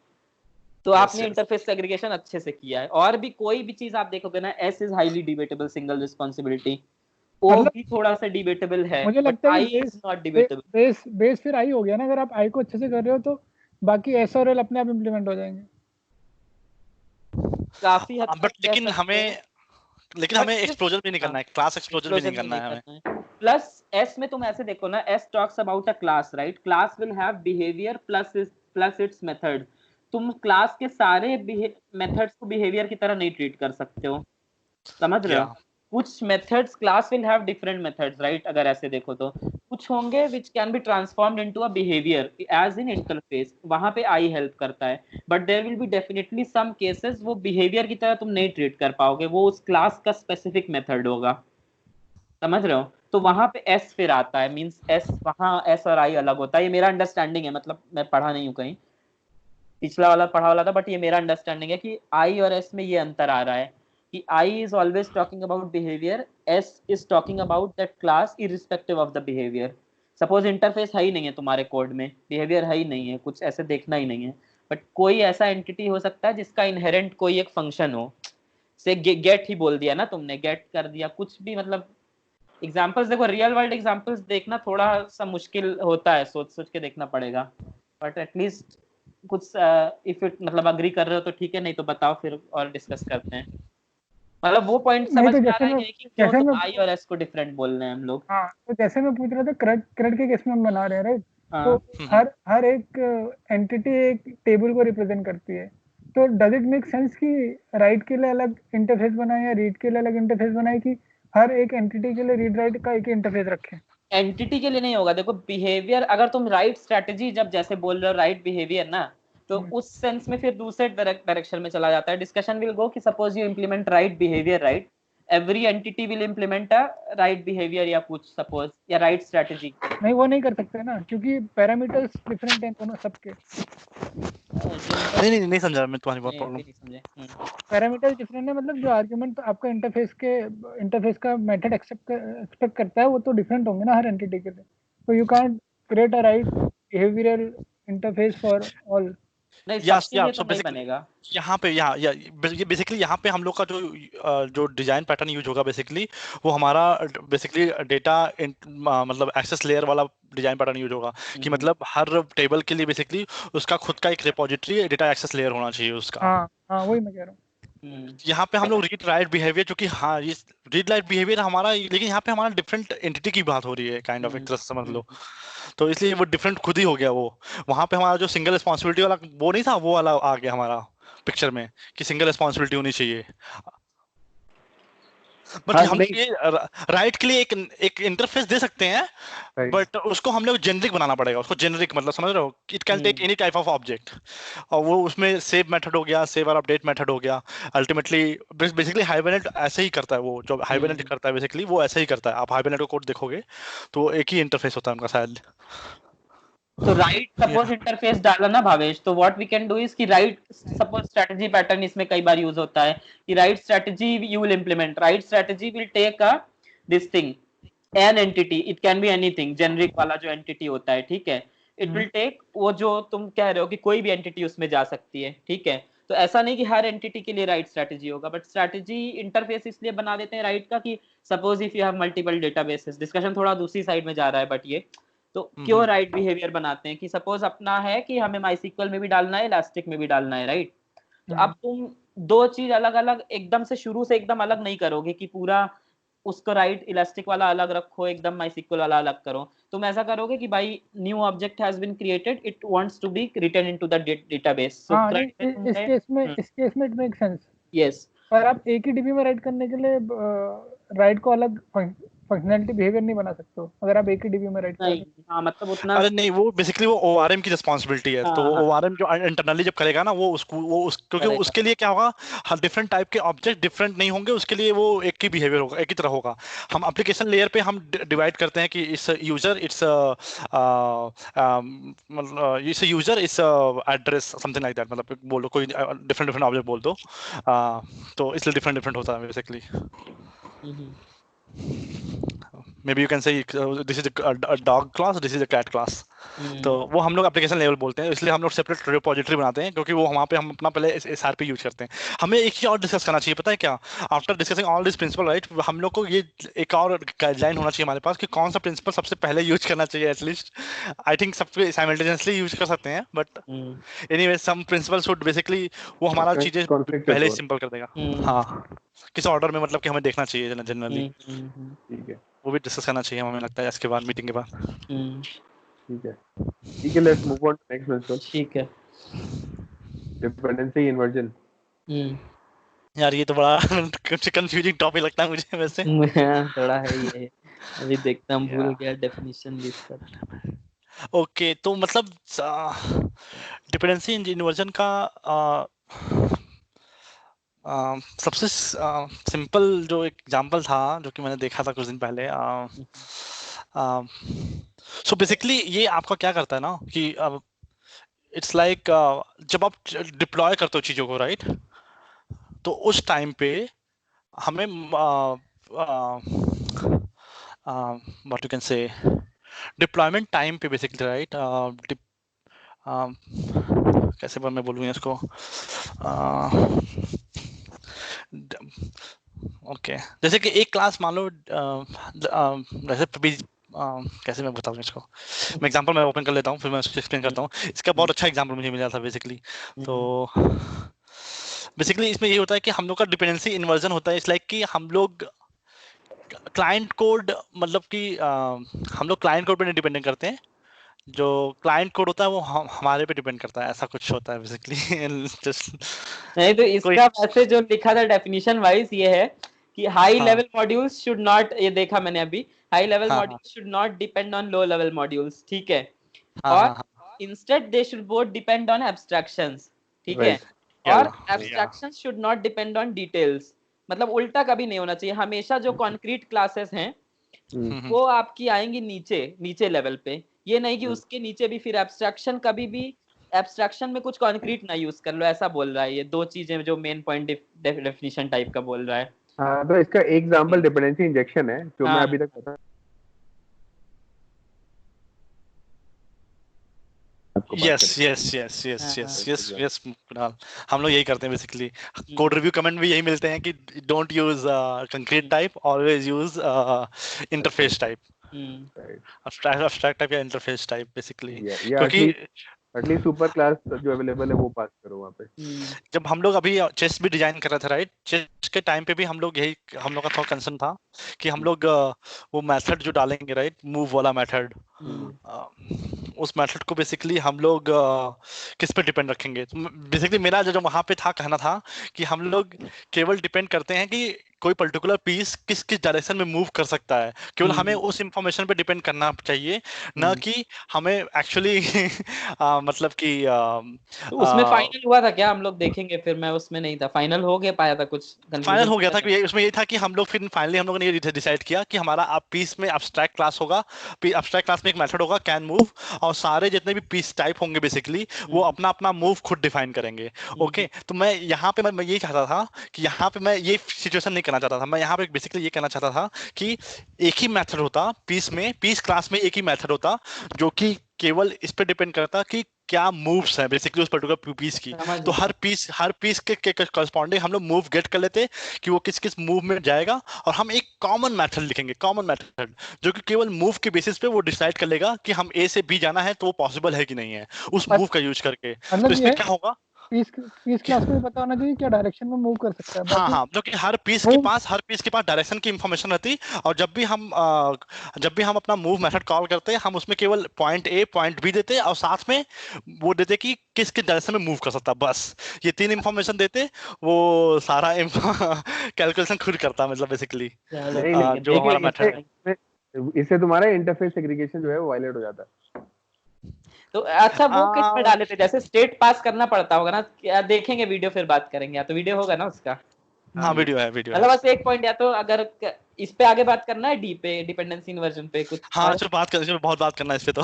तो आपने इंटरफेस सेग्रीगेशन अच्छे से किया है। और भी कोई भी चीज आप देखोगे ना, S is highly debatable, single responsibility वो भी थोड़ा सा डिबेटेबल है, मुझे लगता है I is not debatable. Base फिर आई हो गया ना, अगर आप आई को अच्छे से कर रहे हो तो बाकी एस और एल अपने आप इम्प्लीमेंट हो जाएंगे काफी हद तक। लेकिन हमें एक्सपोजर भी नहीं करना है, क्लास एक्सपोजर भी नहीं करना है हमें। प्लस एस में तुम ऐसे देखो ना, S talks about a class, right, class will have behaviour plus it's method. तुम क्लास के सारे मेथड्स को बिहेवियर की तरह नहीं ट्रीट कर सकते हो, समझ रहे हो? कुछ methods class will have different methods, right, अगर ऐसे देखो तो कुछ होंगे which can be transformed into a behavior as in interface, वहां पे आई हेल्प करता है, but there will be definitely some cases वो बिहेवियर की तरह तुम नहीं ट्रीट कर पाओगे, वो उस क्लास का स्पेसिफिक मेथड होगा, समझ रहे हो? तो वहां पे एस फिर आता है, मींस एस, वहां एस और आई अलग होता है। ये मेरा अंडरस्टैंडिंग है, मतलब मैं पढ़ा नहीं हूँ कहीं, पिछला वाला पढ़ा वाला था, बट ये मेरा अंडरस्टैंडिंग है कि आई और एस में ये अंतर आ रहा है कि I is always talking about behavior, S is talking about that class irrespective of the behavior. Suppose interface है ही नहीं है तुम्हारे कोड में, behavior है ही नहीं है, कुछ ऐसे देखना ही नहीं है, बट कोई ऐसा एंटिटी हो सकता है जिसका इनहेरेंट कोई एक फंक्शन हो, से गेट ही बोल दिया ना तुमने, गेट कर दिया कुछ भी, मतलब एग्जांपल्स देखो, रियल वर्ल्ड एग्जांपल्स देखना थोड़ा सा मुश्किल होता है, सोच सोच के देखना पड़ेगा, बट एटलीस्ट कुछ इफ इट मतलब अग्री कर रहे हो तो ठीक है, नहीं तो बताओ फिर और डिस्कस करते हैं। मतलब वो पॉइंट समझ में आ रहा है कि क्यों तो आई और एस को डिफरेंट बोल रहे हैं हम लोग। हाँ, तो जैसे मैं पूछ रहा था, क्रेड के केस में हम बना रहे हैं, राइट, तो हर एक एंटिटी एक टेबल को रिप्रेजेंट करती है, तो डज इट मेक सेंस कि राइट के लिए अलग इंटरफेस बनाए या रीड के लिए अलग इंटरफेस बनाए, कि हर एक एंटिटी के लिए रीड राइट का एक इंटरफेस रखें? एंटिटी के लिए नहीं होगा। देखो बिहेवियर, अगर तुम राइट स्ट्रेटजी जब जैसे बोल रहे हो राइट बिहेवियर ना, तो उस सेंस में फिर दूसरे डायरेक्शन में चला जाता है। डिस्कशन विल गो कि suppose you implement right behaviour, right, every entity will implement a right behaviour या कुछ सपोज, या राइट स्ट्रेटजी। नहीं, वो नहीं कर सकते ना, क्योंकि पैरामीटर्स डिफरेंट हैं दोनों सबके। नहीं समझा मैं तुम्हारी बात, प्रॉब्लम नहीं समझे। पैरामीटर्स डिफरेंट है, मतलब जो आर्गुमेंट आपका इंटरफेस का मेथड एक्सपेक्ट करता है वो तो डिफरेंट होंगे ना हर एंटिटी के लिए। तो you can't create a right behavioural interface for all. नहीं, या सबके लिए तो नहीं बनेगा। यहाँ पे बेसिकली यहाँ पे हम लोग का जो डिजाइन पैटर्न यूज होगा बेसिकली, वो हमारा बेसिकली डेटा मतलब एक्सेस लेयर वाला डिजाइन पैटर्न यूज होगा, कि मतलब हर टेबल के लिए बेसिकली उसका खुद का एक रिपोजिटरी डेटा एक्सेस लेयर होना चाहिए उसका। हाँ वही मैं कह रहा हूँ। यहाँ पे हम लोग रीड राइट बिहेवियर, जो कि हाँ ये रीड राइट बिहेवियर हमारा, लेकिन यहाँ पे हमारा डिफरेंट एंटिटी की बात हो रही है काइंड ऑफ, एक तरह से समझ लो। तो इसलिए वो डिफरेंट खुद ही हो गया वो। वहां पे हमारा जो सिंगल रिस्पॉन्सिबिलिटी वाला वो नहीं था, वो वाला आ गया हमारा पिक्चर में, कि सिंगल रिस्पॉन्सिबिलिटी होनी चाहिए। बट हम ये राइट के लिए एक इंटरफेस दे सकते हैं, बट उसको हम लोग जेनरिक बनाना पड़ेगा। उसको जेनरिक मतलब समझ रहे हो, it can take any type of object, और वो उसमें सेव मेथड हो गया, सेव और अपडेट मेथड हो गया। अल्टीमेटली बेसिकली हाइबरनेट ऐसे ही करता है, वो जो हाइबरनेट करता है बेसिकली वो ऐसे ही करता है। आप हाइबरनेट का कोड देखोगे तो एक ही इंटरफेस होता है उनका शायद। तो राइट सपोज इंटरफेस डाला ना भावेश, तो what we can do is कि राइट सपोज स्ट्रेटजी पैटर्न इसमें कई बार यूज होता है कि right strategy you will implement, right strategy will take a this thing an entity, it can be anything, generic वाला जो एंटिटी होता है, ठीक है, इट विल टेक वो जो तुम कह रहे हो कि कोई भी एंटिटी उसमें जा सकती है, ठीक है। तो ऐसा नहीं कि हर एंटिटी के लिए राइट स्ट्रेटजी होगा, बट स्ट्रेटजी इंटरफेस इसलिए बना देते हैं राइट का कि suppose if you have multiple databases, discussion थोड़ा दूसरी साइड में जा रहा है, बट ये तो क्यों राइट बिहेवियर बनाते हैं कि सपोज अपना है कि हमें माइस्क्ल में भी डालना है, इलास्टिक में भी डालना है, राइट। तो अब तुम दो चीज अलग अलग एकदम से शुरू से एकदम अलग नहीं करोगे कि पूरा उसको राइट इलास्टिक वाला अलग रखो, एकदम माइस्क्ल वाला अलग करो। तुम ऐसा करोगे कि भाई new object has been created, it wants to be written into the database. So इस केस में इट मेक सेंस। यस, पर आप एक ही डीबी में राइट करने के लिए राइट को अलग फंक्शनैलिटी बिहेवियर नहीं बना सकते हो अगर आप एक ही डीबी में राइट करोगे। हाँ मतलब उतना, अरे नहीं, वो बेसिकली वो ओआरएम की रिस्पांसिबिलिटी है। तो ओआरएम जो इंटरनली जब करेगा ना वो क्योंकि उसके लिए क्या होगा, हर डिफरेंट टाइप के ऑब्जेक्ट डिफरेंट नहीं होंगे, उसके लिए वो एक ही बिहेवियर होगा, एक ही तरह होगा। हम एप्लीकेशन लेयर पे हम डिवाइड करते हैं कि इस यूजर इट्स मतलब इस यूजर इस एड्रेस समथिंग लाइक दैट, मतलब बोलो कोई डिफरेंट ऑब्जेक्ट बोल दो, तो इसलिए डिफरेंट होता है basically. Maybe you can say this is a dog class, this is a cat class. तो वो हम लोग एप्लीकेशन लेवल बोलते हैं, इसलिए हम लोग सेपरेट रिपोजिटरी बनाते हैं, क्योंकि वो वहाँ पे हम अपना पहले SRP यूज करते हैं। हमें एक चीज और डिस्कस करना चाहिए, पता है क्या? After discussing all this principle, right, हम लोग को ये एक और गाइडलाइन होना चाहिए हमारे पास कि कौन सा प्रिंसिपल सबसे पहले यूज करना चाहिए। एटलीस्ट आई थिंक सबके साइमल्टेनियसली यूज कर सकते हैं, but anyway some principle should basically वो हमारा चीजें पहले सिंपल कर देगा। हाँ, किस ऑर्डर में मतलब कि हमें देखना चाहिए जनरली, ठीक है, वो भी डिस्कस करना चाहिए हमें लगता है इसके बाद, मीटिंग के बाद। ठीक है, let's move on to next principle. ठीक है, डिपेंडेंसी इन्वर्जन। यार ये तो बड़ा कंफ्यूजिंग टॉपिक लगता है मुझे वैसे। थोड़ा है ये, अभी देखता हूं, भूल गया डेफिनेशन इसका। ओके, तो मतलब डिपेंडेंसी इन्वर्जन का सबसे सिंपल जो एग्जांपल था जो कि मैंने देखा था कुछ दिन पहले, सो बेसिकली ये आपका क्या करता है ना कि इट्स लाइक जब आप डिप्लॉय करते हो चीज़ों को, राइट, तो उस टाइम पे हमें व्हाट यू कैन से डिप्लॉयमेंट टाइम पे बेसिकली, राइट, कैसे मैं बोलूँ इसको, ओके जैसे कि एक क्लास मान लो, जैसे कैसे मैं बताऊँ इसको, मैं एग्जांपल मैं ओपन कर लेता हूँ फिर मैं उसको एक्सप्लेन करता हूँ। इसका बहुत अच्छा एग्जांपल मुझे मिला था बेसिकली। तो बेसिकली इसमें ये होता है कि हम लोग का डिपेंडेंसी इन्वर्जन होता है, इट्स लाइक कि हम लोग क्लाइंट कोड, मतलब कि हम लोग क्लाइंट कोड पे नहीं डिपेंडेंट करते हैं, जो क्लाइंट कोड होता है वो हमारे पे डिपेंड करता है, ऐसा कुछ होता है बेसिकली। जस्ट नहीं तो इसका वैसे जो लिखा था डेफिनेशन वाइज ये है कि high level modules should not, ये देखा मैंने अभी, high level modules should not depend on low level modules, ठीक है, और instead they should both depend on abstractions, ठीक है, और abstractions should not depend on details, मतलब उल्टा कभी नहीं होना चाहिए, हमेशा जो कॉन्क्रीट क्लासेस हैं वो आपकी आएंगी नीचे लेवल पे, ये नहीं कि उसके नीचे भी फिर एब्स्ट्रैक्शन, कभी भी एब्स्ट्रैक्शन में कुछ कॉन्क्रीट ना यूज कर लो, ऐसा बोल रहा है, ये दो चीजें जो मेन पॉइंट डेफिनेशन टाइप का बोल रहा है। हाँ, तो इसका एग्जांपल डिपेंडेंसी इंजेक्शन है जो मैं अभी तक बता यस कुणाल, हम लोग यही करते हैं बेसिकली, कोड रिव्यू कमेंट भी यही मिलते हैं कि don't use concrete type, always use interface type, abstract type या इंटरफेस टाइप बेसिकली, क्योंकि एटलीस्ट सुपर क्लास जो अवेलेबल है वो पास करो वहाँ पे। जब हम लोग अभी चेस्ट भी डिजाइन कर रहे थे राइट, चेस्ट के टाइम पे भी हम लोग यही, हम लोग का थोड़ा कंसर्न था कि हम लोग वो मेथड जो डालेंगे राइट, मूव वाला मेथड, उस मेथड को बेसिकली हम लोग किस पे डिपेंड रखेंगे। तो बेसिकली मेरा जो वहां पे था कहना था कि हम लोग केवल डिपेंड करते हैं कि कोई पर्टिकुलर पीस किस किस डायरेक्शन में मूव कर सकता है, केवल हमें उस इंफॉर्मेशन पे डिपेंड करना चाहिए, ना कि हमें एक्चुअली मतलब कि तो उसमें फाइनल हुआ था क्या, हम लोग देखेंगे, फिर मैं उसमें नहीं था, फाइनल हो गया पाया था कुछ, फाइनल हो गया था कि उसमें ये था कि हम लोग फिर फाइनली हम लोगों ने ये डिसाइड किया कि हमारा अब पीस में एब्स्ट्रैक्ट क्लास होगा, एब्स्ट्रैक्ट क्लास में एक मेथड होगा कैन मूव, और सारे जितने भी पीस टाइप होंगे बेसिकली वो अपना अपना मूव खुद डिफाइन करेंगे। ओके, तो मैं यहाँ पे मैं ये चाहता था कि यहाँ पे मैं ये सिचुएशन नहीं करना चाहता था, मैं यहाँ पे बेसिकली ये कहना चाहता था कि एक ही मेथड होता पीस में, पीस क्लास में एक ही मेथड होता जो कि केवल इस पे डिपेंड करता कि क्या मूव्स है बेसिकली उस पर्टिकुलर पीस की, तो हर पीस के करस्पॉन्डिंग हम लोग मूव गेट कर लेते कि वो किस किस मूव में जाएगा, और हम एक कॉमन मेथड लिखेंगे, कॉमन मेथड जो कि केवल मूव के बेसिस पे वो डिसाइड कर लेगा कि हम ए से बी जाना है तो वो पॉसिबल है कि नहीं है उस मूव का यूज करके। तो इसमें क्या होगा, पीस क्लास को पता होना चाहिए क्या डायरेक्शन में मूव कर सकता है। हाँ, जो कि हर पीस के पास डायरेक्शन की इंफॉर्मेशन रहती, और जब भी हम अपना मूव मेथड कॉल करते हैं हम उसमें केवल पॉइंट ए पॉइंट बी देते और साथ में वो देते कि किस किस डायरेक्शन में मूव कर सकता, बस ये 3 इंफॉर्मेशन देते, वो सारा कैलकुलेशन खुद करता, मतलब बेसिकली जो हमारा मेथड है। इससे तुम्हारा इंटरफेस सेग्रीगेशन जो है वो वायलेट हो जाता है। तो अच्छा वो किस पे डाले थे, जैसे स्टेट पास करना पड़ता होगा ना, क्या देखेंगे वीडियो फिर बात करेंगे, या तो वीडियो होगा ना उसका। हाँ वीडियो है मतलब बस एक पॉइंट, या तो अगर इस पे आगे बात करना है डी पे, डिपेंडेंसी इन्वर्जन पे कुछ। हाँ इससे बहुत बात करना है इस पे, तो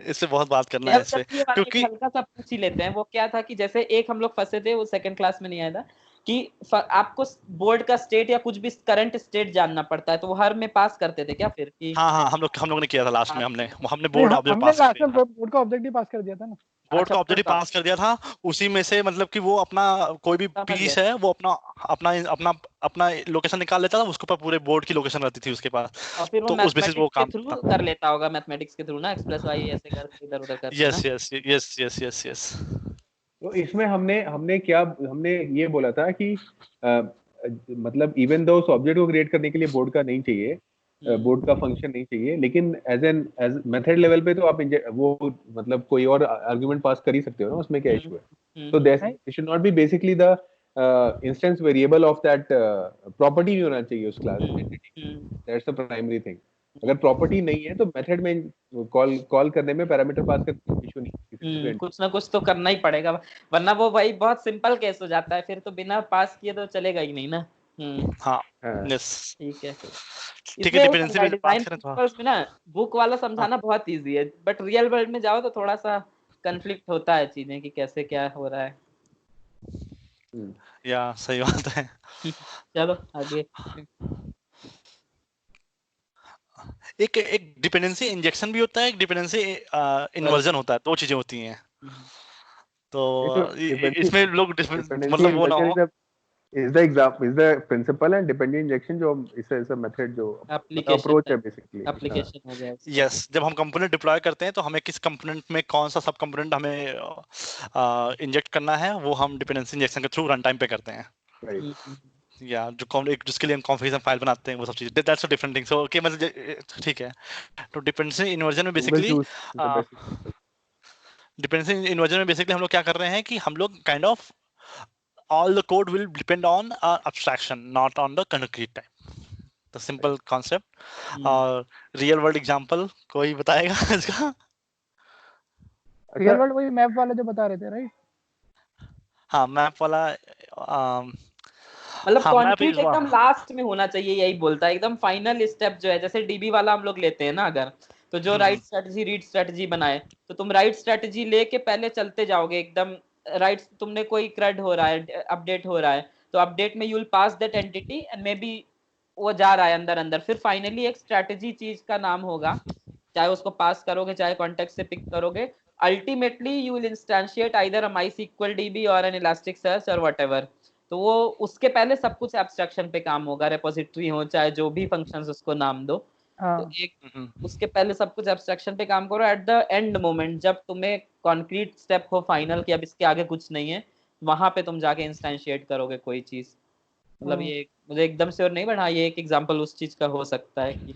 इससे बहुत बात करना है इस पे, क्योंकि हल्का सा पूछ ही लेते हैं। वो क्या था कि जैसे एक हम लोग फंसे थे, वो सेकंड क्लास में नहीं आया था, कि आपको बोर्ड का स्टेट या कुछ भी करंट स्टेट जानना पड़ता है, तो वो हर में पास करते थे क्या फिर कि? हाँ हम लोग ने किया था लास्ट में, हमने बोर्ड ऑब्जेक्ट पास कर दिया था, बोर्ड का ऑब्जेक्ट ही पास कर दिया था ना, बोर्ड का ऑब्जेक्ट पास कर दिया था, उसी में से मतलब कि वो अपना कोई भी पीस है वो अपना लोकेशन निकाल लेता था, उसके ऊपर पूरे बोर्ड की लोकेशन रहती थी उसके पास, और फिर तो उस बेसिस वो काम कर लेता होगा मैथमेटिक्स के थ्रू ना, एक्स + y ऐसे करके इधर उधर करके। यस। तो इसमें हमने ये बोला था कि मतलब इवन दो उस ऑब्जेक्ट को क्रिएट करने के लिए बोर्ड का नहीं चाहिए, बोर्ड का फंक्शन नहीं चाहिए, लेकिन एज मेथड लेवल पे तो आप वो मतलब कोई और आर्गुमेंट पास कर ही सकते हो ना, उसमें क्या इशू है। तो it should not B basically the instance variable of that property नहीं होना चाहिए उस क्लास में, दैट्स द प्राइमरी थिंग। अगर प्रॉपर्टी नहीं है तो मेथड में कॉल करने में पैरामीटर पास करने में इशू नहीं, कुछ ना कुछ तो करना ही पड़ेगा, वरना वो भाई बहुत सिंपल केस हो जाता है, फिर तो बिना पास किए तो चलेगा ही नहीं ना। हाँ यस ठीक है डिपेंडेंसी में बात करें तो ना बुक वाला समझाना बहुत इजी है, बट रियल वर्ल्ड में जाओ तो थोड़ा सा कंफ्लिक्ट होता है चीजें कि कैसे क्या हो रहा है। या सही बात है। चलो आगे। एक डिपेंडेंसी इंजेक्शन भी होता है, एक डिपेंडेंसी इन्वर्जन होता है, दो चीजें होती हैं, तो इसमें लोग मतलब वो ना हो is the principle and dependent injection जो is a method जो approach है basically एप्लीकेशन हो गया। यस जब हम कंपोनेंट डिप्लॉय करते हैं तो हमें किस कंपोनेंट में कौन सा सब कंपोनेंट हमें इंजेक्ट करना है वो हम डिपेंडेंसी इंजेक्शन के थ्रू रन टाइम पे करते हैं। या जिसके लिए हम कॉन्फ़िगरेशन फाइल बनाते हैं वो सब चीजें, that's a different thing. So okay, मतलब ठीक है। तो डिपेंडेंसी इन्वर्जन में Google basically juice is the best. Dependency inversion में बेसिकली हम लोग क्या कर रहे हैं कि हम लोग kind of all the code will depend on abstraction, not on the concrete type. The simple concept. और real world example कोई बताएगा इसका? रियल वर्ल्ड वही मैप वाला जो बता रहे थे, राइट? हाँ, मैप वाला मतलब हाँ, मैप कॉन्क्रीट इज एकदम लास्ट में होना चाहिए, यही बोलता है, एकदम फाइनल स्टेप जो है। जैसे डीबी वाला हम लोग लेते हैं ना, अगर तो जो राइट स्ट्रेटजी रीड स्ट्रेटजी बनाए, तो तुम राइट स्ट्रेटजी लेके पहले चलते जाओगे एकदम राइट। तुमने कोई क्रेड हो रहा है, अपडेट हो रहा है, तो अपडेट में you will pass that entity and may be वो जा रहा है अंदर अंदर, फिर फाइनली एक स्ट्रेटजी चीज का नाम होगा, चाहे उसको पास करोगे चाहे कॉन्टेक्स्ट से पिक करोगे। Ultimately you will instantiate either a MySQL DB और एन Elasticsearch और व्हाटएवर। तो वो उसके पहले सब कुछ एब्स्ट्रैक्शन पे काम होगा, रेपोजिटरी हो चाहे जो भी फंक्शंस उसको नाम दो। तो एक उसके पहले सब कुछ एब्स्ट्रैक्शन पे काम करो। एट द एंड मोमेंट जब तुम्हें कॉन्क्रीट स्टेप हो फाइनल कि अब इसके आगे कुछ नहीं है, वहां पे तुम जाके इंस्टेंशिएट करोगे कोई चीज। मतलब ये मुझे एकदम श्योर नहीं, बट हाँ ये एक एग्जांपल उस चीज का हो सकता है कि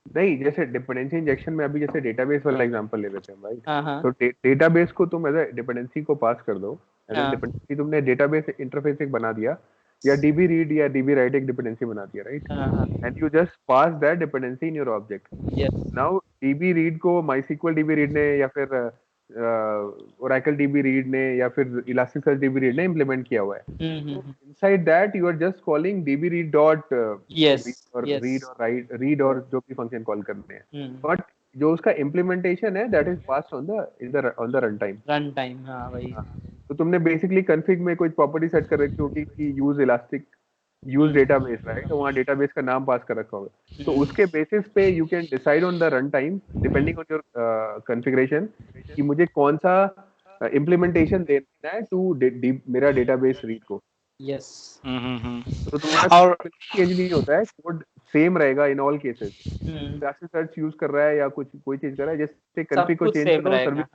नहीं, जैसे डिपेंडेंसी इंजेक्शन में अभी जैसे डेटाबेस वाला एग्जांपल ले लेते हैं भाई। हाँ, तो डेटाबेस को तुम एज अ डिपेंडेंसी को पास कर दो, एज अ हाँ, डिपेंडेंसी तुमने डेटाबेस इंटरफेस एक बना दिया, या डीबी रीड या डीबी राइट एक डिपेंडेंसी बना दिया, राइट? हाँ, and you just pass that dependency in your object. Yes, now dB read को MySQL डीबी रीड ने या फिर Oracle डीबी रीड ने या फिर Elasticsearch डीबी रीड ने इम्प्लीमेंट किया हुआ है। Inside that you are just calling DB read dot read और राइट, रीड और जो भी फंक्शन कॉल करने हैं, बट जो उसका इम्प्लीमेंटेशन है that is passed on the run time. हाँ भाई। तो तुमने बेसिकली कॉन्फ़िग में कोई प्रॉपर्टी सेट कर रखी होगी कि use elastic, use database, right? तो वहाँ डेटाबेस का नाम पास कर रखा होगा। तो उसके बेसिस पे you can decide on the run time depending on your configuration कि मुझे कौन सा इम्प्लीमेंटेशन देना है टू मेरा डेटाबेस रीड को। यस। तो तुम्हारा और चेंज नहीं होता है, कोड सेम रहेगा in all cases. Elasticsearch use कर रहा है या कुछ कोई चीज कर रहा है, जैसे कॉन्फ़िग को चेंज करो, सर्विस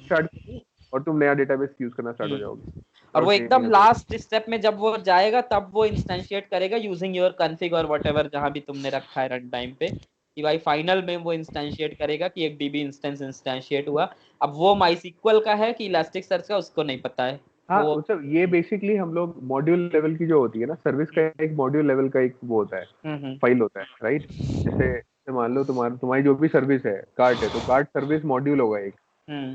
स्टार्ट करो और तुम नया डेटाबेस यूज करना स्टार्ट हो जाओगे। और वो एकदम लास्ट स्टेप में जब वो जाएगा तब वो इंस्टेंशिएट करेगा यूजिंग योर कॉन्फ़िग और व्हाटएवर जहां भी तुमने रखा है रन टाइम पे, कि भाई फाइनल में वो इंस्टेंशिएट करेगा कि एक डीबी इंस्टेंस इंस्टेंशिएट हुआ। अब वो MySQL का है कि Elasticsearch का, उसको नहीं पता है। हाँ, मतलब ये बेसिकली हम लोग मॉड्यूल लेवल की जो होती है ना, सर्विस का एक मॉड्यूल लेवल का एक वो होता है, फाइल होता है, राइट? जैसे मान लो तुम्हारी जो भी सर्विस है, कार्ट है, तो कार्ट सर्विस मॉड्यूल होगा एक।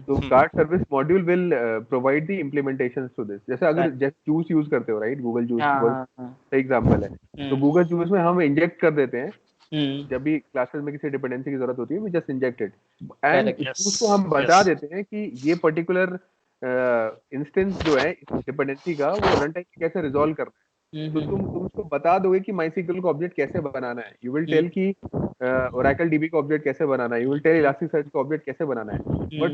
तो cart service module will provide the implementations to this. जैसे अगर जैसे जूस यूज करते हो, राइट? गूगल जूस सही एग्जांपल है। तो गूगल जूस में हम इंजेक्ट कर देते हैं जब भी क्लासेस में किसी डिपेंडेंसी की जरूरत होती है, वी जस्ट इंजेक्टेड, एंड उसको हम बता देते हैं कि ये पर्टिकुलर इंस्टेंस जो है डिपेंडेंसी का वो रन टाइम कैसे रिजॉल्व करना है। तो तुम उसको बता दोगे कि MySQL का ऑब्जेक्ट कैसे बनाना है, यू विल टेल कि Oracle DB का ऑब्जेक्ट कैसे बनाना है, यू विल टेल Elasticsearch का ऑब्जेक्ट कैसे बनाना है, बट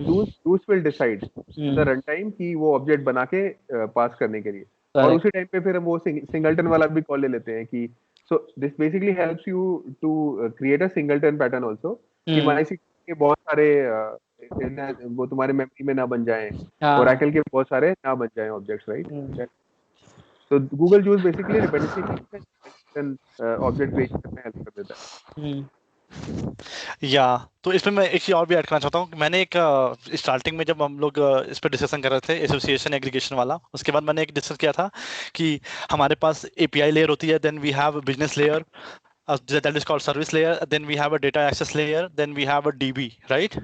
दूस will decide in the run time कि वो ऑब्जेक्ट बना के पास करने के लिए। और उसी टाइम पे फिर हम वो सिंगलटन वाला भी कॉल ले लेते हैं कि so this basically helps you to create a singleton pattern also कि MySQL के बहुत सारे वो तुम्हारे मेमोरी में ना बन जाएं, Oracle के बहुत सारे ना बन जाएं ऑब्जेक्ट्स, राइट? तो Google juice basically dependency object create करने में हेल्प कर देता है। या तो इसमें मैं एक चीज और भी ऐड करना चाहता हूँ। मैंने एक स्टार्टिंग में जब हम लोग इस पर डिस्कशन कर रहे थे एसोसिएशन एग्रीगेशन वाला, उसके बाद मैंने एक डिस्कस किया था कि हमारे पास API लेयर होती है, then we have business layer, that is called service layer, then we have a data access layer, then we have a DB, right?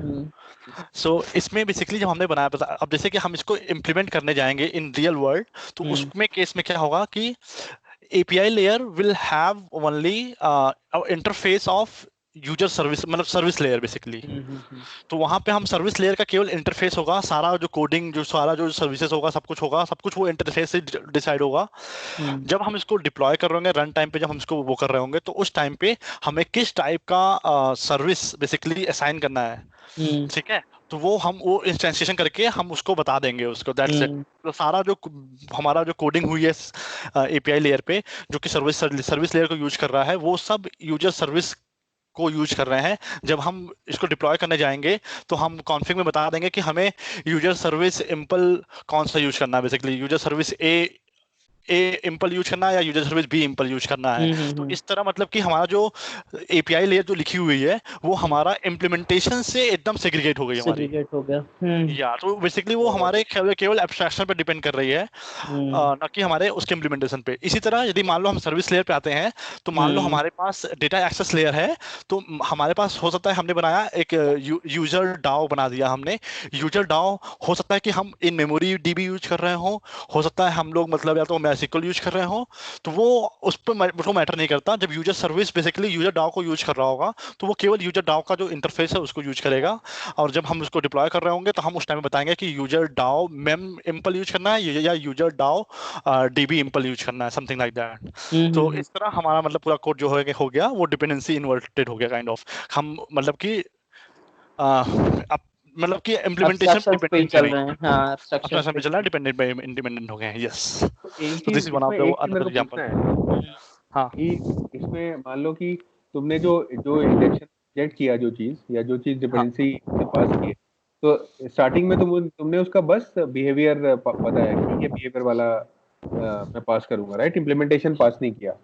So इसमें बेसिकली जब हमने बनाया, अब जैसे कि हम इसको इम्प्लीमेंट करने जाएंगे इन रियल वर्ल्ड, तो उसमें केस में क्या होगा कि API layer will have only interface of user service, मतलब सर्विस लेयर बेसिकली। तो वहां पे हम सर्विस लेयर का केवल इंटरफेस होगा, सारा जो कोडिंग, जो सारा जो सर्विसेज होगा, सब कुछ वो इंटरफेस से डिसाइड होगा। जब हम इसको डिप्लॉय कर रहे होंगे रन टाइम पे, जब हम इसको वो कर रहे होंगे, तो उस टाइम पे हमें किस टाइप का सर्विस बेसिकली असाइन करना है, ठीक है? तो वो इंस्टेंशिएशन करके हम उसको बता देंगे उसको, दैट्स इट। तो सारा जो हमारा जो कोडिंग हुई है API लेयर पे, जो कि सर्विस लेयर को यूज कर रहा है, वो सब यूजर सर्विस को यूज कर रहे हैं। जब हम इसको डिप्लॉय करने जाएंगे तो हम कॉन्फ़िग में बता देंगे कि हमें यूजर सर्विस इम्पल कौन सा यूज करना है, basically user service Imphal use करना है या user service B Imphal use करना है। तो इस तरह मतलब कि हमारा जो एपीआई लेयर जो लिखी हुई है वो हमारा इम्प्लीमेंटेशन से एकदम सेग्रीगेट हो गई हमारी। सेग्रीगेट हो गया। या तो बेसिकली वो हमारे केवल एब्स्ट्रैक्शन पे डिपेंड कर रही है, ना कि हमारे उसके इम्प्लीमेंटेशन पे। इसी तरह यदि मान लो हम सर्विस लेयर पे आते हैं, तो मान लो हमारे पास डेटा एक्सेस लेयर है, तो हमारे पास हो सकता है हमने बनाया एक यूजर डाओ बना दिया हमने। यूजर डाओ हो सकता है कि हम इन मेमोरी डीबी यूज कर रहे हो सकता है हम लोग मतलब या तो MySQL यूज कर रहे हो, तो वो उस पर उसको मैटर नहीं करता। जब user service basically user DAO को यूज कर रहा होगा, तो वो केवल यूजर डाओ का जो इंटरफेस है उसको यूज करेगा, और जब हम उसको डिप्लॉय कर रहे होंगे तो हम उस टाइम में बताएंगे कि user Dow ma'am Imphal use करना है या user Dow dB Imphal use करना है, समथिंग लाइक दैट। तो इस तरह हमारा मतलब पूरा कोड जो हो गया वो डिपेंडेंसी इन्वर्टेड हो गया काइंड ऑफ। हम मतलब कि मतलब कि इम्प्लीमेंटेशन डिपेंडेंट चल रहे हैं। हाँ, एब्स्ट्रैक्शन पे चल रहा है, डिपेंडेंट बाय इंडिपेंडेंट हो गए हैं। यस, तो एक तो चीज दिस इज वन ऑफ इसमें द एक चीज मेरे अनदर को पूछना एग्जांपल। है हाँ, कि इसमें मान लो कि तुमने जो जो इंजेक्ट किया जो चीज या जो चीज डिपेंडेंसी से पास की है, तो स्टार्टिंग में तुमने उसका बस बिहेवियर बताया कि ये बिहेवियर वाला मैं पास करूंगा, राइट? इम्प्लीमेंटेशन पास नहीं किया,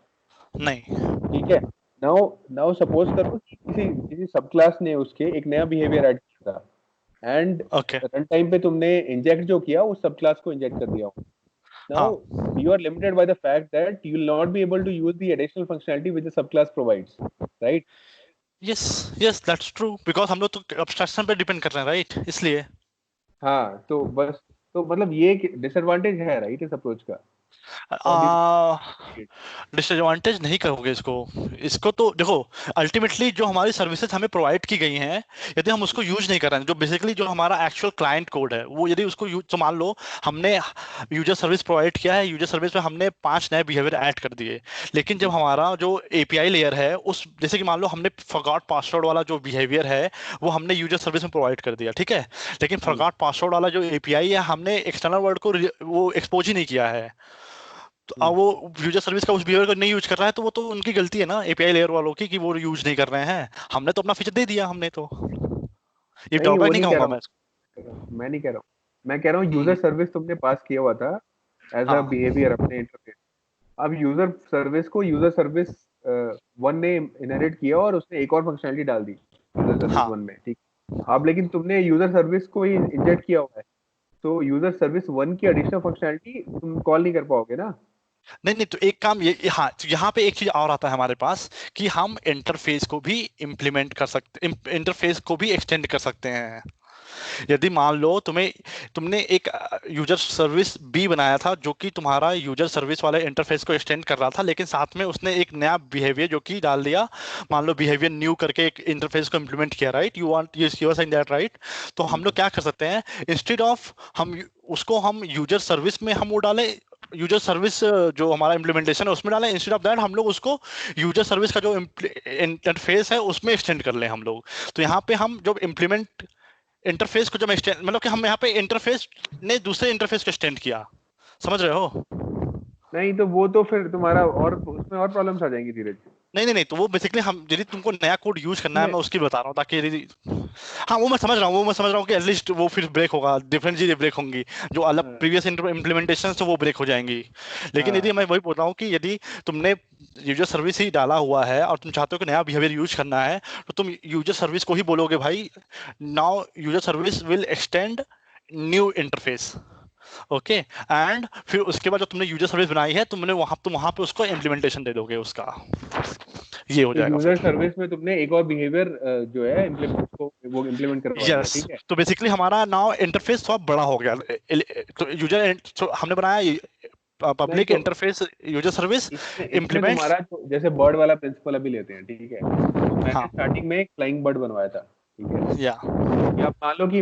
नहीं, ठीक है। नाउ नाउ सपोज करो कि किसी किसी सब क्लास ने उसके एक नया बिहेवियर ऐड किया था एंड ओके, रन टाइम पे तुमने इंजेक्ट जो किया उस सब क्लास को इंजेक्ट कर दिया। Now, हाँ, you are limited by the fact that you will not be able to use the additional functionality which the subclass provides, right? Yes yes that's true, because हम लोग तो एब्स्ट्रैक्शन पे depend कर रहे हैं, राइट? इसलिए हाँ, तो बस तो मतलब ये डिसएडवांटेज है, राइट, इस अप्रोच का। How do you- डिसएडवांटेज नहीं कहोगे इसको। इसको तो देखो, अल्टीमेटली जो हमारी सर्विसेज हमें प्रोवाइड की गई हैं, यदि हम उसको यूज नहीं कर रहे हैं, जो बेसिकली जो हमारा एक्चुअल क्लाइंट कोड है वो यदि उसको यूज, तो मान लो हमने यूजर सर्विस प्रोवाइड किया है, यूजर सर्विस में हमने 5 नए बिहेवियर ऐड कर दिए, लेकिन जब हमारा जो एपीआई लेयर है उस, जैसे कि मान लो हमने फॉरगॉट पासवर्ड वाला जो बिहेवियर है वो हमने यूजर सर्विस में प्रोवाइड कर दिया, ठीक है, लेकिन फॉरगॉट पासवर्ड वाला जो एपीआई है हमने एक्सटर्नल वर्ल्ड को वो एक्सपोज ही नहीं किया है, तो अब वो यूजर सर्विस का उस बिहेवियर को नहीं यूज कर रहा है, तो वो तो उनकी गलती है ना एपीआई लेयर वालों की, कि वो यूज नहीं कर रहे हैं। हमने तो अपना फीचर दे दिया, हमने तो ये नहीं, ड्रॉबैक वो नहीं नहीं कह कहूंगा रहा मैं। हूँ, मैं नहीं कह रहा हूँ, मैं कह रहा हूँ यूजर सर्विस तुमने पास किया हुआ था एज अ हाँ, बिहेवियर अपने इंटरफेस। अब यूजर सर्विस को यूजर सर्विस वन ने इनहेरिट किया और उसने एक और फंक्शनलिटी डाल दी यूजर सर्विस हाँ, वन में, ठीक। अब लेकिन तुमने यूजर सर्विस को ही इंजेक्ट किया हुआ है, तो यूजर सर्विस वन की एडिशनल फंक्शनलिटी तुम कॉल नहीं कर पाओगे ना। नहीं नहीं, तो एक काम ये, हाँ, तो यहाँ पे एक चीज और आता है हमारे पास कि हम इंटरफेस को भी इम्प्लीमेंट कर सकते, इंटरफेस को भी एक्सटेंड कर सकते हैं। यदि मान लो तुमने एक यूजर सर्विस बी बनाया था जो कि तुम्हारा यूजर सर्विस वाले इंटरफेस को एक्सटेंड कर रहा था, लेकिन साथ में उसने एक नया बिहेवियर जो कि डाल दिया, मान लो बिहेवियर न्यू करके एक इंटरफेस को इम्प्लीमेंट किया, right? You want you are saying that, right? तो हम लोग क्या कर सकते हैं, इंस्टेड ऑफ हम यूजर सर्विस में हम वो डालें, यूजर सर्विस जो हमारा इम्प्लीमेंटेशन है उसमें डालें, इंस्टेड ऑफ दैट हम लोग उसको यूजर सर्विस का जो इंटरफेस है उसमें एक्सटेंड कर लें हम लोग। तो यहाँ पे हम जब इम्प्लीमेंट इंटरफेस को जब एक्सटेंड, मतलब कि हम यहाँ पे इंटरफेस ने दूसरे इंटरफेस को एक्सटेंड किया, समझ रहे हो? नहीं, तो वो तो फिर तुम्हारा और उसमें और प्रॉब्लम्स आ जाएंगी धीरे धीरे। नहीं नहीं नहीं, तो वो बेसिकली हम यदि तुमको नया कोड यूज करना है, इसमें मैं उसकी बता रहा हूँ ताकि यदि, हाँ वो मैं समझ रहा हूँ कि एटलीस्ट वो फिर ब्रेक होगा, डिफरेंट चीजें ब्रेक होंगी, जो अलग हाँ, प्रीवियस इम्प्लीमेंटेशन से वो ब्रेक हो जाएंगी। लेकिन यदि हाँ, मैं वही बोल रहा हूँ कि यदि तुमने यूजर सर्विस ही डाला हुआ है और तुम चाहते हो कि नया बिहेवियर यूज करना है, तो तुम यूजर सर्विस को ही बोलोगे भाई, now user service will extend new interface, okay, and फिर उसके बाद जो तुमने यूजर सर्विस बनाई है तुम वहां पे उसको इम्प्लीमेंटेशन दे दोगे उसका, ये हो तो जाएगा यूजर फिर। सर्विस में तुमने एक और बिहेवियर जो है वो इम्प्लीमेंट करवा दिया, यस, ठीक है। तो बेसिकली हमारा नाउ इंटरफेस थोड़ा बड़ा हो गया, तो हमने बनाया नहीं, पब्लिक तो इंटरफेस यूजर सर्विस इसमें इसमें इम्प्लीमेंट्स। तुम्हारा जैसे बर्ड वाला प्रिंसिपल अभी लेते हैं, ठीक है। तो मैंने हाँ, स्टार्टिंग में एक फ्लाइंग बर्ड बनवाया था, ठीक है। या, या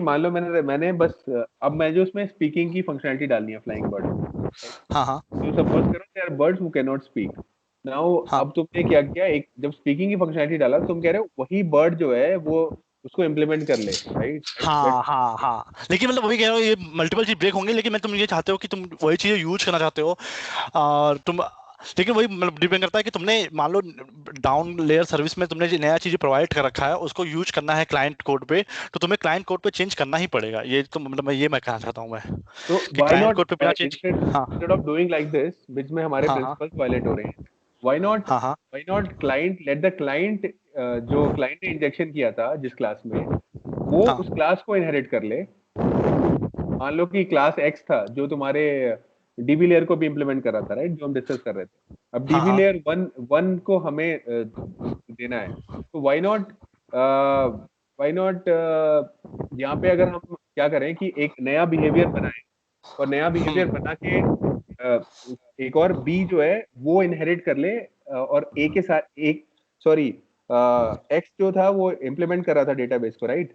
मान लो मैंने बस अब मैं जो उसमें स्पीकिंग की फंक्शनलिटी डालनी है फ्लाइंग बर्ड में, right? हाँ, हाँ, तो सपोज करो there are birds who can not speak. Now हाँ, अब तुमने क्या किया, एक जब स्पीकिंग की फंक्शनलिटी डाला तो तुम कह रहे हो वही बर्ड जो है वो उसको इम्प्लीमेंट कर ले, राइट? हाँ, हाँ, हाँ, लेकिन मतलब वही कह रहा हूँ, ये मल्टीपल चीज ब्रेक होंगे, लेकिन मैं तुम ये चाहते हो कि तुम वही चीजें यूज करना चाहते हो, और तुम लेकिन वही मतलब डिपेंड करता है कि तुमने मान लो डाउन लेयर सर्विस में तुमने जो नया चीज प्रोवाइड कर रखा है उसको यूज करना है क्लाइंट कोड पे, तो तुम्हें क्लाइंट कोड पे चेंज करना ही पड़ेगा। ये तो मतलब मैं कहना चाहता हूँ मैं तो कि व्हाई क्लाइंट नॉट कोड पे बिना चेंज। हाँ instead of doing like this बीच में हमारे हाँ हाँ प्रिंसिपल्स वायलेट हो रहे हैं, हाँ why not client let the client, जो क्लाइंट ने इंजेक्शन किया था जिस क्लास में, वो हाँ उस क्लास को इनहेरिट कर ले। मान लो कि क्लास एक्स था जो तुम्हारे डीबी लेयर को भी इम्प्लीमेंट कर रहा था, राइट, जो हम डिस्कस कर रहे थे। अब हाँ डीबी हाँ लेयर वन को हमें देना है, तो व्हाई नॉट यहाँ पे अगर हम क्या करें कि एक नया बिहेवियर बनाएं, और नया बिहेवियर बना के एक और बी जो है वो इनहेरिट कर ले, और ए के साथ एक, सॉरी, एक्स जो था वो इम्प्लीमेंट कर रहा था डेटाबेस को, राइट।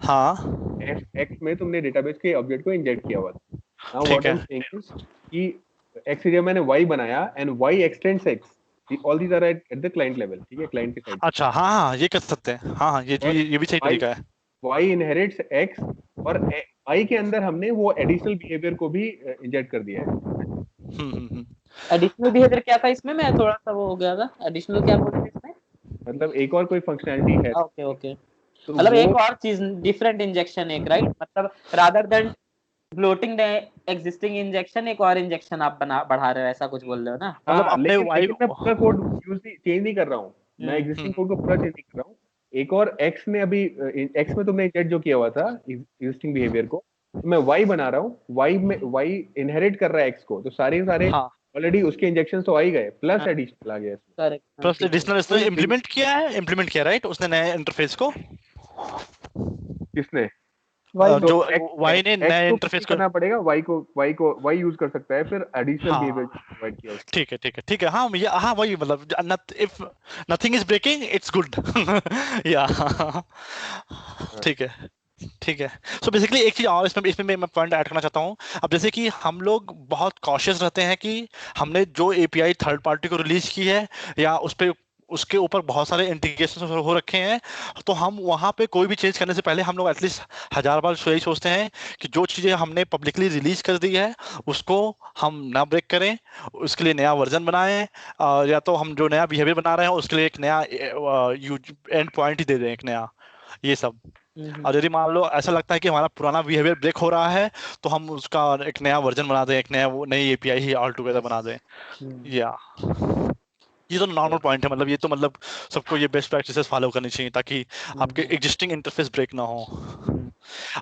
हाँ एक्स में तुमने डेटाबेस के ऑब्जेक्ट को इंजेक्ट किया हुआ था। नाउ ठीक व्हाट आई है। एम सेइंग इज कि एक्स एरिया मैंने वाई बनाया and Y extends X, all these are at the client level, ठीक है, क्लाइंट के साइड। अच्छा हाँ हाँ ये कर सकते हैं, हाँ हाँ और ये भी सही वाई तरीका है। वाई इनहेरिट्स एक्स, और आई के अंदर हमने वो एडिशनल बिहेवियर को भी इंजेक्ट कर दिया है। हम्म। एडिशनल बिहेवियर क्या था इसमें, मैं थोड़ा सा वो हो गया था, एडिशनल क्या बोल रहे थे इसमें? मतलब एक और कोई फंक्शनैलिटी है, ओके ओके, तो मतलब वो एक और चीज, डिफरेंट इंजेक्शन एक, राइट, मतलब rather than bloating the existing injection एक और इंजेक्शन आप बना बढ़ा रहे हो, ऐसा कुछ बोल रहे हो ना? मतलब हाँ, अपने वाई लेकिन मैं पूरा कोड चेंज नहीं कर रहा हूँ, मैं एग्जिस्टिंग कोड को पूरा चेंज नहीं कर रहा हूँ। एक और एक्स ने अभी एक्स में तुमने इंजेक्ट जो किया हुआ था एग्जिस्टिंग बिहेवियर को, तो मैं वाई बना रहा हूँ, वाई में वाई इनहेरिट कर रहा है एक्स को, तो सारे हाँ ऑलरेडी उसके इंजेक्शन तो आ ही गए, प्लस एडिशनल आ गया इसमें। करेक्ट, प्लस ठीक है। एडिशनल इसने इम्प्लीमेंट किया राइट उसने नए इंटरफेस को। किसने? वाई तो जो वाई ने एक्स नए को कुछ इंटरफेस नहीं को। करना पड़ेगा, वाई यूज कर सकता है, फिर एडिशनल बिहेवियर हाँ प्रोवाइड किया उसने। ठीक है हाँ ये हाँ वही मतलब if nothing is breaking it's good या हाँ। ठीक है ठीक है। सो बेसिकली एक चीज और इसमें इसमें मैं पॉइंट ऐड करना चाहता हूँ। अब जैसे कि हम लोग बहुत कॉशियस रहते हैं कि हमने जो एपीआई थर्ड पार्टी को रिलीज की है या उस पे उसके ऊपर बहुत सारे इंटीग्रेशन हो रखे हैं, तो हम वहां पे कोई भी चेंज करने से पहले हम लोग एटलीस्ट 1000 बार यही सोचते हैं कि जो चीजें हमने पब्लिकली रिलीज कर दी है उसको हम ना ब्रेक करें, उसके लिए नया वर्जन बनाएं, या तो हम जो नया बिहेवियर बना रहे हैं उसके लिए एक नया एंड पॉइंट ही दे दें, एक नया ये सब। और यदि मान लो ऐसा लगता है कि हमारा पुराना बिहेवियर ब्रेक हो रहा है तो हम उसका एक नया वर्जन बना दें, एक नया वो नई एपीआई ही ऑल टुगेदर बना दें। या ये तो नॉर्मल पॉइंट है, मतलब ये तो मतलब सबको ये बेस्ट प्रैक्टिसेस फॉलो करनी चाहिए ताकि आपके एग्जिस्टिंग इंटरफेस ब्रेक ना हो।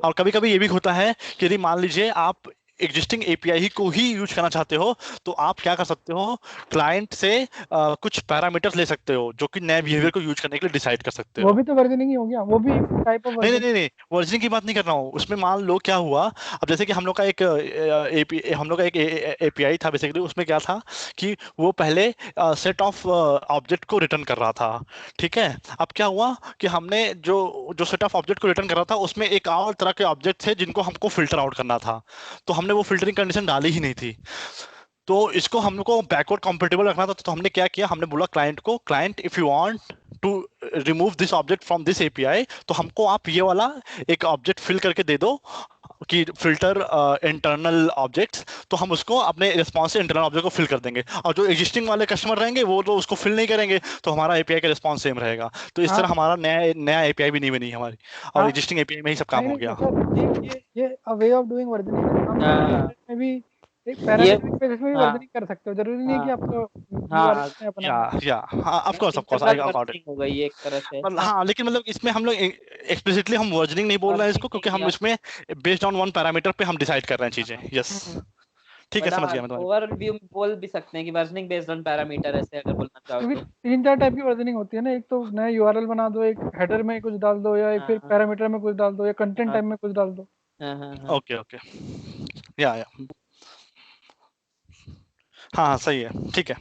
और कभी कभी ये भी होता है कि यदि मान लीजिए आप एग्जिस्टिंग एपीआई को ही यूज करना चाहते हो तो आप क्या कर सकते हो, क्लाइंट से कुछ पैरामीटर्स ले सकते हो जो कि नए बिहेवियर को यूज करने के लिए डिसाइड कर सकते वो हो। भी तो वर्जनिंग ही हो गया, वो भी टाइप ऑफ नहीं नहीं वर्जन। नहीं नहीं वर्जनिंग की बात नहीं कर रहा हूँ। उसमें मान लो क्या हुआ, अब जैसे कि हम लोग का एक एपीआई था बेसिकली, उसमें क्या था कि वो पहले सेट ऑफ ऑब्जेक्ट को रिटर्न कर रहा था, ठीक है। अब क्या हुआ कि हमने जो जो सेट ऑफ ऑब्जेक्ट को रिटर्न कर रहा था उसमें एक और तरह के ऑब्जेक्ट थे जिनको हमको फिल्टर आउट करना था, तो हमने वो फिल्टरिंग कंडीशन डाली ही नहीं थी। तो इसको हमको बैकवर्ड कॉम्पेटेबल रखना था, तो हमने क्या किया, हमने बोला क्लाइंट को, client if you want to remove this object from this API तो हमको आप ये वाला एक ऑब्जेक्ट फिल करके दे दो कि फिल्टर इंटरनल ऑब्जेक्ट्स, तो हम उसको अपने रिस्पॉन्स से इंटरनल ऑब्जेक्ट को फिल कर देंगे। और जो एग्जिस्टिंग वाले कस्टमर रहेंगे वो तो उसको फिल नहीं करेंगे, तो हमारा एपीआई का रिस्पॉन्स सेम रहेगा। तो इस तरह हाँ हमारा नया नया एपीआई भी नहीं बनी हमारी, और हाँ, एग्जिस्टिंग एपीआई में ही सब काम नहीं हो नहीं गया। सर, ये अ वे ऑफ डूइंग वर्जनिंग है। हम हाँ में भी एक ये, पैरामीट्रिक बेसिस में भी हाँ वर्जनिंग कर सकते हो, जरूरी नहीं है कि हाँ आपको यूआरएल हाँ, में अपना या हाँ of course I internal got it. Versioning हो गई एक तरह से, मतलब हाँ। हाँ लेकिन मतलब इसमें हम लोग एक्सप्लिसिटली हम वर्जनिंग नहीं बोल रहे हैं वर्जनिंग इसको, नहीं क्योंकि हम किया, इसमें बेस्ड ऑन वन पैरामीटर पे हम डिसाइड कर रहे हैं चीजें। यस ठीक है, बट समझ हाँ गया मैं तुम्हारी। ओवरव्यू बोल भी सकते हैं कि वर्जनिंग बेस्ड ऑन पैरामीटर, ऐसे अगर बोलना चाहो क्योंकि तो। 3-4 टाइप की वर्जनिंग होती है ना, एक तो नया यूआरएल बना दो, एक हेडर में कुछ डाल दो, या एक फिर हाँ पैरामीटर में कुछ डाल दो, या कंटेंट हाँ टाइप में कुछ डाल दो। हाँ। ओके ओके या हाँ हाँ सही है ठीक है।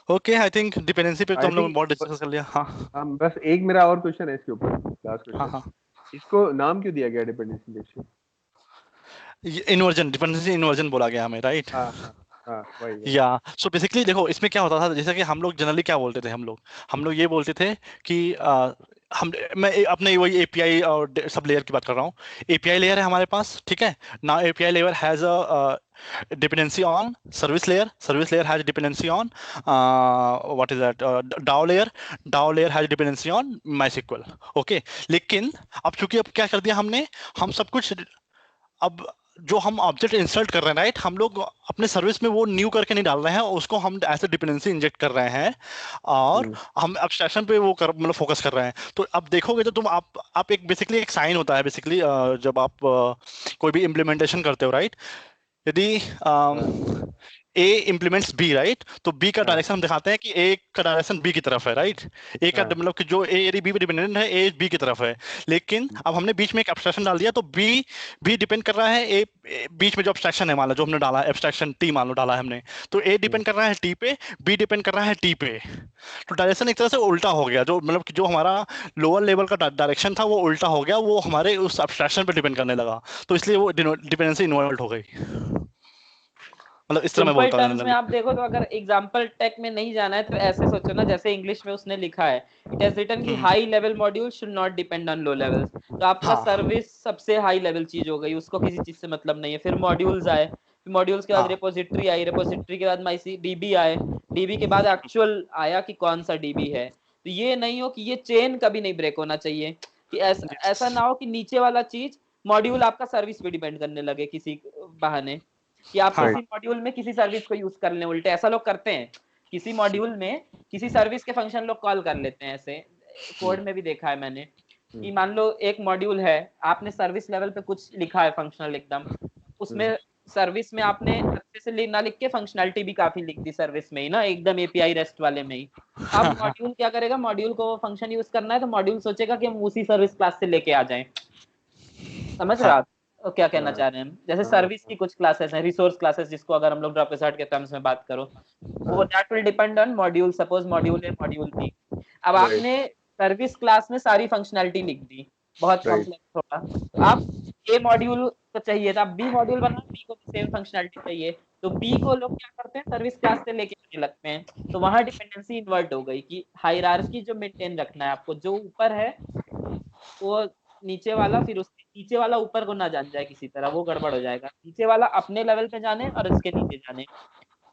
ओके आई थिंक डिपेंडेंसी पे तो आई हम लोग थिंक बहुत डिस्कस कर लिया। हाँ बस एक मेरा और क्वेश्चन है इसके ऊपर, लास्ट हाँ क्वेश्चन। हाँ इसको नाम क्यों दिया गया dependency injection? Inversion, dependency inversion बोला गया हमें, राइट। हाँ हाँ हाँ, वही। या सो बेसिकली देखो इसमें क्या होता था, जैसे कि हम लोग जनरली क्या बोलते थे, हम लोग ये बोलते थे कि मैं अपने वही एपीआई और सब लेयर की बात कर रहा हूँ। एपीआई लेयर है हमारे पास, ठीक है ना। API layer has a dependency on service layer has dependency on what is that DAO layer has dependency on MySQL, okay। लेकिन अब चूंकि अब क्या कर दिया हमने, हम सब कुछ अब जो हम ऑब्जेक्ट इंसर्ट कर रहे हैं राइट, हम लोग अपने सर्विस में वो न्यू करके नहीं डाल रहे हैं, उसको हम ऐसे डिपेंडेंसी इंजेक्ट कर रहे हैं और हम एब्स्ट्रैक्शन पे वो कर मतलब फोकस कर रहे हैं। तो अब देखोगे तो तुम आप एक बेसिकली एक साइन होता है बेसिकली जब आप कोई भी इम्प्लीमेंटेशन करते हो राइट, यदि ए इम्प्लीमेंट्स बी राइट, तो बी का डायरेक्शन हम दिखाते हैं कि ए का डायरेक्शन बी की तरफ है राइट। ए का मतलब कि जो ए यदि बी पे डिपेंडेंट है, ए बी की तरफ है। लेकिन अब हमने बीच में एक एब्स्ट्रैक्शन डाल दिया, तो बी डिपेंड कर रहा है ए बीच में जो एब्स्ट्रैक्शन है मान लो जो हमने डाला एब्स्ट्रैक्शन टी मान लो डाला है हमने, तो ए डिपेंड कर रहा है टी पे, बी डिपेंड कर रहा है टी पे। तो डायरेक्शन एक तरह से उल्टा हो गया, जो मतलब कि जो हमारा लोअर लेवल का डायरेक्शन था वो उल्टा हो गया, वो हमारे उस एब्स्ट्रैक्शन पे डिपेंड करने लगा, तो इसलिए वो डिपेंडेंसी इन्वॉल्व हो गई। मतलब इस तरह मैं सिंपल बोलता टर्म्स में आप देखो तो अगर एग्जांपल टेक में नहीं जाना है तो ऐसे सोचो ना, जैसे इंग्लिश में उसने लिखा है इट हैज रिटन कि high level module should not depend on low levels. तो आपका सर्विस सबसे हाई लेवल चीज हो गई, उसको किसी चीज से मतलब नहीं है। फिर मॉड्यूल्स आए, फिर मॉड्यूल्स के बाद रिपोजिटरी आई, रिपोजिटरी के बाद डीबी आए, डीबी के बाद एक्चुअल आया कि कौन सा डीबी है। तो ये नहीं हो कि ये चेन कभी नहीं ब्रेक होना चाहिए, कि ऐसा ना हो कि नीचे वाला चीज मॉड्यूल आपका सर्विस पे डिपेंड करने लगे किसी बहाने, कि आप किसी मॉड्यूल में किसी सर्विस को यूज कर लें। उल्टे ऐसा लोग करते हैं, किसी मॉड्यूल में किसी सर्विस के फंक्शन लोग कॉल कर लेते हैं। ऐसे कोड में भी देखा है मैंने कि मान लो एक मॉड्यूल है, आपने सर्विस लेवल पे कुछ लिखा है फंक्शनल एकदम, उसमें सर्विस में आपने अच्छे से ना लिख के फंक्शनैलिटी भी काफी लिख दी सर्विस में ही ना, एकदम एपीआई रेस्ट वाले में ही। अब मॉड्यूल क्या करेगा, मॉड्यूल को फंक्शन यूज करना है तो मॉड्यूल सोचेगा कि हम उसी सर्विस क्लास से लेके आ जाएं। समझ रहे हो आप क्या कहना चाह रहे हैं? जैसे सर्विस की कुछ क्लासेस हैं, रिसोर्स क्लासेस, जिसको अगर हम लोग ड्रॉप रिजल्ट के टर्म्स में बात करो, वो that will depend on module. Suppose module A module B, अब आपने सर्विस क्लास में सारी फंक्शनैलिटी लिख दी, बहुत कॉम्प्लेक्स होगा। तो आप ए मॉड्यूल को चाहिए था, बी मॉड्यूल बना, बी को सेम फंक्शनैलिटी चाहिए, तो बी को लोग क्या करते हैं सर्विस क्लास से लेके आने लगते हैं। तो वहां डिपेंडेंसी इन्वर्ट हो गई कि हायरार्की जो मेंटेन रखना है आपको, जो ऊपर है वो नीचे वाला, फिर उसके नीचे वाला ऊपर को ना जान जाए किसी तरह, वो गड़बड़ हो जाएगा। नीचे वाला अपने लेवल पे जाने और इसके नीचे जाने।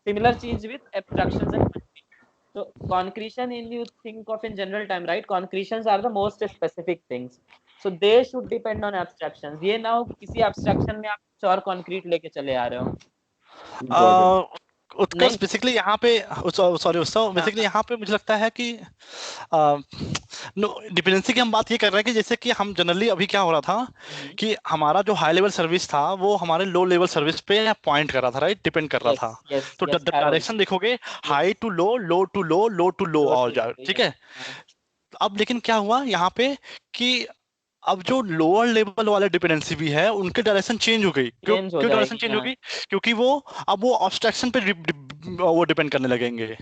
सिमिलर चीज विद एब्स्ट्रैक्शंस एंड मल्टी। तो concretion in you think of in general time right, concretions are the most specific things, so they should depend on abstractions. ये ना हो किसी एब्स्ट्रैक्शन में आप कुछ और कॉन्क्रीट लेके चले आ रहे हो। उत्कर्ष बेसिकली यहाँ पे सॉरी उत्सव बेसिकली यहाँ पे मुझे लगता है कि डिपेंडेंसी की हम बात ये कर रहे हैं कि जैसे कि हम जनरली अभी क्या हो रहा था कि हमारा जो हाई लेवल सर्विस था वो हमारे लो लेवल सर्विस पे पॉइंट कर रहा था राइट, डिपेंड कर रहा था। तो डायरेक्शन देखोगे high to low, low to low, low to low और जाए, ठीक है। अब लेकिन क्या हुआ यहाँ पे कि अब जो लोअर लेवल वाले डिपेंडेंसी भी है उनके डायरेक्शन चेंज हो गई। क्यों डायरेक्शन चेंज हो गई? क्योंकि वो अब वो एब्स्ट्रैक्शन पे वो डिपेंड करने लगेंगे,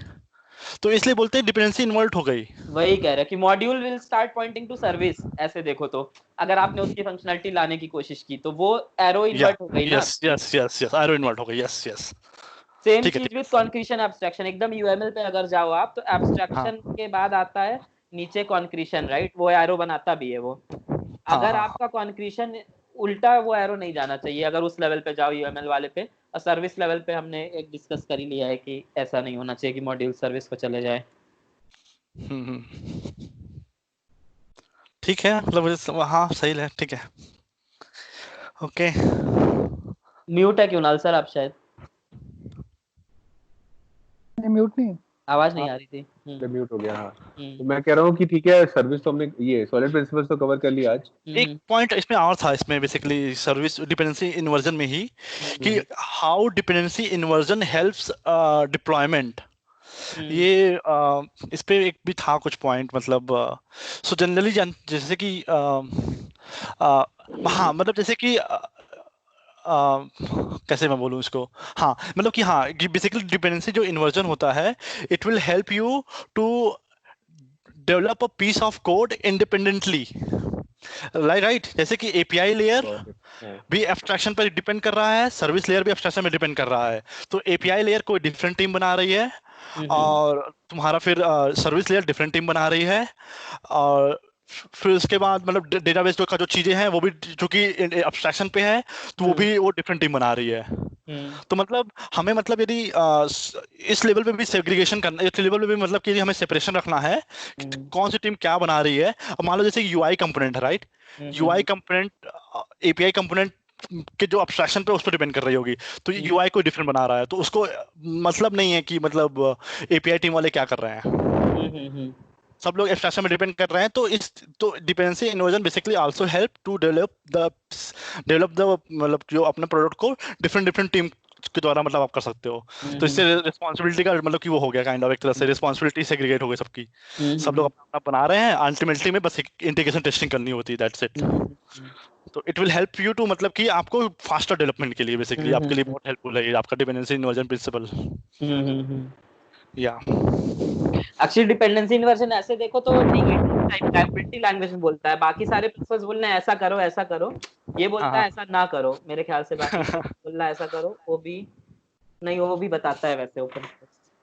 तो इसलिए बोलते हैं डिपेंडेंसी इन्वॉल्व हो गई। वही कह रहा है कि module will start pointing to service. ऐसे देखो तो अगर आपने उसकी फंक्शनैलिटी लाने की कोशिश की तो वो एरो इन्वर्ट हो गई ना। यस एरो इन्वर्ट हो गई। यस सेम चीज विद कॉन्क्रीशन एब्स्ट्रैक्शन। एकदम यूएमएल पे अगर जाओ आप तो एब्स्ट्रैक्शन के बाद आता है नीचे कॉन्क्रीशन राइट, वो एरो बनाता भी है वो। अगर आपका कॉन्क्रीशन उल्टा, वो एरो नहीं जाना चाहिए अगर उस लेवल पे जाओ यूएमएल वाले पे। और सर्विस लेवल पे हमने एक डिस्कस कर ही लिया है कि ऐसा नहीं होना चाहिए कि मॉड्यूल सर्विस को चले जाए। ठीक है, मतलब हाँ सही है, ठीक है ओके। म्यूट है क्यों नाल सर आप? शायद म्यूट नहीं, आवाज नहीं आ रही थी। तो म्यूट हो गया। हाँ तो मैं कह रहा हूँ कि ठीक है, सर्विस तो हमने ये सॉलिड प्रिंसिपल्स तो कवर कर लिया आज। एक पॉइंट इसमें और था, इसमें बेसिकली सर्विस डिपेंडेंसी इन्वर्जन में ही कि how dependency inversion helps deployment. ये इस पे एक भी था कुछ पॉइंट, मतलब सो जनरली जैसे कि हाँ मतलब जैसे कि कैसे मैं बोलूँ इसको, हाँ मतलब कि हाँ बेसिकली डिपेंडेंसी जो इन्वर्जन होता है it will help you to develop a piece of code independently right. जैसे कि एपीआई लेयर भी एब्स्ट्रैक्शन पर डिपेंड कर रहा है, सर्विस लेयर भी एब्स्ट्रैक्शन में डिपेंड कर रहा है। तो एपीआई लेयर कोई डिफरेंट टीम बना रही है और तुम्हारा फिर सर्विस लेयर डिफरेंट टीम बना रही है, और फिर उसके बाद मतलब डेटाबेस का जो चीजें हैं वो भी चूंकि एब्स्ट्रैक्शन पे है तो वो भी वो डिफरेंट टीम बना रही है। तो मतलब हमें मतलब यदि इस लेवल पे भी सेग्रीगेशन करना, इस लेवल पे भी मतलब कि यदि हमें सेपरेशन रखना है कि कौन सी टीम क्या बना रही है। अब मान लो जैसे यूआई कंपोनेंट है, right? UI component API component के जो एब्स्ट्रैक्शन पे उस पर डिपेंड कर रही होगी, तो यूआई कोई डिफरेंट बना रहा है तो उसको मतलब नहीं है कि मतलब एपीआई टीम वाले क्या कर रहे हैं। सब लोग एब्स्ट्रैक्शन में डिपेंड कर रहे हैं। तो dependency inversion basically also help to develop the मतलब जो अपने प्रोडक्ट को डिफरेंट डिफरेंट टीम के द्वारा मतलब आप कर सकते हो। तो इससे रिस्पॉन्सिबिलिटी का मतलब कि वो हो गया काइंड ऑफ, एक तरह से रिस्पॉन्सिबिलिटी सेग्रीगेट हो गई सबकी। सब लोग अपना अपना बना रहे हैं, अल्टीमेटली में बस इंटीग्रेशन टेस्टिंग करनी होती है, दैट्स इट। तो it will help you to मतलब कि आपको फास्टर डेवलपमेंट के लिए बेसिकली आपके लिए बहुत हेल्पफुल है ये आपका डिपेंडेंसी इन्वर्जन प्रिंसिपल। या एक्चुअली डिपेंडेंसी इन्वर्जन ऐसे देखो तो नेगेटिव टाइप का मल्टी लैंग्वेज में बोलता है, बाकी सारे प्रिंसिपल्स बोल रहे हैं ऐसा करो, ये बोलता है ऐसा ना करो। मेरे ख्याल से बाकी बोल रहा है ऐसा करो, वो भी नहीं, वो भी बताता है वैसे ओपन।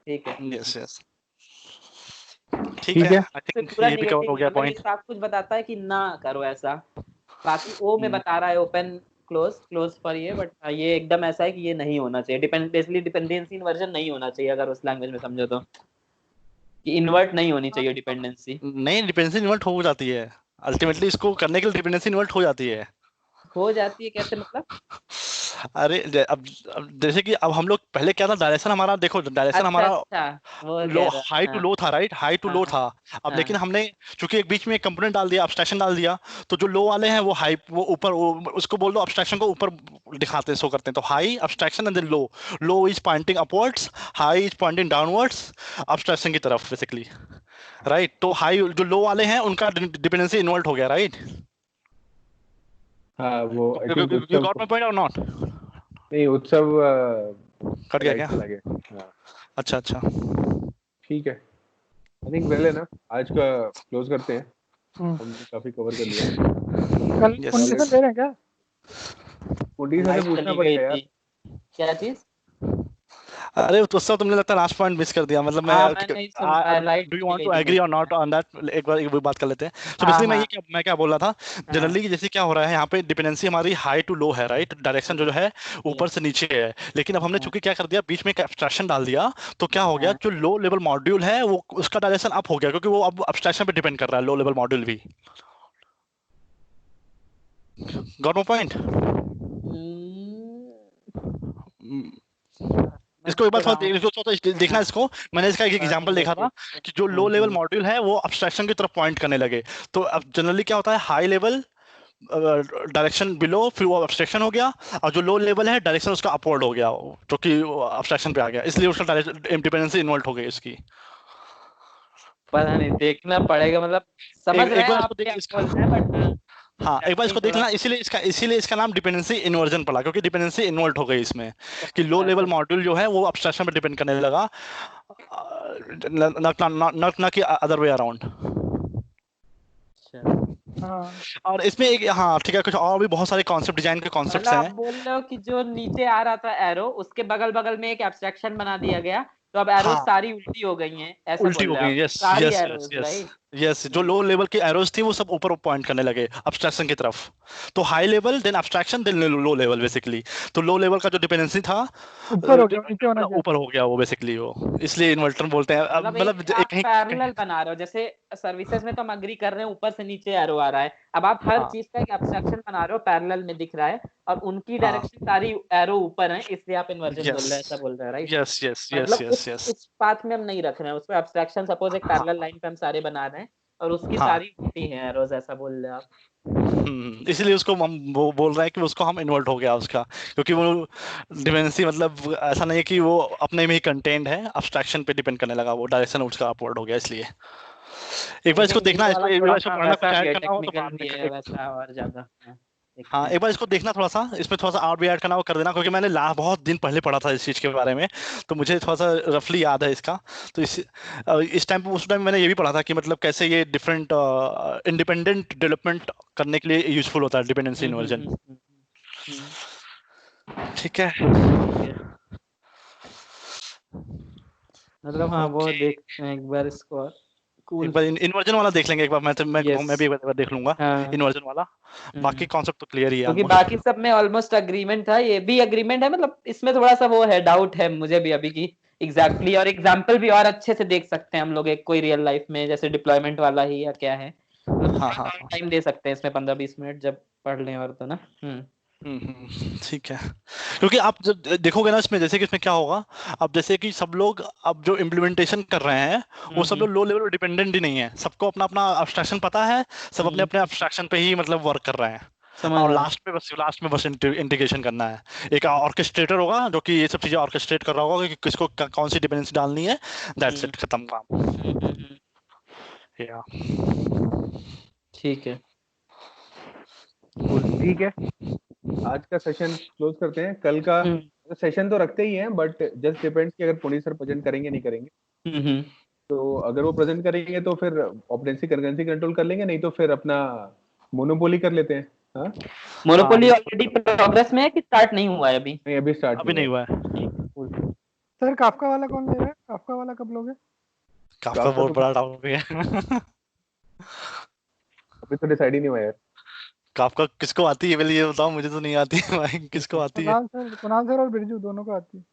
ठीक है, यस यस, ठीक है। आई थिंक पूरा ये भी कवर हो गया नेगेटिव पॉइंट। सब कुछ बताता है कि ना करो ऐसा। बाकी ओ में बता रहा है ओपन क्लोज फॉर ये, बट ये एकदम ऐसा है कि ये नहीं होना चाहिए। डिपेंडेंसी इन्वर्जन नहीं होना चाहिए अगर उस लैंग्वेज में समझो तो, कि इन्वर्ट नहीं होनी चाहिए डिपेंडेंसी। नहीं, डिपेंडेंसी इन्वर्ट हो जाती है अल्टीमेटली, इसको करने के लिए डिपेंडेंसी इन्वर्ट हो जाती है। हो जाती है कैसे मतलब? अरे अब जैसे कि अब हम लोग पहले क्या था, डायरेक्शन हमारा देखो, डायरेक्शन अच्छा हमारा अच्छा, वो लो कह रहा हाई टू हाँ, लो था, राइट? हाई टू लो हाँ, था। अब हाँ, लेकिन हमने चूंकि एक बीच में एक कंपोनेंट डाल दिया, एब्स्ट्रैक्शन डाल दिया, तो जो लो वाले हैं वो हाई, वो ऊपर, उसको बोल दो एब्स्ट्रैक्शन को ऊपर दिखाते हैं, शो करते हैं। तो high abstraction and then low, low is pointing upwards, high is pointing downwards abstraction की तरफ बेसिकली, राइट? तो हाई जो लो वाले हैं उनका डिपेंडेंसी इन्वर्ट हो गया, राइट? हाँ वो आई थिंक यू उत्सव गॉट माय पॉइंट और नॉट? नहीं उत्सव कट गया राइट क्या? चला गया। हाँ अच्छा अच्छा। ठीक है, आई थिंक वेल है ना, आज का क्लोज करते हैं, हमने काफी कवर कर लिया। कल यस। कंडीशन ले रहे हैं क्या? पुंडी से लाइट पूछना चली गई पड़ेगा यार। थी, क्या चीज? अरे तो उससे तुमने लगता है लास्ट पॉइंट मिस कर दिया, मतलब मैं हाँ मैं नहीं सुन पाया, लाइट डू यू चली वांट गई टू थी एग्री बीच और में। Not on that? एक बार एक बात कर लेते हैं। तो हाँ बेसिकली हाँ मैं क्या बोल रहा था, हाँ जनरली जैसे क्या हो रहा है यहाँ पे, डिपेंडेंसी हमारी हाई टू लो है, राइट? डायरेक्शन जो है ऊपर से नीचे है। लेकिन अब हमने चूंकि क्या कर दिया, बीच में एक एब्स्ट्रैक्शन डाल दिया, तो क्या हो गया, जो लो लेवल मॉड्यूल है वो उसका डायरेक्शन अप हो गया, क्योंकि वो अब एब्स्ट्रैक्शन पे डिपेंड कर रहा है, लो लेवल मॉड्यूल भी। Got my point? इसको एक बार थोड़ा देखना इसको। मैंने इसका एक एग्जांपल देखा था कि जो लो लेवल मॉड्यूल है वो एब्स्ट्रैक्शन की तरफ पॉइंट करने लगे। तो अब जनरली क्या होता है, हाई लेवल डायरेक्शन बिलो, फिर वो एब्स्ट्रैक्शन हो गया, और जो लो लेवल है डायरेक्शन उसका अपवर्ड हो गया, जो कि एब्स्ट्रैक्शन पे आ गया, इसलिए उसका डिपेंडेंसी इन्वॉल्व हो गई इसकी। पता नहीं, देखना पड़ेगा, मतलब समझ रहे एक हैं बार आप इसको देख क्या बोल रहे हैं, बट हाँ, एक बार नहीं इसको थोड़ा। देखना, इसीलिए इसका नाम डिपेंडेंसी इन्वर्जन पड़ा, क्योंकि डिपेंडेंसी इन्वॉल्व हो गई इसमें, कि लो लेवल मॉड्यूल जो है वो एब्स्ट्रैक्शन पे डिपेंड करने लगा, न कि अदर वे अराउंड। अच्छा, हाँ और इसमें एक, हाँ ठीक है, कुछ और भी बहुत सारे कॉन्सेप्ट, डिजाइन के मतलब कॉन्सेप्ट्स आप हैं। बोल रहे हो कि जो नीचे आ रहा था एरो, उसके बगल बगल में एक एब्स्ट्रैक्शन बना दिया गया, तो अब एरो हाँ, सारी उल्टी हो गई हैं, ऐसा उल्टी बोल हो रहे हैं गई, आप? यस सारी yes yes arrows, yes right? Yes. जो लो लेवल की एरोज थी वो सब ऊपर पॉइंट करने लगे एब्स्ट्रैक्शन की तरफ। तो high level, then abstraction, then low level basically. तो लो लेवल का जो डिपेंडेंसी था ऊपर हो गया, नीचे होना चाहिए। ऊपर हो गया वो बेसिकली, वो इसलिए इन्वर्टर बोलते हैं। अब मतलब एक मतलब आप कहीं कहीं, पैरेलल बना रहे हो, जैसे सर्विसेज में तो हम अग्री कर रहे हैं ऊपर से नीचे एरो आ रहा है, अब आप हर हाँ चीज का एक एब्स्ट्रैक्शन बना रहे हो, पैरेलल में दिख रहा है, और उनकी हाँ, डायरेक्शन सारी एरो ऊपर है, इसलिए आप इन्वर्जन बोल यस रहे हैं, ऐसा बोल रहे हैं, राइट? यस यस यस मतलब यस यस। उस पाथ में हम नहीं रख रहे हैं उसको एब्स्ट्रैक्शन, सपोज एक पैरेलल लाइन पे हम सारे बना रहे हैं और उसकी हाँ, सारी उल्टी है एरोज, ऐसा बोल रहे हैं आप? इसलिए उसको हम वो बोल रहे हैं कि उसको हम इन्वर्ट हो गया उसका, क्योंकि वो डिपेंडेंसी मतलब ऐसा नहीं है कि वो अपने में ही कंटेंट है, एब्स्ट्रैक्शन पे डिपेंड करने लगा, वो डायरेक्शन उसका अपवर्ड हो गया इसलिए। एक बार आई इसको थिंक देखना, ये इसको वाला एक थोड़ा बार इसको हाँ पढ़ना, वैसा कुछ भी ऐड है, करना हो तो टेक्निकल बाद में भी है वैसा और ज्यादा, हाँ, देखते हाँ, हैं। एक बार इसको देखना, थोड़ा सा इसमें थोड़ा सा और भी ऐड करना हो कर देना, क्योंकि मैंने बहुत दिन पहले पढ़ा था इस चीज के बारे में, तो मुझे थोड़ा सा रफली याद है इसका। तो इस टाइम उस टाइम मैंने ये भी पढ़ा था कि मतलब कैसे ये डिफरेंट इंडिपेंडेंट डेवलपमेंट करने के लिए यूजफुल होता है डिपेंडेंसी इन्वर्जन। हम्म, ठीक है। ठीक है, मतलब हाँ वो ओके। देखते हैं एक बार इसको और cool. एक बार इन्वर्जन वाला देख लेंगे एक बार, मैं Yes. मैं भी एक बार देख लूंगा हाँ. इन्वर्जन वाला। बाकी कॉन्सेप्ट तो क्लियर ही है क्योंकि almost। बाकी सब में ऑलमोस्ट अग्रीमेंट था, ये भी अग्रीमेंट है, मतलब इसमें थोड़ा सा वो है, डाउट है मुझे भी अभी की एग्जैक्टली और एग्जांपल भी और अच्छे से देख सकते हैं हम लोग एक कोई रियल लाइफ में, जैसे डिप्लॉयमेंट वाला ही या क्या है, हाँ हाँ टाइम दे सकते हैं इसमें 15-20 मिनट जब पढ़ लें और तो ना। ठीक है। क्योंकि आप जब देखोगे ना इसमें, जैसे कि इसमें क्या होगा, अब जैसे कि सब लोग अब जो इम्प्लीमेंटेशन कर रहे हैं वो सब लोग लो लेवल डिपेंडेंट ही नहीं है, सबको अपना अपना अब्स्ट्रैक्शन पता है, सब अपने अपने अब्स्ट्रैक्शन पे ही मतलब वर्क कर रहे हैं, समझ और रहा लास्ट में बस इंटीग्रेशन करना है। एक ऑर्केस्ट्रेटर होगा जो कि ये सब चीजें ऑर्केस्ट्रेट कर रहा होगा कि किसको कौन सी डिपेंडेंसी डालनी है, दैट्स इट, खत्म काम। या ठीक है। ठीक है, आज का सेशन क्लोज करते हैं। कल का सेशन तो रखते ही हैं, बट जस्ट डिपेंड्स कि अगर पुनीत सर प्रेजेंट करेंगे नहीं करेंगे। तो अगर वो प्रेजेंट करेंगे तो फिर ऑपरेंसी कंकरेंसी कंट्रोल कर लेंगे, नहीं तो फिर अपना मोनोपोली कर लेते हैं। हाँ, मोनोपोली ऑलरेडी प्रोग्रेस में है कि स्टार्ट नहीं हुआ है अभी? नहीं अभी स्टार्ट अभी नहीं हुआ है। सर काफका वाला कौन ले रहा है? काफका वाला कब लोगे? काफका बहुत बड़ा टॉपिक है। अभी तो डिसाइड ही नहीं हुआ यार। काफका किसको आती है पहले ये बताओ, मुझे तो नहीं आती है भाई, किसको आती है? कुणाल सर और बिरजू दोनों को आती है।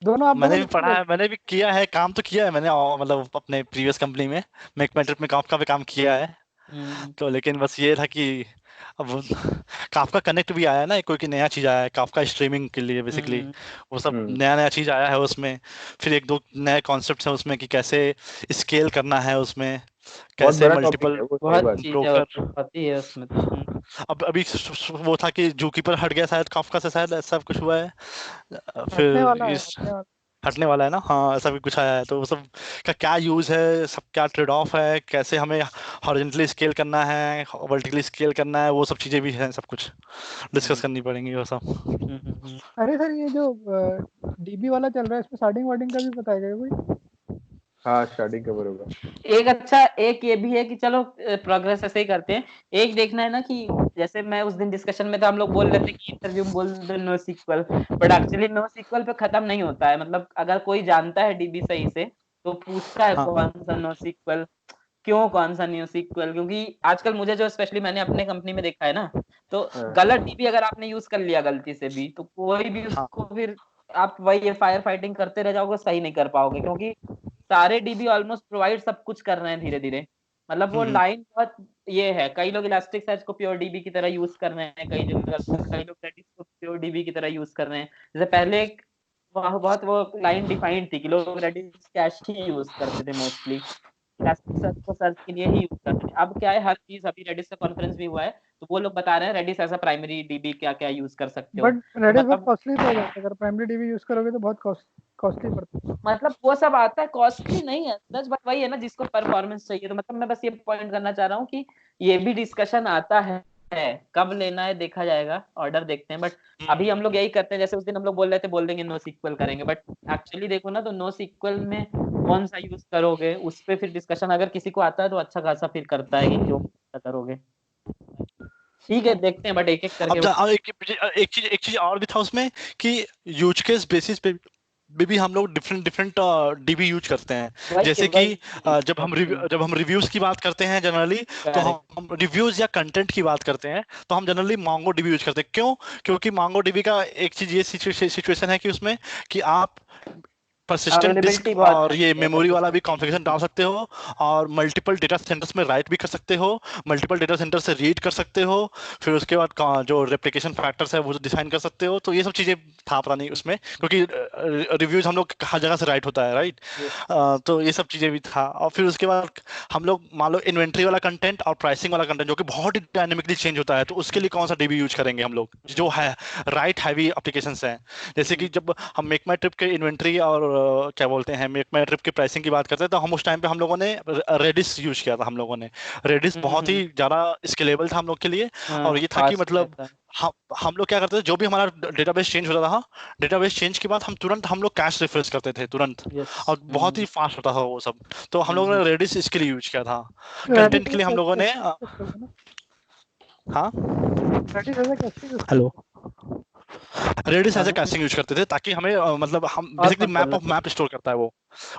दोनों आप मैंने भी पढ़ा है, मैंने भी किया है, काम तो किया है मैंने, मतलब अपने प्रीवियस कंपनी में मेकमेट्रिक में काफका पे काम किया है। तो लेकिन बस ये था कि अब काफका कनेक्ट भी आया ना, कोई नया चीज आया है काफका स्ट्रीमिंग के लिए बेसिकली, वो सब नया नया चीज आया है उसमें। फिर एक दो नए कॉन्सेप्ट्स हैं उसमें कि कैसे स्केल करना है उसमें, कैसे मल्टीपल ब्रोकर है उसमें तो। अब अभी वो था कि जूकीपर हट गया शायद काफका से, शायद ऐसा कुछ हुआ है, फिर इस हटने वाला है ना, हाँ ऐसा भी कुछ आया है। तो वो सब का क्या यूज है, सब क्या ट्रेड ऑफ है, कैसे हमें हॉरिजॉन्टली स्केल करना है, वर्टिकली स्केल करना है, वो सब चीजें भी हैं, सब कुछ डिस्कस करनी पड़ेंगी वो सब। अरे सर ये जो डीबी वाला चल रहा है इसमें स्टार्टिंग वार्डिंग का भी बताएगा कोई? हाँ स्टार्टिंग कवर होगा। एक अच्छा एक ये भी है कि चलो प्रोग्रेस ऐसे ही करते हैं। एक देखना है ना कि जैसे मैं उस दिन डिस्कशन में था, हम लोग बोल रहे थे कि इंटरव्यू में बोल दो NoSQL, but actually NoSQL पे खत्म नहीं होता है। मतलब अगर कोई जानता है डीबी सही से तो पूछता है कौन सा नो सीक्वल, क्यों कौन सा न्यू सीक्वल, क्योंकि आजकल मुझे जो स्पेशली मैंने अपने कंपनी में देखा है ना, तो गलत डीबी अगर आपने यूज कर लिया गलती से भी, तो कोई भी उसको फिर आप वही फायर फाइटिंग करते रह जाओगे, सही नहीं कर पाओगे, क्योंकि सारे डीबी ऑलमोस्ट प्रोवाइड सब कुछ कर रहे हैं धीरे धीरे। मतलब वो लाइन बहुत ये है, कई लोग इलास्टिक सर्च को प्योर डीबी की तरह यूज कर रहे हैं, कई लोग रेडिस को प्योर डीबी की तरह यूज कर रहे हैं। जैसे पहले बहुत वो लाइन डिफाइंड थी कि लोग रेडिस कैश ही यूज करते थे मोस्टली, इलास्टिक सर्च को सर्च के लिए ही यूज करते थे। अब क्या है, हर चीज, अभी रेडिस का कॉन्फ्रेंस भी हुआ है तो वो लोग बता रहे हैं Redis as a primary DB क्या क्या यूज कर सकते हो। बट रेडिस बहुत कॉस्टली तो हो जाता है, अगर प्राइमरी डीबी यूज करोगे तो बहुत कॉस्टली पड़ता है। मतलब वो सब आता है, कॉस्टली नहीं है सच, बट वही है ना जिसको परफॉर्मेंस चाहिए। तो मतलब मैं बस ये पॉइंट करना चाह रहा हूँ कि ये भी डिस्कशन आता है, कब लेना है देखा जाएगा, ऑर्डर देखते हैं। बट अभी हम लोग यही करते हैं, जैसे उस दिन हम लोग बोल रहे थे बोल देंगे नो सीक्वल करेंगे, बट एक्चुअली देखो ना तो नो सीक्वल में कौन सा यूज करोगे उस पे फिर डिस्कशन अगर किसी को आता है तो अच्छा खासा फिर करता है कि क्यों करोगे। ठीक है देखते हैं, बट एक एक करके एक चीज और भी था उसमें कि यूज केस बेसिस पे भी हम लोग डिफरेंट डीबी यूज करते हैं। जैसे कि जब हम रिव्यूज की बात करते हैं जनरली, तो हम रिव्यूज या कंटेंट की बात करते हैं तो हम जनरली मोंगो डीबी यूज करते हैं। क्यों? क्योंकि मोंगो डीबी का एक चीज ये सिचुएशन है कि उसमें कि आप परसिस्टेंट डिस्क और ये मेमोरी वाला भी कॉन्फ़िगरेशन डाल सकते हो, और मल्टीपल डेटा सेंटर्स में राइट भी कर सकते हो, मल्टीपल डेटा सेंटर से रीड कर सकते हो, फिर उसके बाद जो रेप्लिकेशन फैक्टर्स है वो डिफाइन कर सकते हो। तो ये सब चीजें था पता नहीं उसमें, क्योंकि रिव्यूज हम लोग हर जगह से राइट होता है, राइट। तो ये सब चीजें भी था। और फिर उसके बाद हम लोग मान लो इन्वेंट्री वाला कंटेंट और प्राइसिंग वाला कंटेंट जो कि बहुत ही डायनेमिकली चेंज होता है, तो उसके लिए कौन सा डीबी यूज करेंगे हम लोग जो है राइट हैवी एप्लीकेशंस हैं। जैसे कि जब हम मेक माई ट्रिप के इन्वेंट्री और क्या बोलते हैं मेक माई ट्रिप की प्राइसिंग की बात करते हैं, तो हम उस टाइम पे हम लोगों ने रेडिस यूज किया था। हम लोगों ने रेडिस बहुत ही ज्यादा स्केलेबल था हम लोग के लिए, और ये था कि मतलब हम लोग क्या करते थे, जो भी हमारा डेटाबेस चेंज होता था, डेटाबेस चेंज के बाद हम लोग कैश रिफ्रेश करते थे तुरंत, और बहुत ही फास्ट होता था वो सब। तो हम लोगों ने रेडिस इसके लिए यूज किया था, कंटेंट के लिए हम लोगों ने। हाँ हेलो, रेडिस एज ए हाँ। कैशिंग यूज करते थे ताकि हमें मतलब हम और बेसिकली मत मैप करना ऑफ मैप स्टोर करता है वो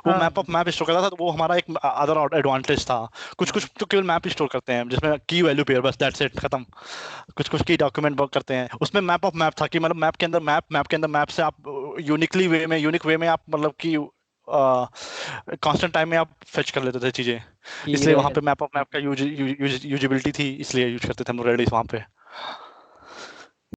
हाँ मैप ऑफ मैप स्टोर करता था, तो वो हमारा एक अदर एडवांटेज था। कुछ कुछ तो केवल मैप स्टोर करते हैं जिसमें की वैल्यू पेयर, बस दैट्स इट, खत्म। कुछ कुछ की डॉक्यूमेंट वर्क करते हैं, उसमें मैप ऑफ मैप था कि मतलब मैप के अंदर मैप के अंदर मैप से आप यूनिक वे में आप मतलब कि कांस्टेंट टाइम में आप फेच कर लेते थे चीजें, की इसलिए वहां रहे पे मैप ऑफ मैप का यूजिबिलिटी थी, इसलिए यूज करते थे हम रेडिस वहां पे।